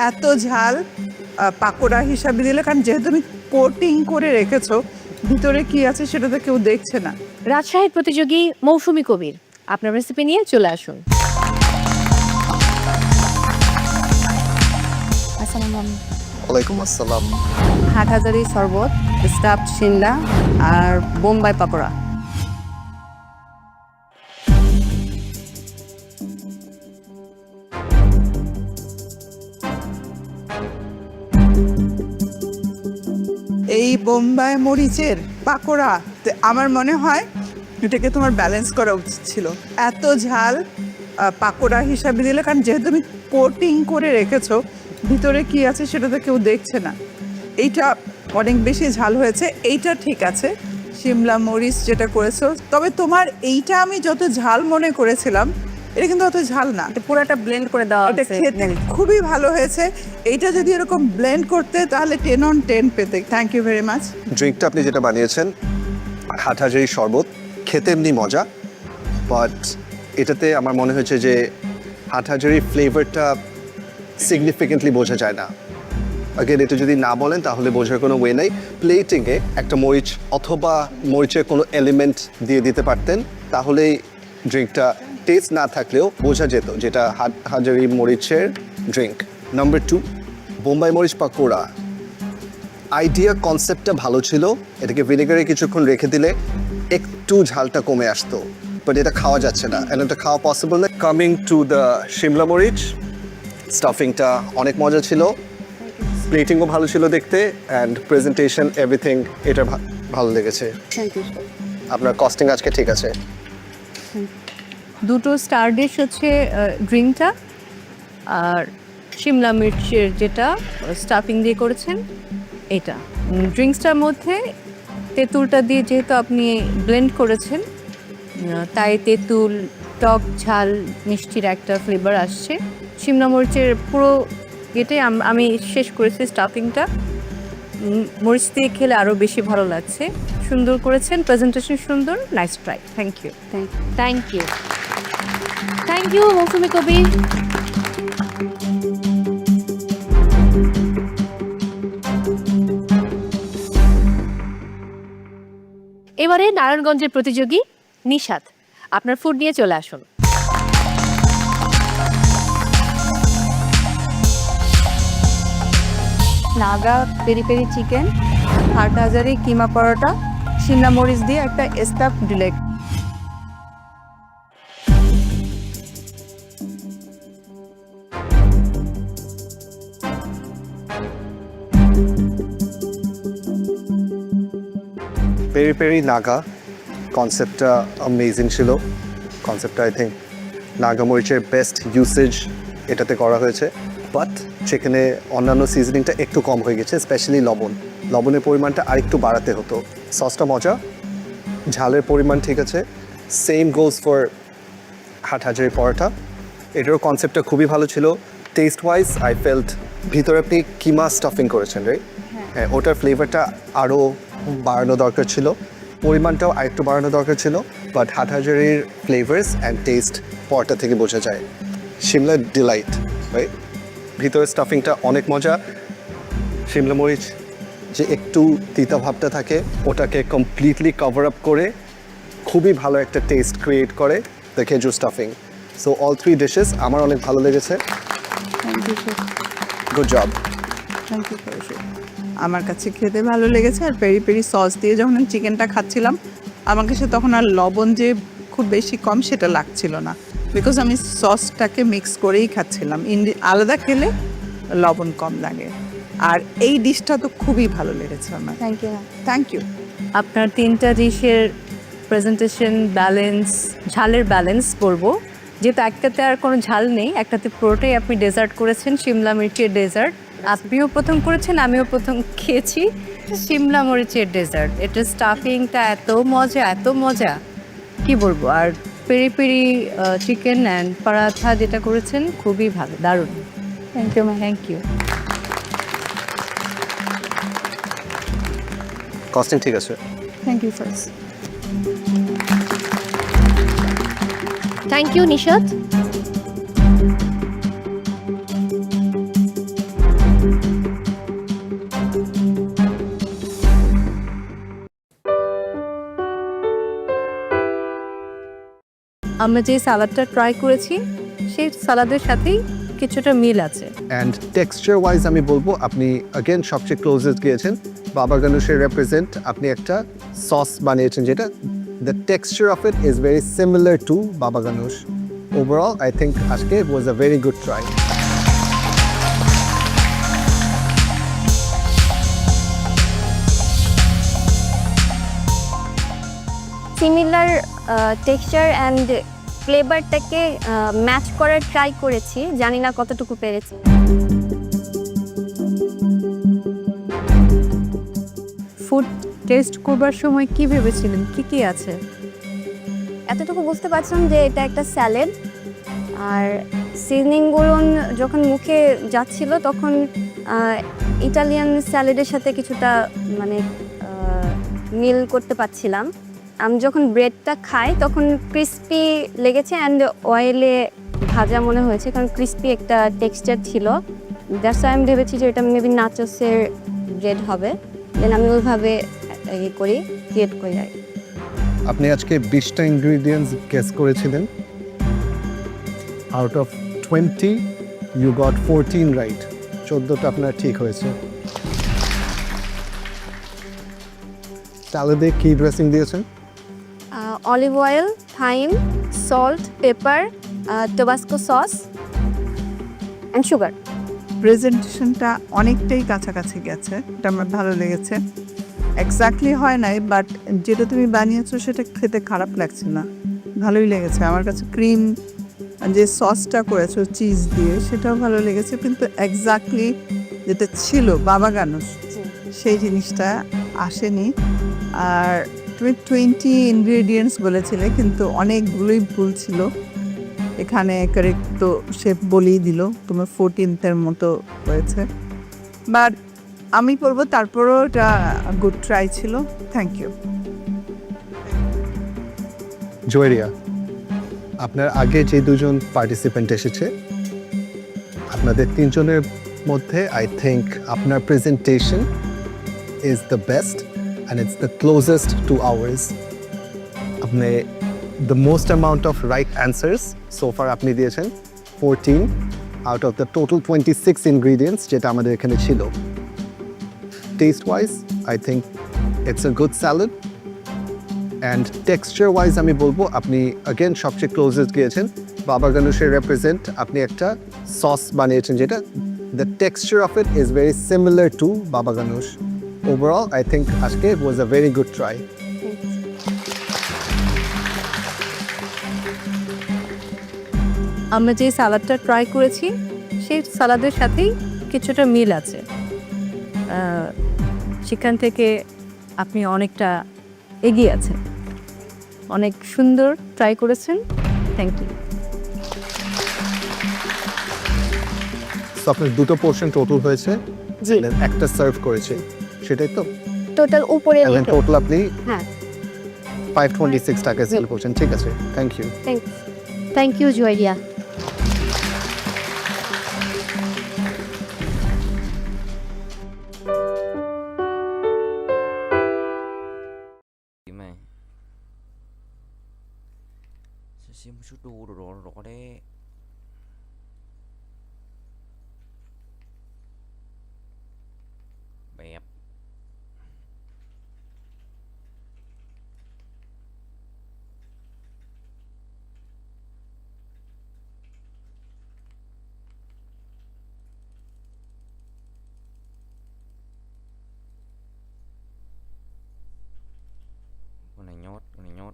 এত ঝাল পাকোড়া হিসাবে দিলে, কারণ যেহেতু তুমি কোটিং করে রেখেছো, ভিতরে কি আছে সেটা তো কেউ দেখছে না। রাজশাহীর প্রতিযোগী মৌসুমী কবির আপনার রেসিপি নিয়ে চলে আসুন। ওয়ালাইকুম আসসালাম। হাটহাজারি শরবত, স্টাফ শিন্ডা আর বোম্বাই পাকোড়া। এই বোম্বাই মরিচের পাকোড়া আমার মনে হয় এটাকে তোমার ব্যালেন্স করা উচিত ছিল। এত ঝাল পাকোড়া হিসাবে দিলে, কারণ যেহেতু তুমি কোটিং করে রেখেছো, ভিতরে কি আছে সেটা তো কেউ দেখছে না। এইটা অনেক বেশি ঝাল হয়েছে, এইটা ঠিক আছে শিমলা মরিচ যেটা করেছো। তবে তোমার এইটা আমি যত ঝাল মনে করেছিলাম, এটা কিন্তু অত ঝাল না। পুরোটা ব্লেন্ড করে দেওয়া এটা খেতে খুবই ভালো হয়েছে। এইটা যদি এরকম ব্লেন্ড করতে তাহলে 10 on 10 পেতে। Thank you very much. ড্রিঙ্কটা আপনি যেটা বানিয়েছেন, হাটহাজারি শরবত, খেতে এমনি মজা, বাট এটাতে আমার মনে হয়েছে যে হাটহাজারি ফ্লেভারটা সিগনিফিকেন্টলি বোঝা যায় না। আগেন এটা যদি না বলেন তাহলে বোঝার কোনো ওয়ে নেই। প্লেটিংয়ে একটা মরিচ অথবা মরিচের কোনো এলিমেন্ট দিয়ে দিতে পারতেন, তাহলেই ড্রিঙ্কটা টেস্ট না থাকলেও বোঝা যেত যেটা হাটহাজারি মরিচের ড্রিঙ্ক। নাম্বার 2, বোম্বাই মরিচ পাকোড়া। আইডিয়া কনসেপ্টটা ভালো ছিল, এটাকে ভিনেগারে কিছুক্ষণ রেখে দিলে একটু ঝালটা কমে আসতো, বাট এটা খাওয়া যাচ্ছে না, and এটা খাওয়া পসিবল না। কামিং টু দ্য শিমলা মরিচ, স্টাফিংটা অনেক মজা ছিল, প্লেটিংও ভালো ছিল দেখতে, অ্যান্ড প্রেজেন্টেশন এভরিথিং এটা ভালো লেগেছে। Thank you. আপনার কস্টিং আজকে ঠিক আছে। দুটো স্টার ডিশ হচ্ছে ড্রিঙ্কটা আর শিমলা মির্চের যেটা স্টাফিং দিয়ে করেছেন এটা। ড্রিঙ্কসটার মধ্যে তেঁতুলটা দিয়ে যেহেতু আপনি ব্লেন্ড করেছেন তাই তেঁতুল টক ঝাল মিষ্টির একটা ফ্লেভার আসছে। শিমলা মরিচের পুরো এটাই আমি শেষ করেছি স্টাফিংটা, মরিচ দিয়ে খেলে আরও বেশি ভালো লাগছে। সুন্দর করেছেন, প্রেজেন্টেশন সুন্দর, nice try. Thank you. Thank you, thank you Mousumi Kabir. এবারে নারায়ণগঞ্জের প্রতিযোগী নিশাত, আপনার ফুড নিয়ে চলে আসুন। Naga peri peri chicken, Hathazari কিমা পরোটা, শিমলা মরিচ দিয়ে একটা stuff delight. Peri peri Naga কনসেপ্টটা অ্যামেজিং ছিল। কনসেপ্টটা আই থিঙ্ক নাগা মরিচের বেস্ট ইউসেজ এটাতে করা হয়েছে, বাট সেখানে অন্যান্য সিজনিংটা একটু কম হয়ে গেছে, স্পেশালি লবণের পরিমাণটা আরেকটু বাড়াতে হতো। সসটা মজা, ঝালের পরিমাণ ঠিক আছে। সেম গোজ ফর হাটহাজারি পরোটা, এটারও কনসেপ্টটা খুবই ভালো ছিল। টেস্ট ওয়াইজ আই ফেল্ট ভিতরে আপনি কিমা স্টাফিং করেছেন, রাইট? হ্যাঁ, ওটার ফ্লেভারটা আরও বাড়ানো দরকার ছিল, পরিমাণটাও আরেকটু বাড়ানো দরকার ছিল, বাট হাটহাজারির ফ্লেভার্স অ্যান্ড টেস্ট পরোটা থেকে বোঝা যায়। Shimla delight, right? ভিতরের স্টাফিংটা অনেক মজা। শিমলা মরিচ যে একটু তিতা ভাবটা থাকে ওটাকে কমপ্লিটলি কভার আপ করে খুবই ভালো একটা টেস্ট ক্রিয়েট করে the khejur stuffing. So all three dishes আমার অনেক ভালো লেগেছে। Thank you sir. Good job. Thank you sir. আমার কাছে খেতে ভালো লেগেছে, আর পেরি পেরি সস দিয়ে যখন আমি চিকেনটা খাচ্ছিলাম আমার কাছে তখন আর লবণ যে খুব বেশি কম সেটা লাগছিল না, বিকজ আমি সসটাকে মিক্স করেই খাচ্ছিলাম। আলাদা খেলে লবণ কম লাগে। আর এই ডিশটা তো খুবই ভালো লেগেছে আমার। Thank you. Thank you. আপনার তিনটা ডিশের প্রেজেন্টেশন, ব্যালেন্স, ঝালের ব্যালেন্স বলবো, যেহেতু একটাতে আর কোনো ঝাল নেই, একটাতে পুরোটাই আপনি ডেজার্ট করেছেন, শিমলা মির্চের ডেজার্ট। আপনিও প্রথম করেছেন, আমিও প্রথম খেয়েছি শিমলা মরিচের ডেজার্ট। এটা স্টাফিংটা এত মজা কি বলবো। আর peri peri chicken and paratha যেটা করেছেন খুবই ভালো, দারুণ। Thank you ma'am. Thank you. Costing ঠিক আছে। Thank you first. Thank you Nishat. আমরা যে সালাদটা ট্রাই করেছি সেই সালাদের সাথেই কিছুটা মিল আছে। অ্যান্ড টেক্সচার ওয়াইজ আমি বলবো আপনি অ্যাগেন সবচেয়ে ক্লোজেস্ট গিয়েছেন। বাবা গানুশের রেপ্রেজেন্ট আপনি একটা সস বানিয়েছেন যেটা the texture of it is very similar to baba ganoush. Overall I think আজকে was a very good try. Similar texture and ফ্লেভারটাকে ম্যাচ করার ট্রাই করেছি, জানি না কতটুকু পেরেছি। ফুড টেস্ট করবার সময় কি ভেবেছিলেন, কি আছে? এতটুকু বুঝতে পারছিলাম যে এটা একটা স্যালাড, আর সিজনিংগুলো যখন মুখে যাচ্ছিল তখন ইটালিয়ান স্যালাডের সাথে কিছুটা মানে মিল করতে পারছিলাম। আমি যখন ব্রেডটা খাই তখন ক্রিস্পি লেগেছে অ্যান্ড অয়েলে ভাজা মনে হয়েছে, কারণ ক্রিস্পি একটা টেক্সচার ছিল। দ্যাটস আমি ভেবেছি যে এটা মেবি নাচোসের ব্রেড হবে, দেন আমি ওইভাবে ক্রিয়েট করি। আপনি আজকে 20টা ইনগ্রিডিয়েন্টস গেস করেছিলেন, out of 20 you got 14 right. 14টা আপনার ঠিক হয়েছে। স্যালাডে কি ড্রেসিং দিয়েছেন? Olive oil, thyme, salt, pepper, Tabasco sauce and sugar. প্রেজেন্টেশনটা অনেকটাই কাছাকাছি গেছে, এটা আমার ভালো লেগেছে। এক্স্যাক্টলি হয় নাই, বাট যেটা তুমি বানিয়েছো সেটা খেতে খারাপ লাগছে না, ভালোই লেগেছে আমার কাছে। ক্রিম যে সসটা করেছো চিজ দিয়ে সেটাও ভালো লেগেছে, কিন্তু এক্স্যাক্টলি যেটা ছিল বাবা গানুস সেই জিনিসটা আসেনি। আর তুমি 20 ইনগ্রেডিয়েন্টস বলেছিলে, কিন্তু অনেকগুলোই ভুল ছিল। এখানে কারেক্ট তো শেফ বলেই দিল, তোমার 14th মতো হয়েছে। বাট আমি বলবো তারপরও এটা গুড ট্রাই ছিল। Thank you. জয়েরিয়া, আপনার আগে যে দুজন পার্টিসিপেন্ট এসেছে আপনাদের তিনজনের মধ্যে আই থিঙ্ক আপনার presentation is the best and it's the closest to ours. আপনি the most amount of right answers so far আপনি দিয়েছেন 14 out of the total 26 ingredients যেটা আমাদের এখানে ছিল। Taste wise I think it's a good salad and texture wise আমি বলবো আপনি অ্যাগেন সবচেয়ে ক্লোজেস্ট গিয়েছেন। বাবা গানুশের রেপ্রেজেন্ট আপনি একটা সস বানিয়েছেন যেটা the texture of it is very similar to baba ganoush. Overall I think আজকে ইট ওয়াজ আ ভেরি গুড ট্রাই। আমরা যে সালাদটা ট্রাই করেছি সেই সালাদের সাথেই কিছুটা মিল আছে, সেখান থেকে আপনি অনেকটা এগিয়ে আছেন। অনেক সুন্দর ট্রাই করেছেন, থ্যাংক ইউ। আপনার দুটো পোর্শন টোটাল হয়েছে, একটা সার্ভ করেছে, সেটাই তো টোটাল উপরে টোটাল আপনি হ্যাঁ 526 টাকা সেল করছেন। ঠিক আছে, thank you. Thank you Joyeria. mày sẽ xem một chút đồ rõ đấy. Bẹp con này nhốt, con này nhốt.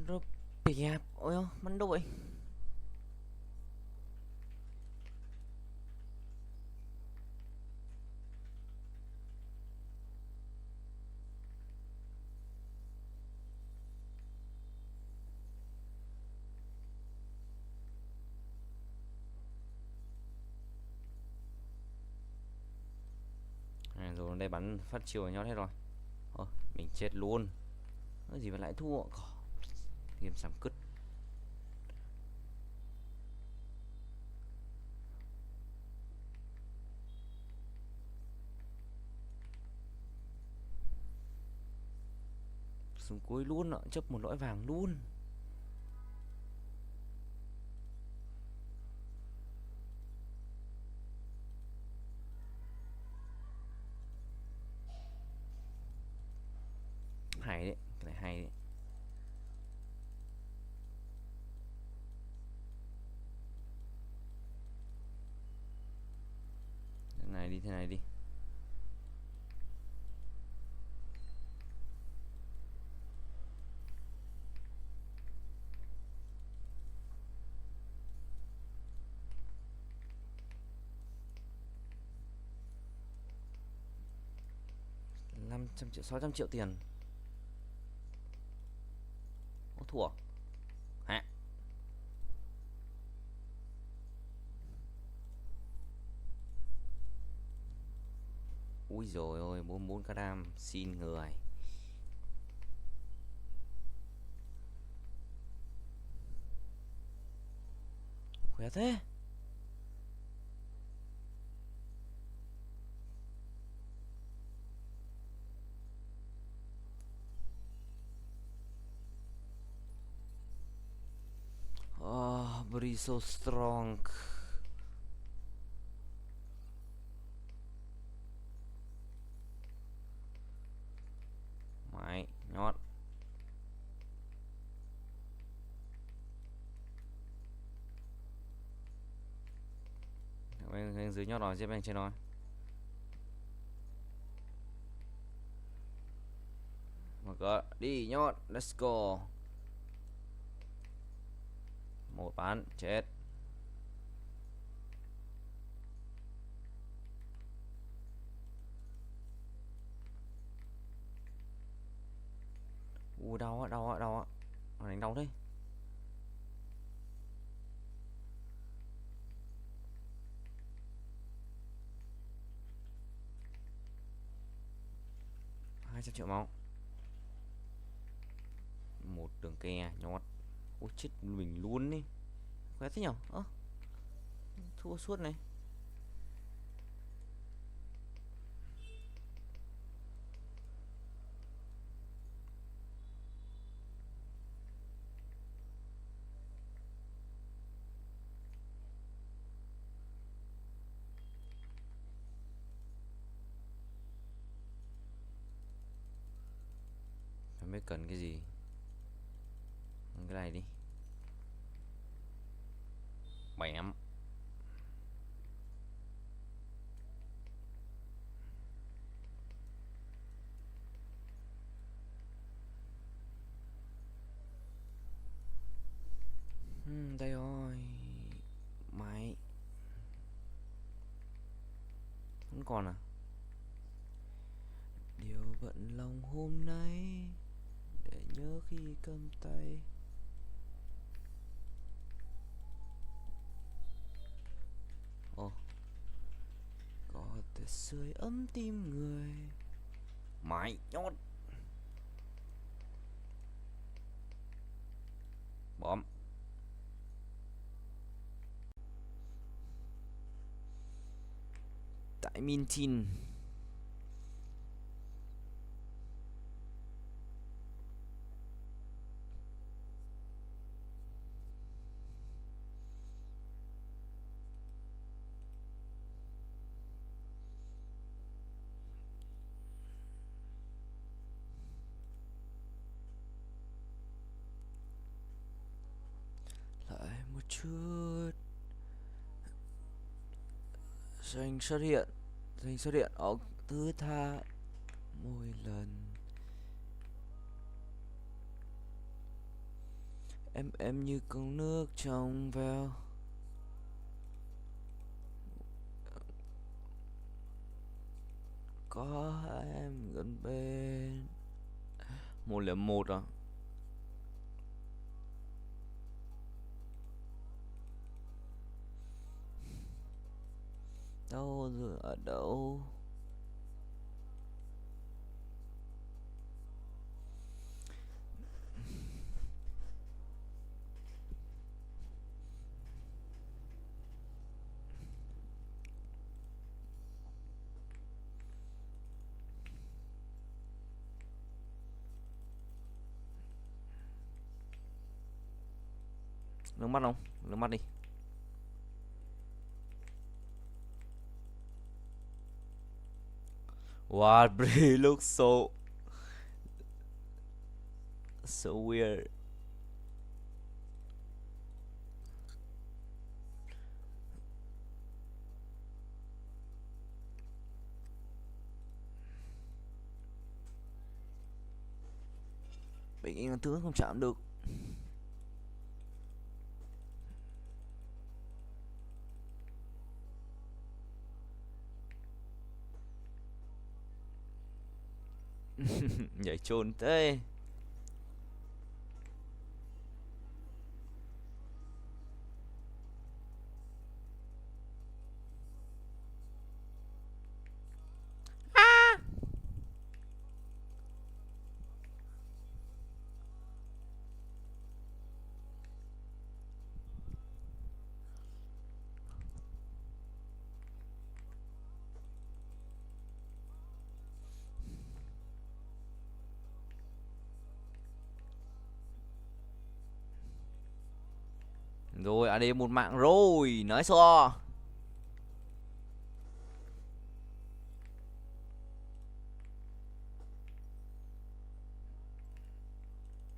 Nó bẹp, ôi ôi, mình đuổi. Rồi đây bắn phát chiều nhót hết rồi. Mình chết luôn. Cái gì mà lại thua. Game sắm cứt. Xuống cuối luôn ạ, chấp một lõi vàng luôn. Hay đấy, cái này hay đấy. Thế này đi. $500 triệu, 600 triệu tiền. Ủa, thua hả? Ui dồi ôi, 44 caram xin người. Khỏe thế. Nobody so strong. Mày nhót. Bên dưới nhót rồi, xếp bên trên rồi. Mở cửa đi nhót, let's go. Một bán chết. Đau á, đau á, đau á. Mà đánh đau thế. $200 triệu máu. Một đường ke nhót. Ôi chết mình luôn đi. Khỏe thế nhở? Thua suốt này. Không biết cần cái gì. Cái này đi. Bém. Đây rồi. Máy. Vẫn còn à? Điều bận lòng hôm nay để nhớ khi cầm tay. Có thể sưởi ấm tim người. Mày nhót. Bom. Tại min tin. Lại một chút. Danh xuất hiện. Danh xuất hiện ở thứ tha mỗi lần. Em như con nước trong veo. Có em gần bên. 101 à? Đâu rồi, ở đâu? Nước mắt không? Nước mắt đi. Wow, Brie looks so weird. Bình yên tướng không chạm được. Nhảy chôn thế. Rồi, AD một mạng rồi. Nói so.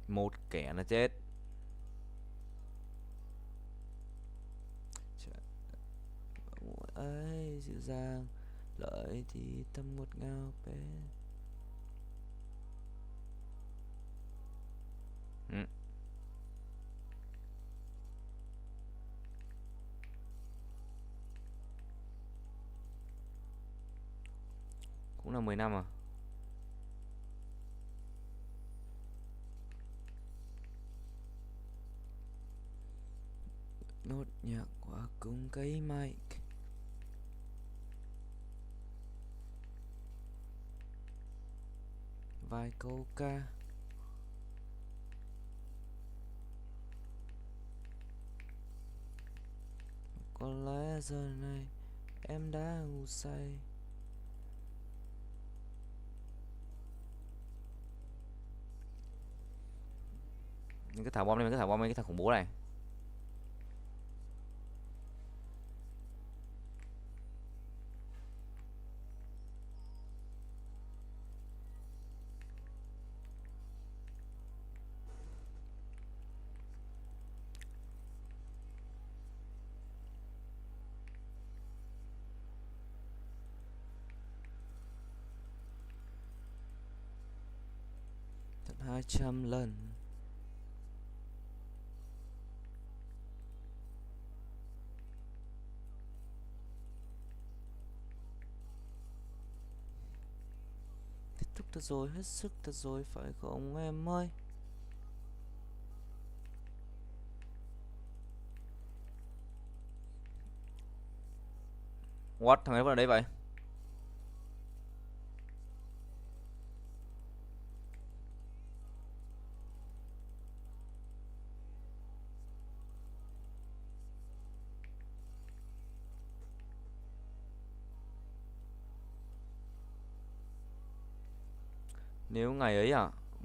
Một kẻ là chết. Ấy dịu dàng lợi thì tâm ngọt ngào bé. Cũng là 10 năm à. Nốt nhạc qua cùng cây mic. Vài câu ca. Có lẽ giờ này em đã ngủ say. Những cái thả bom này, những cái thả bom này, cái thằng khủng bố này. Tận 200 lần. Kết thúc thật rồi, hết sức thật rồi, phải không em ơi? What? Thằng ấy vào đây vậy? Nếu ngày ấy à,